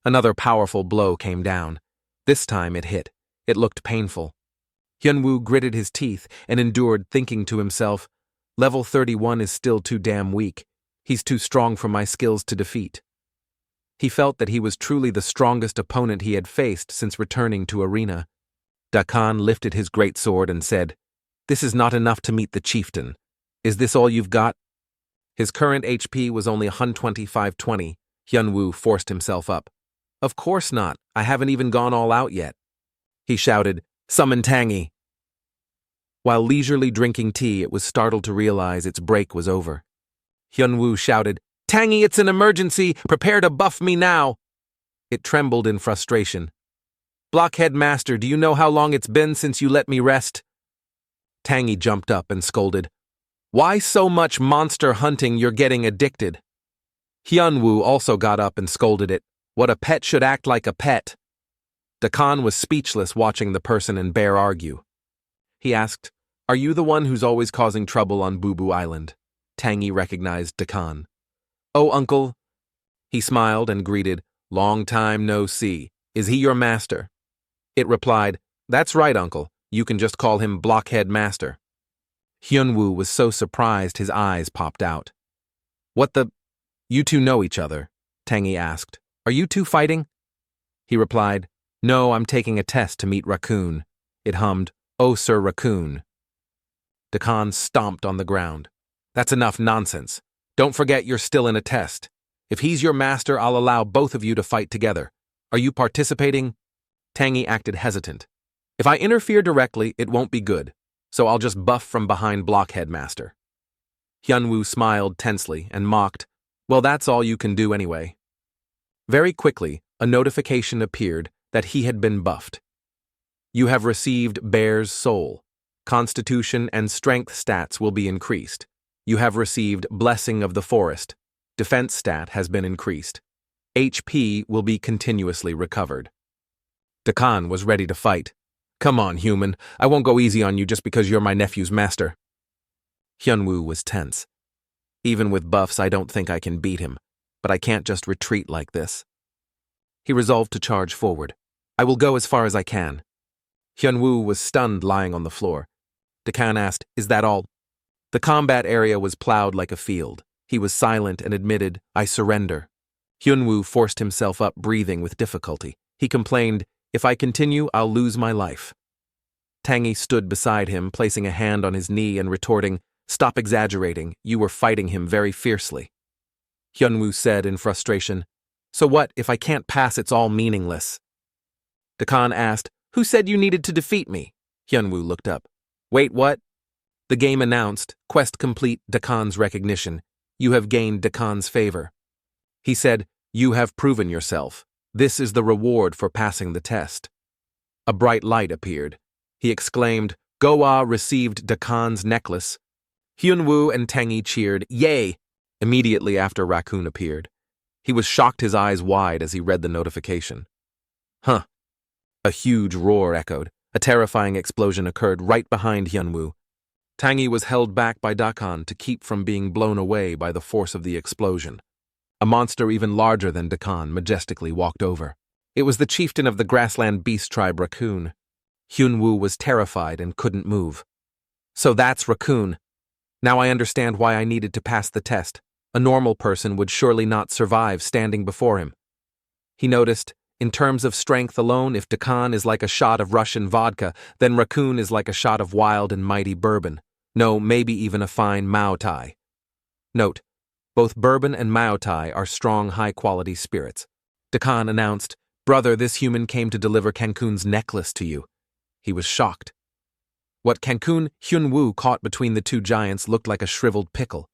Another powerful blow came down. This time it hit. It looked painful. Hyunwoo gritted his teeth and endured, thinking to himself, Level 31 is still too damn weak. He's too strong for my skills to defeat. He felt that he was truly the strongest opponent he had faced since returning to arena. Dakan lifted his great sword and said, This is not enough to meet the chieftain. Is this all you've got? His current HP was only 125-20. Hyunwoo forced himself up. Of course not. I haven't even gone all out yet. He shouted, Summon Tangi. While leisurely drinking tea, it was startled to realize its break was over. Hyunwoo shouted, Tangi, it's an emergency! Prepare to buff me now! It trembled in frustration. Blockhead Master, do you know how long it's been since you let me rest? Tangi jumped up and scolded, Why so much monster hunting? You're getting addicted. Hyunwoo also got up and scolded it. What a pet should act like a pet. Dakan was speechless watching the person and bear argue. He asked, Are you the one who's always causing trouble on Boo Boo Island? Tangi recognized Dakan. "Oh, uncle." He smiled and greeted, "Long time no see. Is he your master?" It replied, "That's right, uncle. You can just call him Blockhead Master." Hyunwoo was so surprised his eyes popped out. "What the? You two know each other?" Tangy asked. "Are you two fighting?" He replied, "No, I'm taking a test to meet Raccoon." It hummed, "Oh, Sir Raccoon." Dakan stomped on the ground. "That's enough nonsense. Don't forget you're still in a test. If he's your master, I'll allow both of you to fight together. Are you participating?" Tangy acted hesitant. "If I interfere directly, it won't be good, so I'll just buff from behind Blockhead Master." Hyunwoo smiled tensely and mocked, "Well, that's all you can do anyway." Very quickly, a notification appeared that he had been buffed. "You have received Bear's Soul. Constitution and Strength stats will be increased. You have received Blessing of the Forest. Defense stat has been increased. HP will be continuously recovered." Dakan was ready to fight. "Come on, human. I won't go easy on you just because you're my nephew's master." Hyunwoo was tense. "Even with buffs, I don't think I can beat him, but I can't just retreat like this." He resolved to charge forward. "I will go as far as I can." Hyunwoo was stunned, lying on the floor. Dakan asked, "Is that all?" The combat area was plowed like a field. He was silent and admitted, "I surrender." Hyunwoo forced himself up, breathing with difficulty. He complained, "If I continue, I'll lose my life." Tangy stood beside him, placing a hand on his knee and retorting, "Stop exaggerating. You were fighting him very fiercely." Hyunwoo said in frustration, "So what, if I can't pass, it's all meaningless." Dakan asked, "Who said you needed to defeat me?" Hyunwoo looked up. "Wait, what?" The game announced, "Quest complete Dakan's recognition. You have gained Dakan's favor." He said, "You have proven yourself. This is the reward for passing the test." A bright light appeared. He exclaimed, "Goa received Dakan's necklace." Hyunwoo and Tangy cheered, "Yay!" Immediately after Raccoon appeared. He was shocked, his eyes wide as he read the notification. "Huh." A huge roar echoed. A terrifying explosion occurred right behind Hyunwoo. Tangy was held back by Dakan to keep from being blown away by the force of the explosion. A monster even larger than Dakan majestically walked over. It was the chieftain of the grassland beast tribe Raccoon. Hyunwoo was terrified and couldn't move. "So that's Raccoon. Now I understand why I needed to pass the test. A normal person would surely not survive standing before him." He noticed, in terms of strength alone, if Dakan is like a shot of Russian vodka, then Raccoon is like a shot of wild and mighty bourbon. No, maybe even a fine Mao Tai. Note, both bourbon and Mao Tai are strong, high-quality spirits. Dakan announced, "Brother, this human came to deliver Cancun's necklace to you." He was shocked. What Cancun Hyunwoo caught between the two giants looked like a shriveled pickle.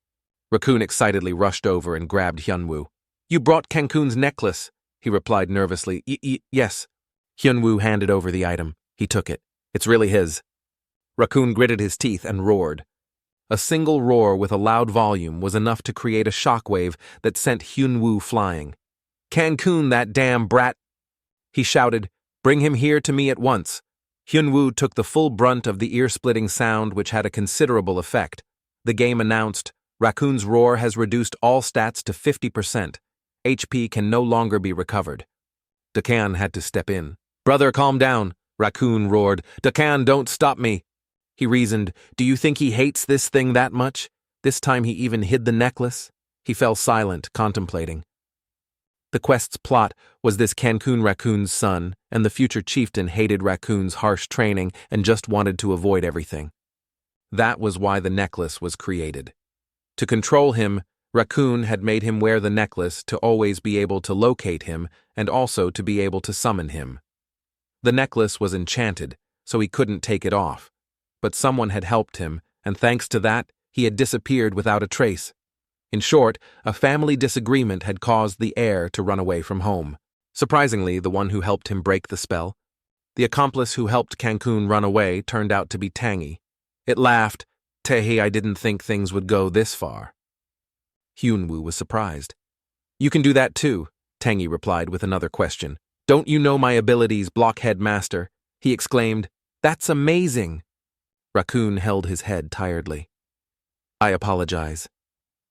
Raccoon excitedly rushed over and grabbed Hyunwoo. "You brought Cancun's necklace," he replied nervously. Yes." Hyunwoo handed over the item. He took it. "It's really his." Raccoon gritted his teeth and roared. A single roar with a loud volume was enough to create a shockwave that sent Hyunwoo flying. "Cancun, that damn brat!" He shouted, "Bring him here to me at once." Hyunwoo took the full brunt of the ear-splitting sound, which had a considerable effect. The game announced, "Raccoon's roar has reduced all stats to 50%. HP can no longer be recovered." Dakan had to step in. "Brother, calm down," Raccoon roared. "Dakan, don't stop me." He reasoned, "Do you think he hates this thing that much? This time he even hid the necklace?" He fell silent, contemplating. The quest's plot was this: Cancun Raccoon's son and the future chieftain hated Raccoon's harsh training and just wanted to avoid everything. That was why the necklace was created. To control him, Raccoon had made him wear the necklace to always be able to locate him and also to be able to summon him. The necklace was enchanted, so he couldn't take it off. But someone had helped him, and thanks to that, he had disappeared without a trace. In short, a family disagreement had caused the heir to run away from home. Surprisingly, the one who helped him break the spell, the accomplice who helped Cancun run away, turned out to be Tangy. It laughed, "Tehi, I didn't think things would go this far." Hyunwoo was surprised. "You can do that too," Tangy replied with another question. "Don't you know my abilities, Blockhead Master?" he exclaimed. "That's amazing." Raccoon held his head tiredly. "I apologize."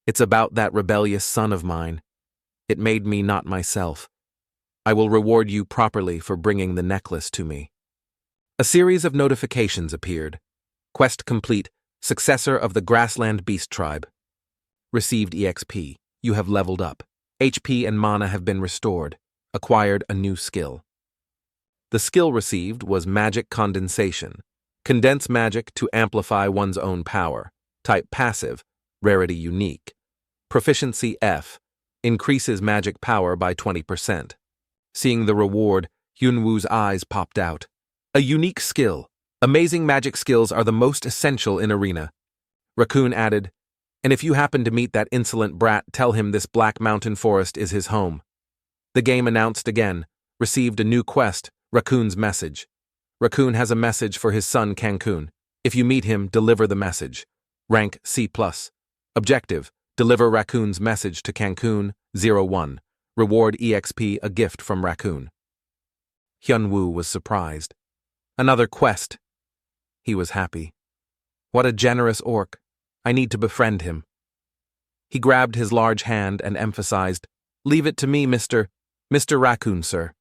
It's about that rebellious son of mine. It made me not myself. I will reward you properly for bringing the necklace to me." A series of notifications appeared. Quest complete. Successor of the Grassland Beast Tribe. Received EXP. You have leveled up. HP and mana have been restored. Acquired a new skill. The skill received was Magic Condensation. Condense magic to amplify one's own power. Type passive. Rarity unique. Proficiency F. Increases magic power by 20%. Seeing the reward, Hyunwoo's eyes popped out. A unique skill. Amazing magic skills are the most essential in Arena. Raccoon added, "And if you happen to meet that insolent brat, tell him this Black Mountain Forest is his home." The game announced again, received a new quest, Raccoon's message. Raccoon has a message for his son Cancun. If you meet him, deliver the message. Rank C+. Objective, deliver Raccoon's message to Cancun, 01. Reward EXP, a gift from Raccoon. Hyunwoo was surprised. Another quest. He was happy. What a generous orc. I need to befriend him. He grabbed his large hand and emphasized, "Leave it to me, Mr. Raccoon, sir."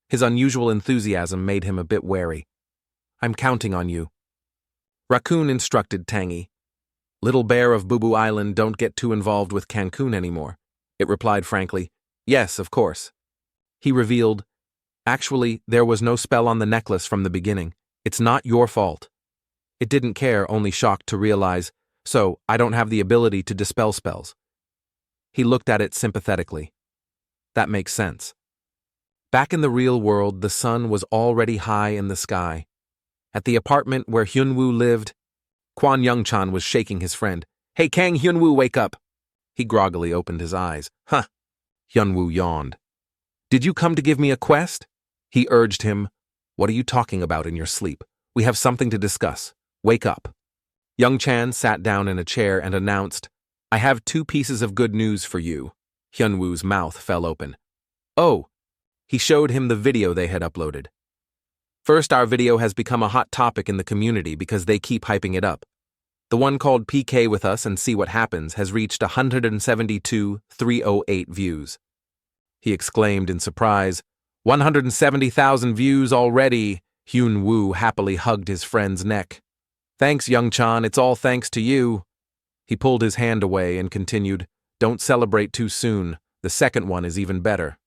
His unusual enthusiasm made him a bit wary. "I'm counting on you." Raccoon instructed Tangy. "Little bear of Boo Boo Island, don't get too involved with Cancun anymore." It replied frankly, "Yes, of course." He revealed, "Actually, there was no spell on the necklace from the beginning. It's not your fault." It didn't care, only shocked to realize, "So, I don't have the ability to dispel spells." He looked at it sympathetically. That makes sense. Back in the real world, the sun was already high in the sky. At the apartment where Hyunwoo lived, Kwon Youngchan was shaking his friend. "Hey Kang Hyunwoo, wake up!" He groggily opened his eyes. "Huh." Hyunwoo yawned. "Did you come to give me a quest?" He urged him. "What are you talking about in your sleep? We have something to discuss. Wake up." Youngchan sat down in a chair and announced, "I have 2 pieces of good news for you." Hyunwoo's mouth fell open. "Oh." He showed him the video they had uploaded. "First, our video has become a hot topic in the community because they keep hyping it up. The one called PK with us and see what happens has reached 172,308 views." He exclaimed in surprise, 170,000 views already." Hyunwoo happily hugged his friend's neck. "Thanks, Youngchan, it's all thanks to you." He pulled his hand away and continued, "Don't celebrate too soon. The second one is even better."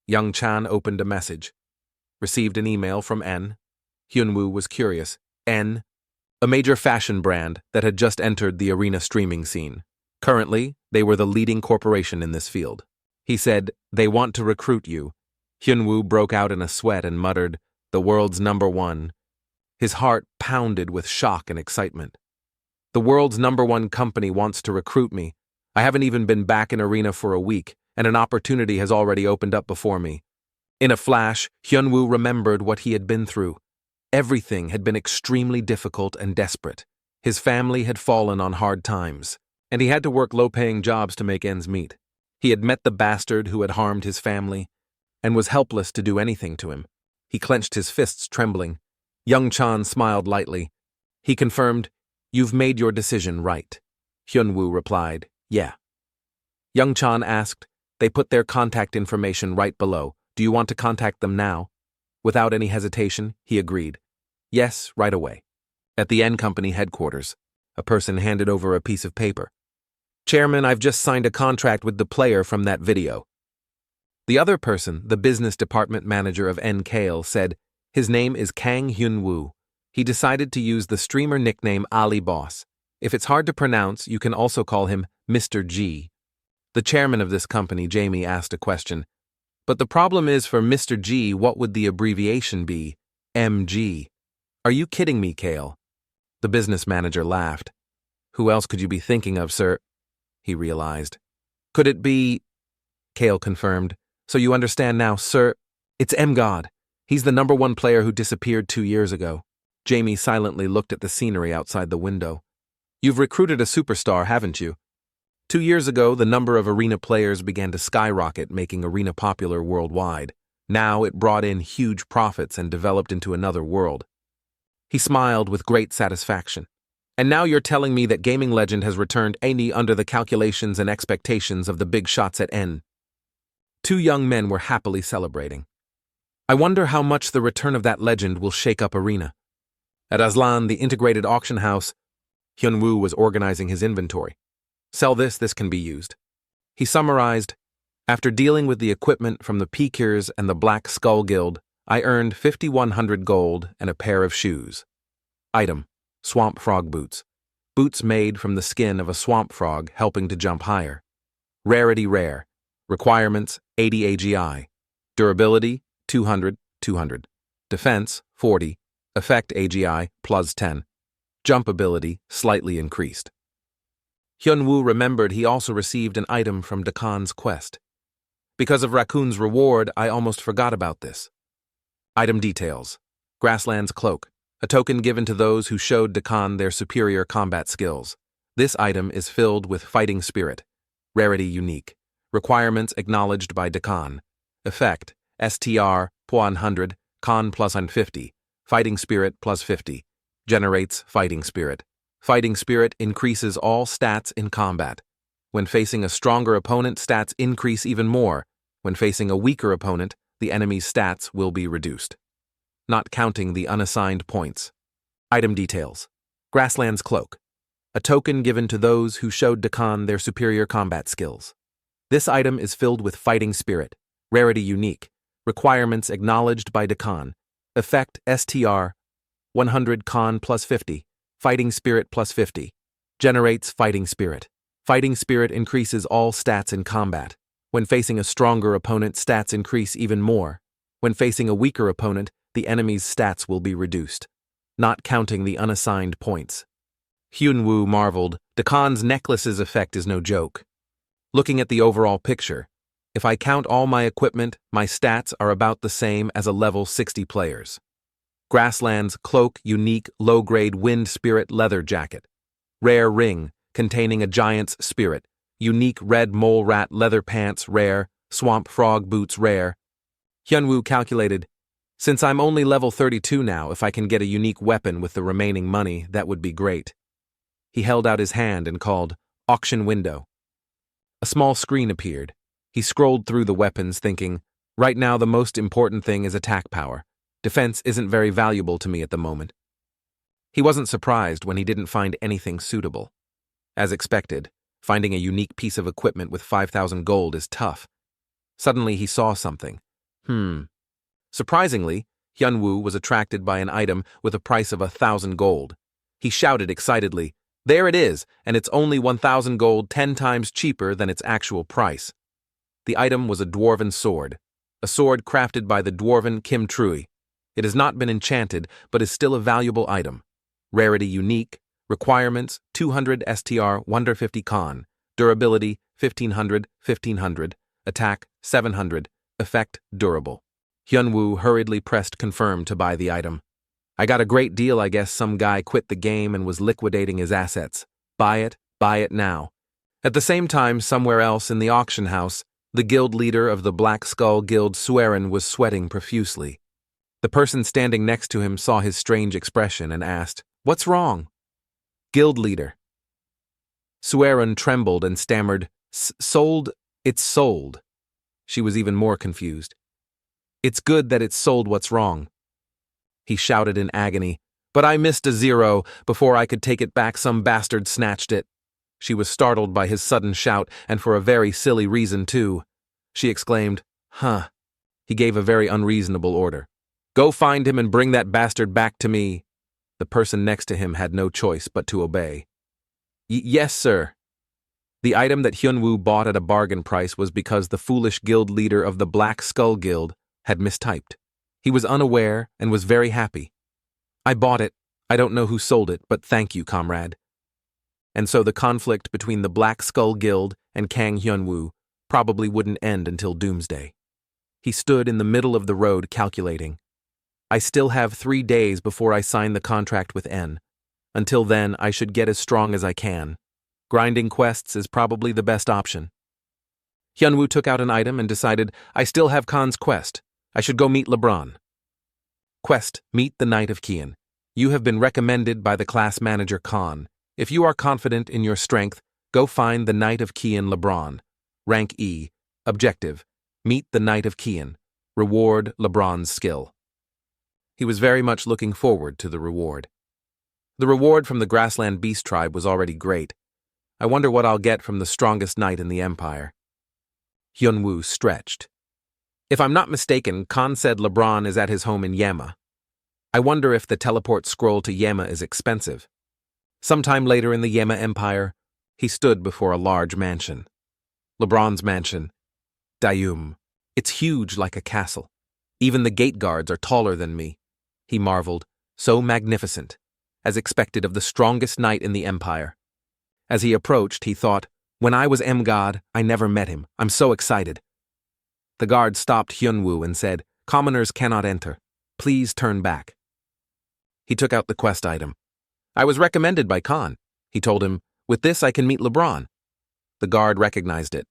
Youngchan opened a message. Received an email from N. Hyunwoo was curious. N. A major fashion brand that had just entered the arena streaming scene. Currently, they were the leading corporation in this field. He said, "They want to recruit you." Hyunwoo broke out in a sweat and muttered, "The world's #1. His heart pounded with shock and excitement. "The world's #1 company wants to recruit me. I haven't even been back in arena for a week, and an opportunity has already opened up before me." In a flash, Hyunwoo remembered what he had been through. Everything had been extremely difficult and desperate. His family had fallen on hard times, and he had to work low-paying jobs to make ends meet. He had met the bastard who had harmed his family, and was helpless to do anything to him. He clenched his fists, trembling. Youngchan smiled lightly. He confirmed, "You've made your decision right." Hyunwoo replied, "Yeah." Youngchan asked, "They put their contact information right below. Do you want to contact them now?" Without any hesitation, he agreed. "Yes, right away." At the N Company headquarters, a person handed over a piece of paper. "Chairman, I've just signed a contract with the player from that video." The other person, the business department manager of N Kale, said, "His name is Kang Hyunwoo. He decided to use the streamer nickname Ali Boss. If it's hard to pronounce, you can also call him Mr. G." The chairman of this company, Jamie, asked a question. "But the problem is for Mr. G, what would the abbreviation be? MG. Are you kidding me, Kale?" The business manager laughed. "Who else could you be thinking of, sir?" He realized. "Could it be—" Kale confirmed. "So you understand now, sir? It's M-God. He's the #1 player who disappeared 2 years ago." Jamie silently looked at the scenery outside the window. "You've recruited a superstar, haven't you?" 2 years ago, the number of arena players began to skyrocket, making arena popular worldwide. Now it brought in huge profits and developed into another world. He smiled with great satisfaction. And now you're telling me that Gaming Legend has returned Ani under the calculations and expectations of the big shots at N. Two young men were happily celebrating. I wonder how much the return of that legend will shake up Arena. At Aslan, the integrated auction house, Hyunwoo was organizing his inventory. Sell this can be used. He summarized, after dealing with the equipment from the Peakers and the Black Skull Guild, I earned 5,100 gold and a pair of shoes. Item, swamp frog boots. Boots made from the skin of a swamp frog helping to jump higher. Rarity rare. Requirements 80 AGI. Durability 200, 200. Defense 40. Effect AGI plus 10. Jump ability slightly increased. Hyunwoo remembered he also received an item from Dakon's quest. Because of Raccoon's reward, I almost forgot about this. Item details. Grassland's Cloak, a token given to those who showed Dakon their superior combat skills. This item is filled with fighting spirit. Rarity unique. Requirements acknowledged by Dakon. Effect, STR, 100, Con plus 150. Fighting spirit plus 50. Generates fighting spirit. Fighting spirit increases all stats in combat. When facing a stronger opponent, stats increase even more. When facing a weaker opponent, the enemy's stats will be reduced. Not counting the unassigned points. Item details. Grassland's Cloak, a token given to those who showed Dakon their superior combat skills. This item is filled with fighting spirit. Rarity unique. Requirements acknowledged by Dakon. Effect STR, 100 Con plus 50. Fighting spirit plus 50. Generates fighting spirit. Fighting spirit increases all stats in combat. When facing a stronger opponent, stats increase even more. When facing a weaker opponent, the enemy's stats will be reduced. Not counting the unassigned points. Hyunwoo marveled, Dakon's necklace's effect is no joke. Looking at the overall picture, if I count all my equipment, my stats are about the same as a level 60 players. Grassland's Cloak unique low-grade wind spirit leather jacket. Rare ring, containing a giant's spirit. Unique red mole rat leather pants rare. Swamp frog boots rare. Hyunwoo calculated, since I'm only level 32 now, if I can get a unique weapon with the remaining money, that would be great. He held out his hand and called, Auction window. A small screen appeared. He scrolled through the weapons thinking, right now the most important thing is attack power. Defense isn't very valuable to me at the moment. He wasn't surprised when he didn't find anything suitable. As expected, finding a unique piece of equipment with 5,000 gold is tough. Suddenly he saw something. Surprisingly, Hyunwoo was attracted by an item with a price of 1,000 gold. He shouted excitedly, there it is, and it's only 1,000 gold, 10 times cheaper than its actual price. The item was a dwarven sword, a sword crafted by the dwarven Kim Trui. It has not been enchanted, but is still a valuable item. Rarity unique. Requirements 200 STR 150 Con. Durability 1500, 1500. Attack 700. Effect durable. Hyunwoo hurriedly pressed confirm to buy the item. I got a great deal, I guess some guy quit the game and was liquidating his assets. Buy it now. At the same time, somewhere else in the auction house, the guild leader of the Black Skull Guild, Suerin, was sweating profusely. The person standing next to him saw his strange expression and asked, What's wrong? Guild leader. Suerin trembled and stammered, Sold, it's sold. She was even more confused. It's good that it's sold, what's wrong? He shouted in agony, but I missed a 0. Before I could take it back, some bastard snatched it. She was startled by his sudden shout, and for a very silly reason, too. She exclaimed, Huh. He gave a very unreasonable order. Go find him and bring that bastard back to me. The person next to him had no choice but to obey. Yes, sir. The item that Hyunwoo bought at a bargain price was because the foolish guild leader of the Black Skull Guild had mistyped. He was unaware and was very happy. I bought it. I don't know who sold it, but thank you, comrade. And so the conflict between the Black Skull Guild and Kang Hyunwoo probably wouldn't end until doomsday. He stood in the middle of the road calculating. I still have 3 days before I sign the contract with N. Until then, I should get as strong as I can. Grinding quests is probably the best option. Hyunwoo took out an item and decided, I still have Khan's quest. I should go meet LeBron. Quest, meet the Knight of Kian. You have been recommended by the class manager Khan. If you are confident in your strength, go find the Knight of Kian LeBron. Rank E. Objective. Meet the Knight of Kian. Reward LeBron's skill. He was very much looking forward to the reward. The reward from the Grassland Beast Tribe was already great. I wonder what I'll get from the strongest knight in the Empire. Hyunwoo stretched. If I'm not mistaken, Khan said LeBron is at his home in Yama. I wonder if the teleport scroll to Yama is expensive. Sometime later in the Yama Empire, he stood before a large mansion. LeBron's mansion. Dayum. It's huge like a castle. Even the gate guards are taller than me. He marveled. So magnificent. As expected of the strongest knight in the Empire. As he approached, he thought, when I was M-God, I never met him. I'm so excited. The guard stopped Hyunwoo and said, commoners cannot enter. Please turn back. He took out the quest item. I was recommended by Khan. He told him, with this I can meet LeBron. The guard recognized it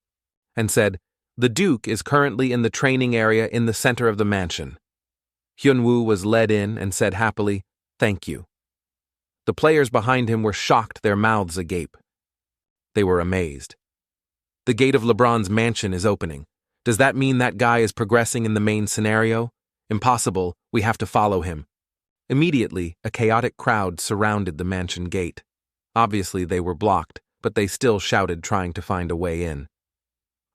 and said, the Duke is currently in the training area in the center of the mansion. Hyunwoo was led in and said happily, thank you. The players behind him were shocked, their mouths agape. They were amazed. The gate of LeBron's mansion is opening. Does that mean that guy is progressing in the main scenario? Impossible, we have to follow him. Immediately, a chaotic crowd surrounded the mansion gate. Obviously, they were blocked, but they still shouted, trying to find a way in.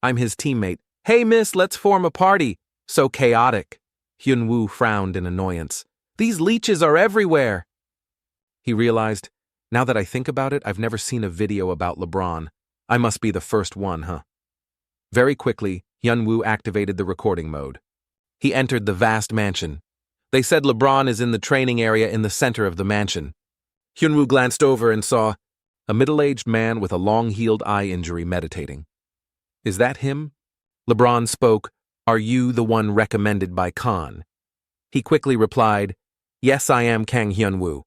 I'm his teammate. Hey, miss, let's form a party. So chaotic. Hyunwoo frowned in annoyance. These leeches are everywhere. He realized, now that I think about it, I've never seen a video about LeBron. I must be the first one, huh? Very quickly, Hyunwoo activated the recording mode. He entered the vast mansion. They said LeBron is in the training area in the center of the mansion. Hyunwoo glanced over and saw a middle-aged man with a long-healed eye injury meditating. Is that him? LeBron spoke, are you the one recommended by Khan? He quickly replied, yes, I am Kang Hyunwoo.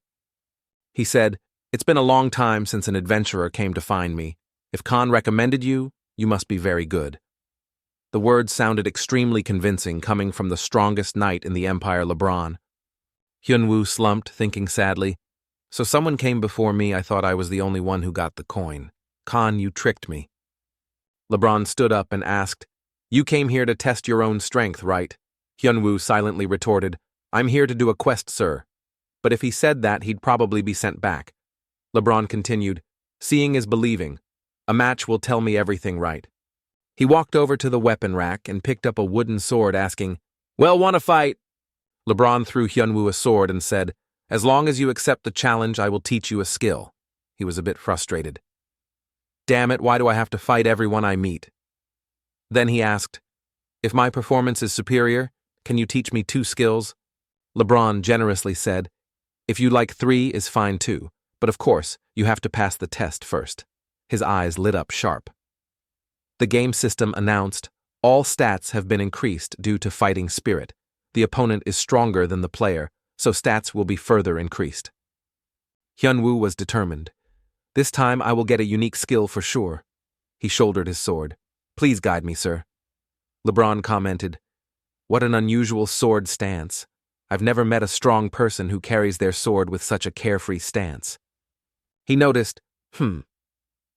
He said, it's been a long time since an adventurer came to find me. If Khan recommended you, you must be very good. The words sounded extremely convincing coming from the strongest knight in the Empire, LeBron. Hyunwoo slumped, thinking sadly, so someone came before me. I thought I was the only one who got the coin. Khan, you tricked me. LeBron stood up and asked, you came here to test your own strength, right? Hyunwoo silently retorted, I'm here to do a quest, sir. But if he said that, he'd probably be sent back. LeBron continued, seeing is believing. A match will tell me everything, right? He walked over to the weapon rack and picked up a wooden sword, asking, well, want to fight? LeBron threw Hyunwoo a sword and said, as long as you accept the challenge, I will teach you a skill. He was a bit frustrated. Damn it, why do I have to fight everyone I meet? Then he asked, if my performance is superior, can you teach me 2 skills? LeBron generously said, if you like 3 is fine too, but of course, you have to pass the test first. His eyes lit up sharp. The game system announced, all stats have been increased due to fighting spirit. The opponent is stronger than the player, so stats will be further increased. Hyunwoo was determined. This time I will get a unique skill for sure. He shouldered his sword. Please guide me, sir. LeBron commented, what an unusual sword stance. I've never met a strong person who carries their sword with such a carefree stance. He noticed,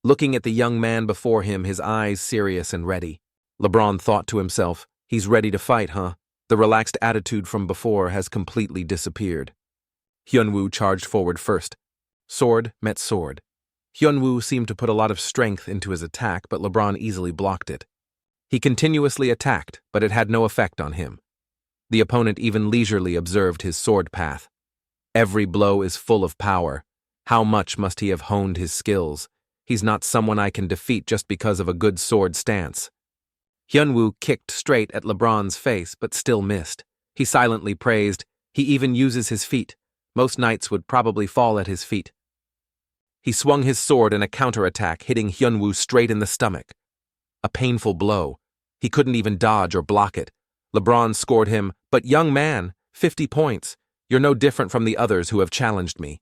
looking at the young man before him, his eyes serious and ready. LeBron thought to himself, he's ready to fight, huh? The relaxed attitude from before has completely disappeared. Hyunwoo charged forward first. Sword met sword. Hyunwoo seemed to put a lot of strength into his attack, but LeBron easily blocked it. He continuously attacked, but it had no effect on him. The opponent even leisurely observed his sword path. Every blow is full of power. How much must he have honed his skills? He's not someone I can defeat just because of a good sword stance. Hyunwoo kicked straight at LeBron's face, but still missed. He silently praised, he even uses his feet. Most knights would probably fall at his feet. He swung his sword in a counterattack, hitting Hyunwoo straight in the stomach. A painful blow. He couldn't even dodge or block it. LeBron scored him, but young man, 50 points. You're no different from the others who have challenged me.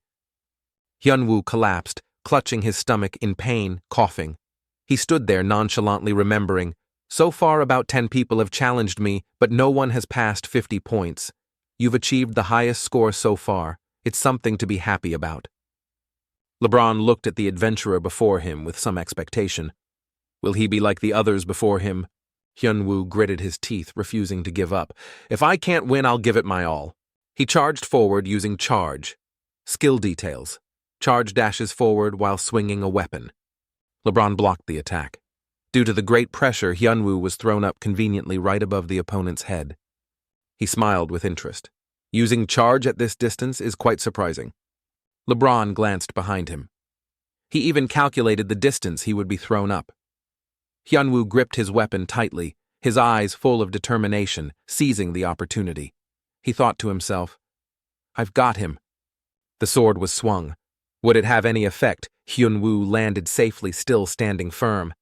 Hyunwoo collapsed, clutching his stomach in pain, coughing. He stood there nonchalantly remembering, so far about 10 people have challenged me, but no one has passed 50 points. You've achieved the highest score so far. It's something to be happy about. LeBron looked at the adventurer before him with some expectation. Will he be like the others before him? Hyunwoo gritted his teeth, refusing to give up. If I can't win, I'll give it my all. He charged forward using charge. Skill details. Charge dashes forward while swinging a weapon. LeBron blocked the attack. Due to the great pressure, Hyunwoo was thrown up conveniently right above the opponent's head. He smiled with interest. Using charge at this distance is quite surprising. LeBron glanced behind him. He even calculated the distance he would be thrown up. Hyunwoo gripped his weapon tightly, his eyes full of determination, seizing the opportunity. He thought to himself, I've got him. The sword was swung. Would it have any effect? Hyunwoo landed safely, still standing firm.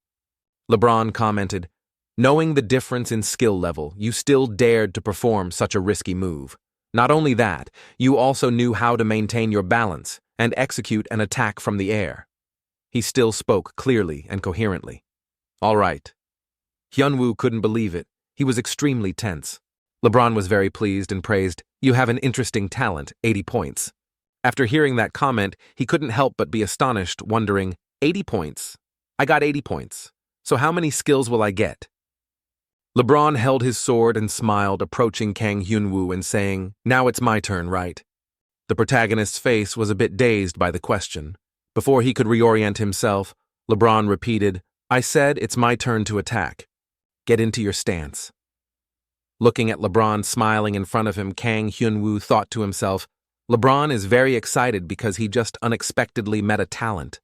LeBron commented, knowing the difference in skill level, you still dared to perform such a risky move. Not only that, you also knew how to maintain your balance and execute an attack from the air. He still spoke clearly and coherently. All right. Hyunwoo couldn't believe it. He was extremely tense. LeBron was very pleased and praised, you have an interesting talent, 80 points. After hearing that comment, he couldn't help but be astonished, wondering, 80 points? I got 80 points. So how many skills will I get? LeBron held his sword and smiled, approaching Kang Hyunwoo and saying, now it's my turn, right? The protagonist's face was a bit dazed by the question. Before he could reorient himself, LeBron repeated, I said it's my turn to attack. Get into your stance. Looking at LeBron smiling in front of him, Kang Hyunwoo thought to himself, LeBron is very excited because he just unexpectedly met a talent.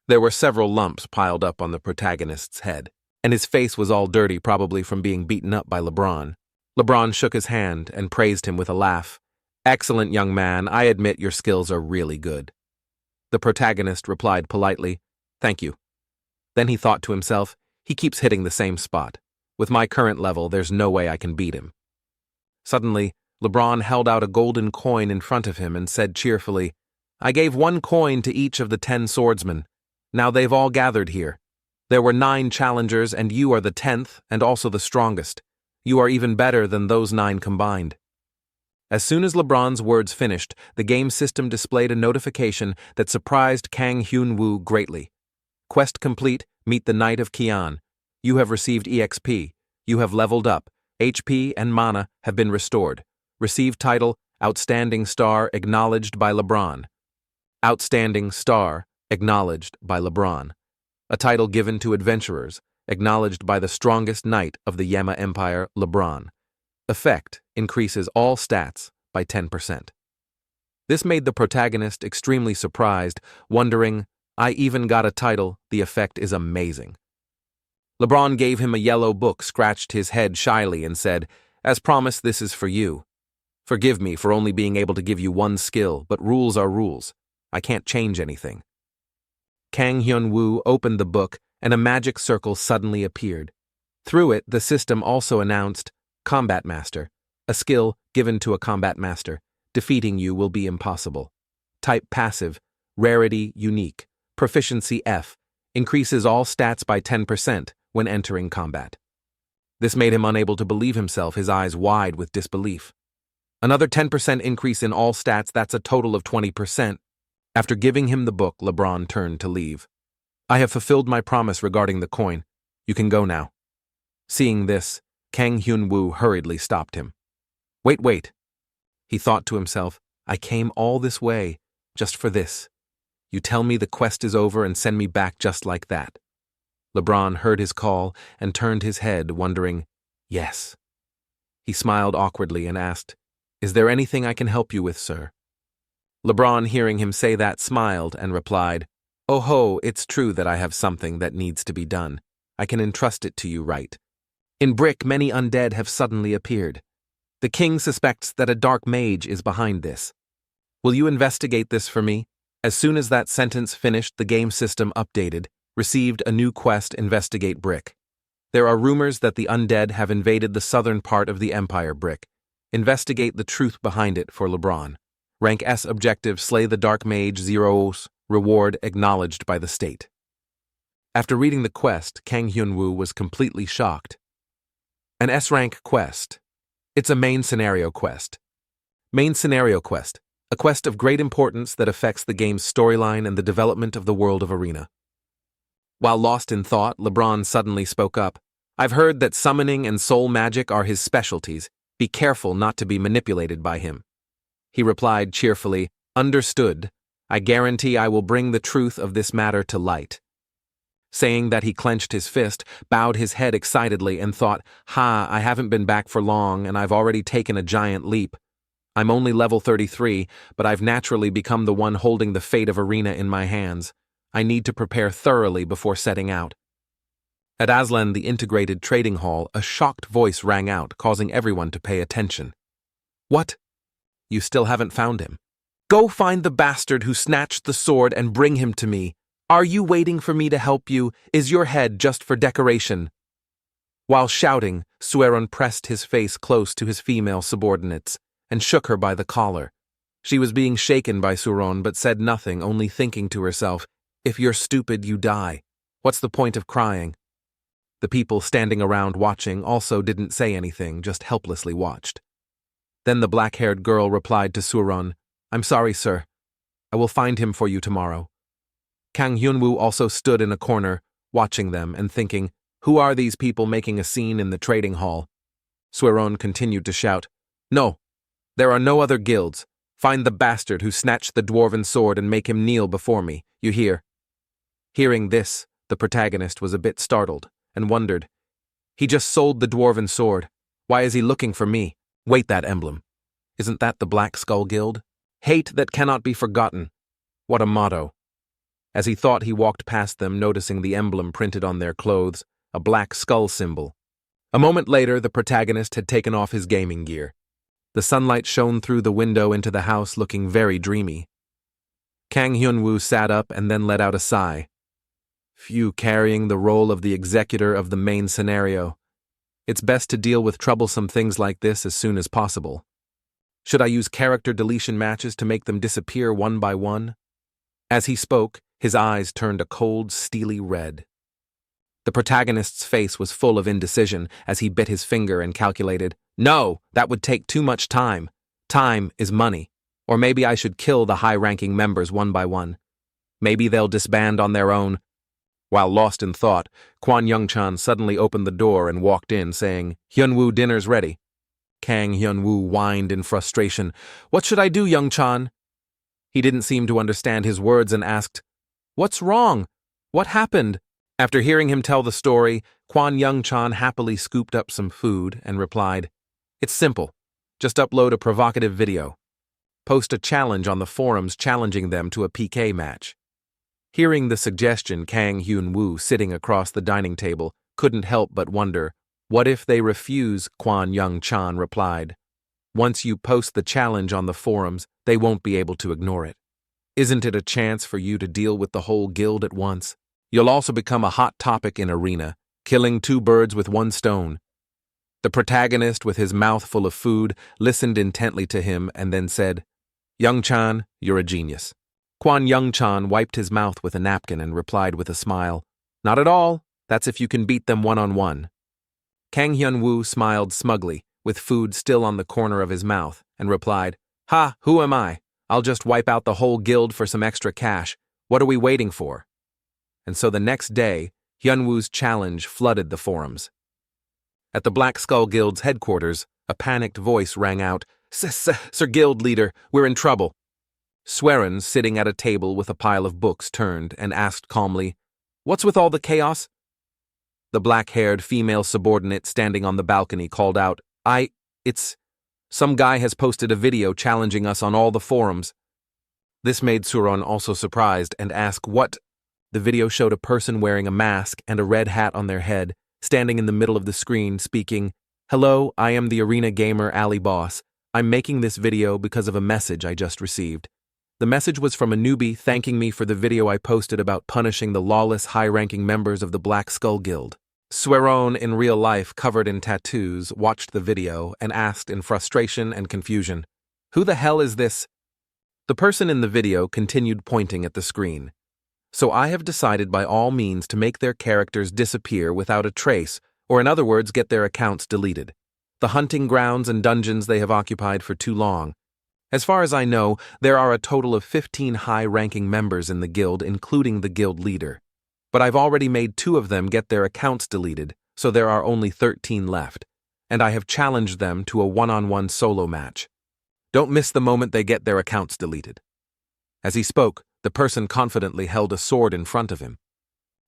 There were several lumps piled up on the protagonist's head, and his face was all dirty, probably from being beaten up by LeBron. LeBron shook his hand and praised him with a laugh. Excellent, young man. I admit your skills are really good. The protagonist replied politely, thank you. Then he thought to himself, he keeps hitting the same spot. With my current level, there's no way I can beat him. Suddenly, LeBron held out a golden coin in front of him and said cheerfully, I gave 1 coin to each of the 10 swordsmen. Now they've all gathered here. There were 9 challengers, and you are the 10th and also the strongest. You are even better than those 9 combined. As soon as LeBron's words finished, the game system displayed a notification that surprised Kang Hyunwoo greatly. Quest complete, meet the Knight of Kian. You have received EXP. You have leveled up. HP and mana have been restored. Receive title, Outstanding Star, acknowledged by LeBron. Outstanding Star, acknowledged by LeBron. A title given to adventurers, acknowledged by the strongest knight of the Yema Empire, LeBron. Effect, increases all stats by 10%. This made the protagonist extremely surprised, wondering, I even got a title, the effect is amazing. LeBron gave him a yellow book, scratched his head shyly, and said, as promised, this is for you. Forgive me for only being able to give you 1 skill, but rules are rules. I can't change anything. Kang Hyunwoo opened the book, and a magic circle suddenly appeared. Through it, the system also announced, Combat Master, a skill given to a combat master. Defeating you will be impossible. Type passive, rarity unique, proficiency F, increases all stats by 10% when entering combat. This made him unable to believe himself, his eyes wide with disbelief. Another 10% increase in all stats, that's a total of 20%. After giving him the book, LeBron turned to leave. I have fulfilled my promise regarding the coin. You can go now. Seeing this, Kang Hyunwoo hurriedly stopped him. Wait. He thought to himself, I came all this way, just for this. You tell me the quest is over and send me back just like that. LeBron heard his call and turned his head, wondering, yes. He smiled awkwardly and asked, is there anything I can help you with, sir? LeBron, hearing him say that, smiled and replied, oh ho, it's true that I have something that needs to be done. I can entrust it to you, right? In Brick, many undead have suddenly appeared. The king suspects that a dark mage is behind this. Will you investigate this for me? As soon as that sentence finished, the game system updated, received a new quest, Investigate Brick. There are rumors that the undead have invaded the southern part of the Empire. Brick. Investigate the truth behind it for LeBron. Rank S objective, slay the dark mage, 0 reward acknowledged by the state. After reading the quest, Kang Hyunwoo was completely shocked. An S-rank quest. It's a main scenario quest. Main scenario quest. a quest of great importance that affects the game's storyline and the development of the world of Arena. While lost in thought, LeBron suddenly spoke up. I've heard that summoning and soul magic are his specialties. Be careful not to be manipulated by him. He replied cheerfully, Understood. I guarantee I will bring the truth of this matter to light. Saying that, he clenched his fist, bowed his head excitedly, and thought, I haven't been back for long, and I've already taken a giant leap. I'm only level 33, but I've naturally become the one holding the fate of Arena in my hands. I need to prepare thoroughly before setting out. At Aslan, the integrated trading hall, a shocked voice rang out, causing everyone to pay attention. What? You still haven't found him? Go find the bastard who snatched the sword and bring him to me. Are you waiting for me to help you? Is your head just for decoration? While shouting, Sueron pressed his face close to his female subordinates and shook her by the collar. She was being shaken by Sueron but said nothing, only thinking to herself, if you're stupid, you die. What's the point of crying? The people standing around watching also didn't say anything, just helplessly watched. Then the black-haired girl replied to Sueron, I'm sorry, sir. I will find him for you tomorrow. Kang Hyunwoo also stood in a corner, watching them and thinking, who are these people making a scene in the trading hall? Sueron continued to shout, No, there are no other guilds. Find the bastard who snatched the dwarven sword and make him kneel before me, you hear? Hearing this, the protagonist was a bit startled and wondered, he just sold the dwarven sword. Why is he looking for me? Wait, that emblem. Isn't that the Black Skull Guild? Hate that cannot be forgotten. What a motto. As he thought, he walked past them, noticing the emblem printed on their clothes, a black skull symbol. A moment later, the protagonist had taken off his gaming gear. The sunlight shone through the window into the house, looking very dreamy. Kang Hyunwoo sat up and then let out a sigh. Phew, carrying the role of the executor of the main scenario. It's best to deal with troublesome things like this as soon as possible. Should I use character deletion matches to make them disappear one by one? As he spoke, his eyes turned a cold, steely red. The protagonist's face was full of indecision as he bit his finger and calculated, No, that would take too much time. Time is money. Or maybe I should kill the high-ranking members one by one. Maybe they'll disband on their own. While lost in thought, Kwon Youngchan suddenly opened the door and walked in, saying, Hyunwoo, dinner's ready. Kang Hyunwoo whined in frustration. What should I do, Youngchan? He didn't seem to understand his words and asked, What's wrong? What happened? After hearing him tell the story, Kwon Youngchan happily scooped up some food and replied, It's simple. Just upload a provocative video. Post a challenge on the forums challenging them to a PK match. Hearing the suggestion, Kang Hyunwoo, sitting across the dining table, couldn't help but wonder, what if they refuse? Kwon Youngchan replied. Once you post the challenge on the forums, they won't be able to ignore it. Isn't it a chance for you to deal with the whole guild at once? You'll also become a hot topic in Arena, killing two birds with one stone. The protagonist, with his mouth full of food, listened intently to him and then said, Youngchan, you're a genius. Kwon Youngchan wiped his mouth with a napkin and replied with a smile, Not at all. That's if you can beat them one-on-one. Kang Hyunwoo smiled smugly, with food still on the corner of his mouth, and replied, Ha, who am I? I'll just wipe out the whole guild for some extra cash. What are we waiting for? And so the next day, Hyunwoo's challenge flooded the forums. At the Black Skull Guild's headquarters, a panicked voice rang out, Sir Guild Leader, we're in trouble. Sueron, sitting at a table with a pile of books, turned and asked calmly, What's with all the chaos? The black-haired female subordinate standing on the balcony called out, Some guy has posted a video challenging us on all the forums. This made Sueron also surprised and asked what? The video showed a person wearing a mask and a red hat on their head, standing in the middle of the screen, speaking, Hello, I am the Arena Gamer Ali Boss. I'm making this video because of a message I just received. The message was from a newbie thanking me for the video I posted about punishing the lawless high-ranking members of the Black Skull Guild. Sueron, in real life covered in tattoos, watched the video and asked in frustration and confusion, Who the hell is this? The person in the video continued pointing at the screen. So I have decided by all means to make their characters disappear without a trace, or in other words, get their accounts deleted. The hunting grounds and dungeons they have occupied for too long. As far as I know, there are a total of 15 high-ranking members in the guild, including the guild leader. But I've already made 2 of them get their accounts deleted, so there are only 13 left, and I have challenged them to a one-on-one solo match. Don't miss the moment they get their accounts deleted." As he spoke, the person confidently held a sword in front of him.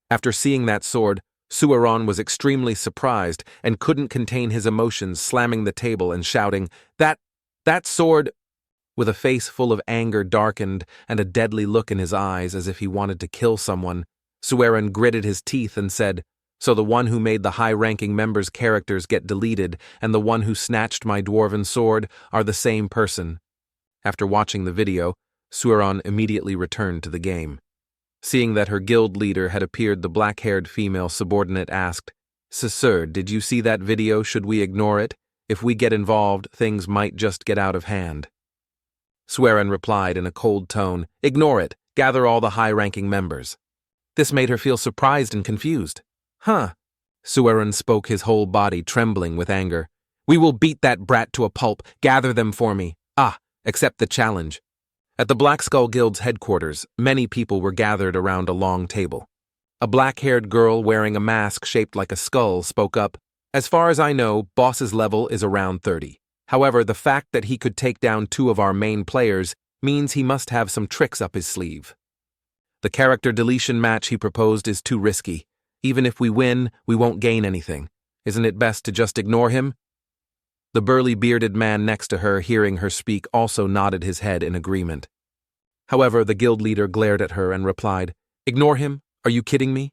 After seeing that sword, Sueron was extremely surprised and couldn't contain his emotions, slamming the table and shouting, That sword!" With a face full of anger darkened and a deadly look in his eyes as if he wanted to kill someone, Sueron gritted his teeth and said, "So the one who made the high-ranking members' characters get deleted and the one who snatched my dwarven sword are the same person." After watching the video, Sueron immediately returned to the game. Seeing that her guild leader had appeared, the black-haired female subordinate asked, "Sir, did you see that video? Should we ignore it? If we get involved, things might just get out of hand." Sueron replied in a cold tone, "Ignore it. Gather all the high-ranking members." This made her feel surprised and confused. "Huh." Sueron spoke, his whole body trembling with anger. "We will beat that brat to a pulp. Gather them for me. Accept the challenge." At the Black Skull Guild's headquarters, many people were gathered around a long table. A black-haired girl wearing a mask shaped like a skull spoke up, "As far as I know, boss's level is around 30. However, the fact that he could take down 2 of our main players means he must have some tricks up his sleeve. The character deletion match he proposed is too risky. Even if we win, we won't gain anything. Isn't it best to just ignore him?" The burly bearded man next to her, hearing her speak, also nodded his head in agreement. However, the guild leader glared at her and replied, "Ignore him? Are you kidding me?"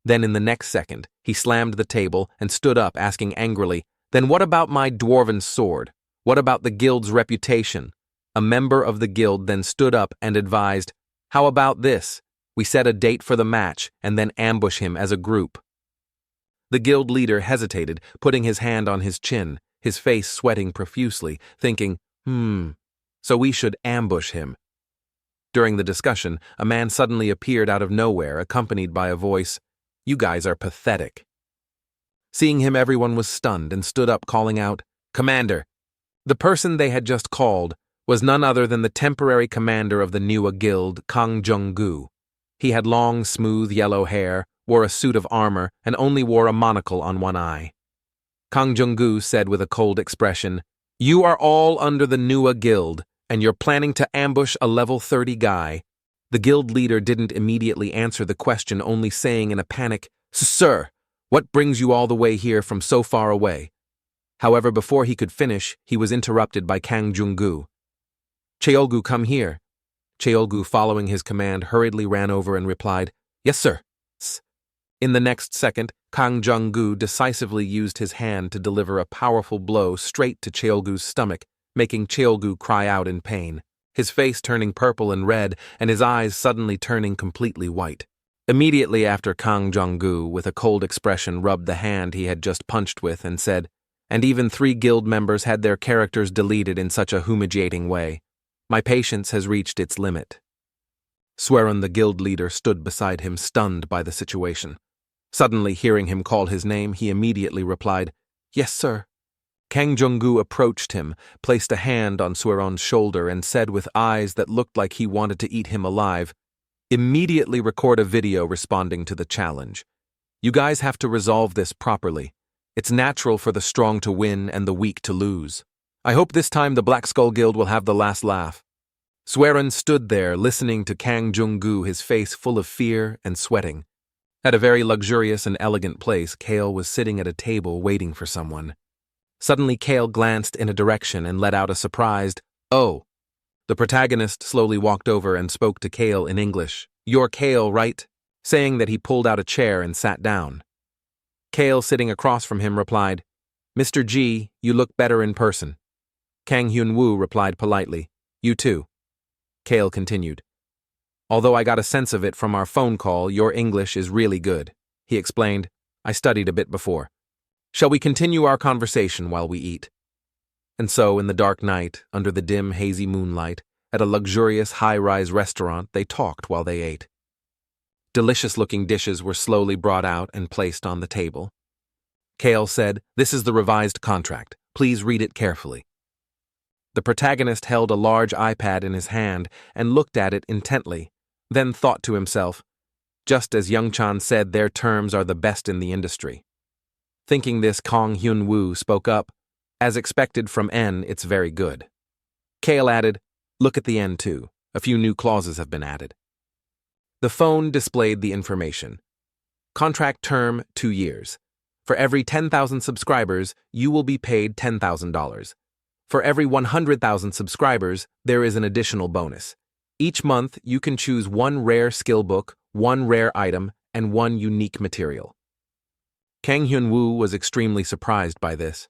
Then in the next second, he slammed the table and stood up, asking angrily, "Then what about my dwarven sword? What about the guild's reputation?" A member of the guild then stood up and advised, "How about this? We set a date for the match and then ambush him as a group." The guild leader hesitated, putting his hand on his chin, his face sweating profusely, thinking, so we should ambush him. During the discussion, a man suddenly appeared out of nowhere, accompanied by a voice, "You guys are pathetic." Seeing him, everyone was stunned and stood up, calling out, "Commander!" The person they had just called was none other than the temporary commander of the Newa Guild, Kang Jung-gu. He had long, smooth yellow hair, wore a suit of armor, and only wore a monocle on one eye. Kang Jung-gu said with a cold expression, "You are all under the Newa Guild, and you're planning to ambush a level 30 guy." The guild leader didn't immediately answer the question, only saying in a panic, "Sir, what brings you all the way here from so far away?" However, before he could finish, he was interrupted by Kang Jung-gu. "Cheolgu, come here." Cheolgu, following his command, hurriedly ran over and replied, "Yes, sir." In the next second, Kang Jung-gu decisively used his hand to deliver a powerful blow straight to Cheolgu's stomach, making Cheolgu cry out in pain, his face turning purple and red and his eyes suddenly turning completely white. Immediately after, Kang Jung-gu, with a cold expression, rubbed the hand he had just punched with and said, "And even 3 guild members had their characters deleted in such a humiliating way. My patience has reached its limit." Sueron, the guild leader, stood beside him, stunned by the situation. Suddenly, hearing him call his name, he immediately replied, "Yes, sir." Kang Jung-gu approached him, placed a hand on Sueron's shoulder, and said with eyes that looked like he wanted to eat him alive, "Immediately record a video responding to the challenge. You guys have to resolve this properly. It's natural for the strong to win and the weak to lose. I hope this time the Black Skull Guild will have the last laugh." Sueron stood there, listening to Kang Jung-gu, his face full of fear and sweating. At a very luxurious and elegant place, Kale was sitting at a table waiting for someone. Suddenly, Kale glanced in a direction and let out a surprised, "Oh." The protagonist slowly walked over and spoke to Kale in English. "You're Kale, right?" saying that he pulled out a chair and sat down. Kale, sitting across from him, replied, "Mr. G, you look better in person." Kang Hyun-woo replied politely, "You too." Kale continued, "Although I got a sense of it from our phone call, your English is really good." He explained, "I studied a bit before. Shall we continue our conversation while we eat?" And so, in the dark night, under the dim, hazy moonlight, at a luxurious high-rise restaurant, they talked while they ate. Delicious-looking dishes were slowly brought out and placed on the table. Kale said, "This is the revised contract. Please read it carefully." The protagonist held a large iPad in his hand and looked at it intently, then thought to himself, just as Young-chan said, their terms are the best in the industry. Thinking this, Kang Hyun-woo spoke up, as expected from N, it's very good. Kale added, look at the N too. A few new clauses have been added. The phone displayed the information. Contract term, 2 years. For every 10,000 subscribers, you will be paid $10,000. For every 100,000 subscribers, there is an additional bonus. Each month, you can choose one rare skill book, one rare item, and one unique material. Kang Hyun-woo was extremely surprised by this.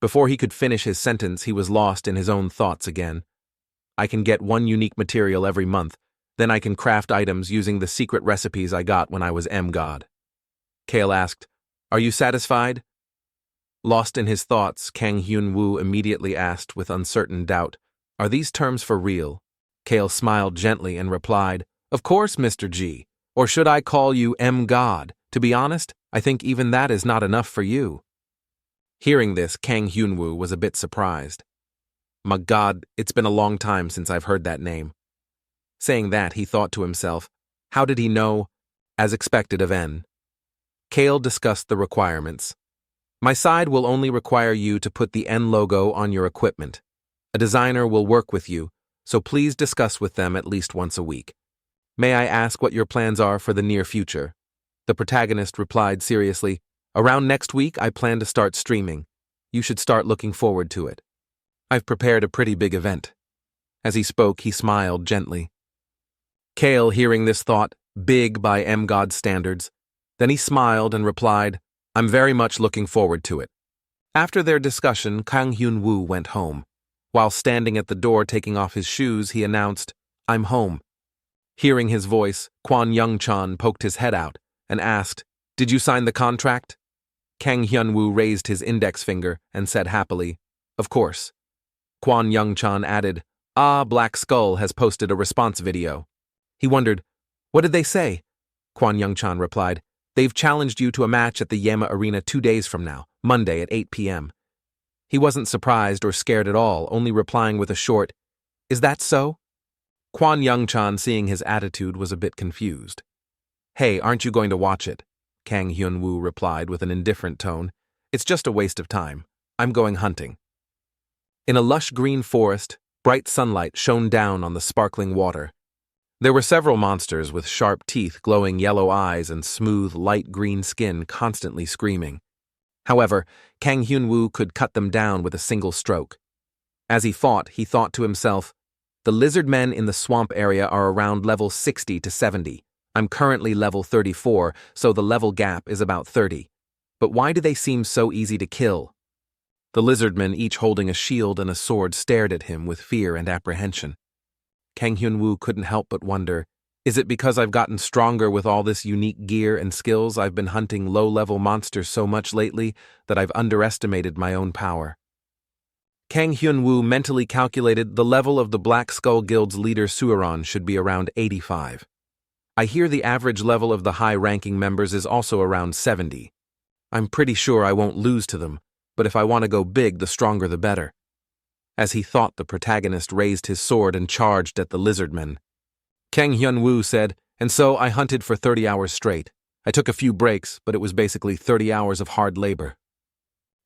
Before he could finish his sentence, he was lost in his own thoughts again. I can get one unique material every month, then I can craft items using the secret recipes I got when I was M-God. Kale asked, are you satisfied? Lost in his thoughts, Kang Hyun-woo immediately asked with uncertain doubt, are these terms for real? Kale smiled gently and replied, of course, Mr. G. Or should I call you M-God? To be honest, I think even that is not enough for you. Hearing this, Kang Hyun-woo was a bit surprised. My God, it's been a long time since I've heard that name. Saying that, he thought to himself, how did he know? As expected of N. Kale discussed the requirements. My side will only require you to put the N logo on your equipment. A designer will work with you, so please discuss with them at least once a week. May I ask what your plans are for the near future? The protagonist replied seriously, around next week I plan to start streaming. You should start looking forward to it. I've prepared a pretty big event. As he spoke, he smiled gently. Kale, hearing this, thought, big by M-God standards. Then he smiled and replied, I'm very much looking forward to it. After their discussion, Kang Hyun-woo went home. While standing at the door taking off his shoes, he announced, I'm home. Hearing his voice, Kwon Young-chan poked his head out and asked, did you sign the contract? Kang Hyun-woo raised his index finger and said happily, of course. Kwon Young-chan added, Black Skull has posted a response video. He wondered, what did they say? Kwon Young-chan replied, they've challenged you to a match at the Yema Arena 2 days from now, Monday at 8 p.m. He wasn't surprised or scared at all, only replying with a short, is that so? Kwon Young-chan, seeing his attitude, was a bit confused. Hey, aren't you going to watch it? Kang Hyun-woo replied with an indifferent tone. It's just a waste of time. I'm going hunting. In a lush green forest, bright sunlight shone down on the sparkling water. There were several monsters with sharp teeth, glowing yellow eyes, and smooth, light green skin constantly screaming. However, Kang Hyun-woo could cut them down with a single stroke. As he thought to himself, the lizard men in the swamp area are around level 60 to 70. I'm currently level 34, so the level gap is about 30. But why do they seem so easy to kill? The lizardmen, each holding a shield and a sword, stared at him with fear and apprehension. Kang Hyun-woo couldn't help but wonder, is it because I've gotten stronger with all this unique gear and skills I've been hunting low-level monsters so much lately that I've underestimated my own power? Kang Hyun-woo mentally calculated the level of the Black Skull Guild's leader Suiron should be around 85. I hear the average level of the high-ranking members is also around 70. I'm pretty sure I won't lose to them, but if I want to go big, the stronger the better. As he thought, the protagonist raised his sword and charged at the lizardmen. Kang Hyun-woo said, and so I hunted for 30 hours straight. I took a few breaks, but it was basically 30 hours of hard labor.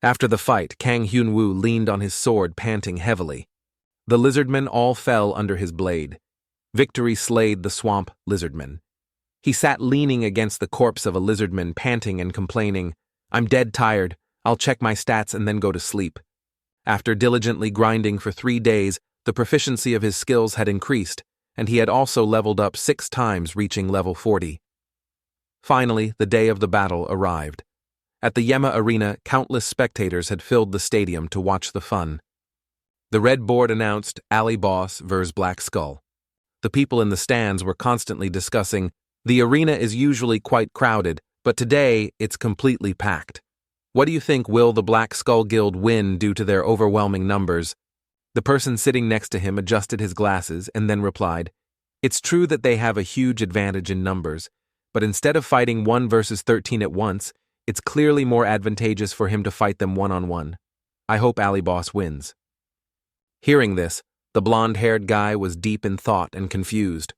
After the fight, Kang Hyun-woo leaned on his sword, panting heavily. The lizardmen all fell under his blade. Victory slayed the swamp lizardmen. He sat leaning against the corpse of a lizardman, panting and complaining, I'm dead tired. I'll check my stats and then go to sleep. After diligently grinding for 3 days, the proficiency of his skills had increased, and he had also leveled up 6 times, reaching level 40. Finally, the day of the battle arrived. At the Yema Arena, countless spectators had filled the stadium to watch the fun. The red board announced Ali Boss vs. Black Skull. The people in the stands were constantly discussing, the arena is usually quite crowded, but today it's completely packed. What do you think, will the Black Skull Guild win due to their overwhelming numbers? The person sitting next to him adjusted his glasses and then replied, it's true that they have a huge advantage in numbers, but instead of fighting 1 versus 13 at once, it's clearly more advantageous for him to fight them one-on-one. I hope Ali Boss wins. Hearing this, the blonde-haired guy was deep in thought and confused.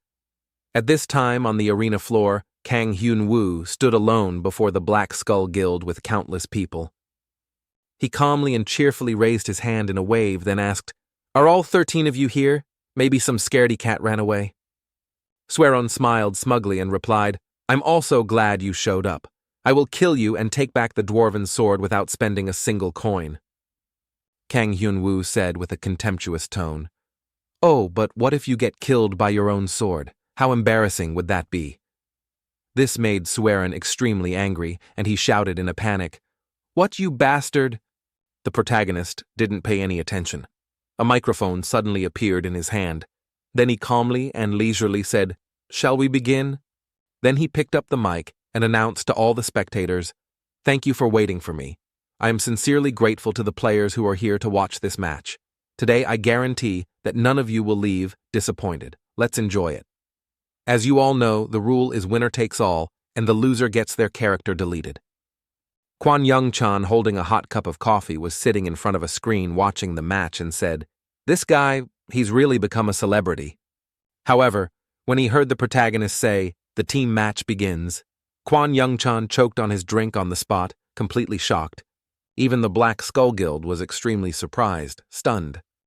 At this time on the arena floor, Kang Hyun-woo stood alone before the Black Skull Guild with countless people. He calmly and cheerfully raised his hand in a wave, then asked, "Are all 13 of you here? Maybe some scaredy cat ran away." Sweron smiled smugly and replied, "I'm also glad you showed up. I will kill you and take back the dwarven sword without spending a single coin." Kang Hyun-woo said with a contemptuous tone, "Oh, but what if you get killed by your own sword? How embarrassing would that be?" This made Sweron extremely angry, and he shouted in a panic, "What, you bastard?" The protagonist didn't pay any attention. A microphone suddenly appeared in his hand. Then he calmly and leisurely said, "Shall we begin?" Then he picked up the mic and announced to all the spectators, "Thank you for waiting for me. I am sincerely grateful to the players who are here to watch this match. Today I guarantee that none of you will leave disappointed. Let's enjoy it. As you all know, the rule is winner takes all, and the loser gets their character deleted." Kwon Young-chan, holding a hot cup of coffee, was sitting in front of a screen watching the match and said, "This guy, he's really become a celebrity." However, when he heard the protagonist say, "The team match begins," Kwon Young-chan choked on his drink on the spot, completely shocked. Even the Black Skull Guild was extremely surprised, stunned.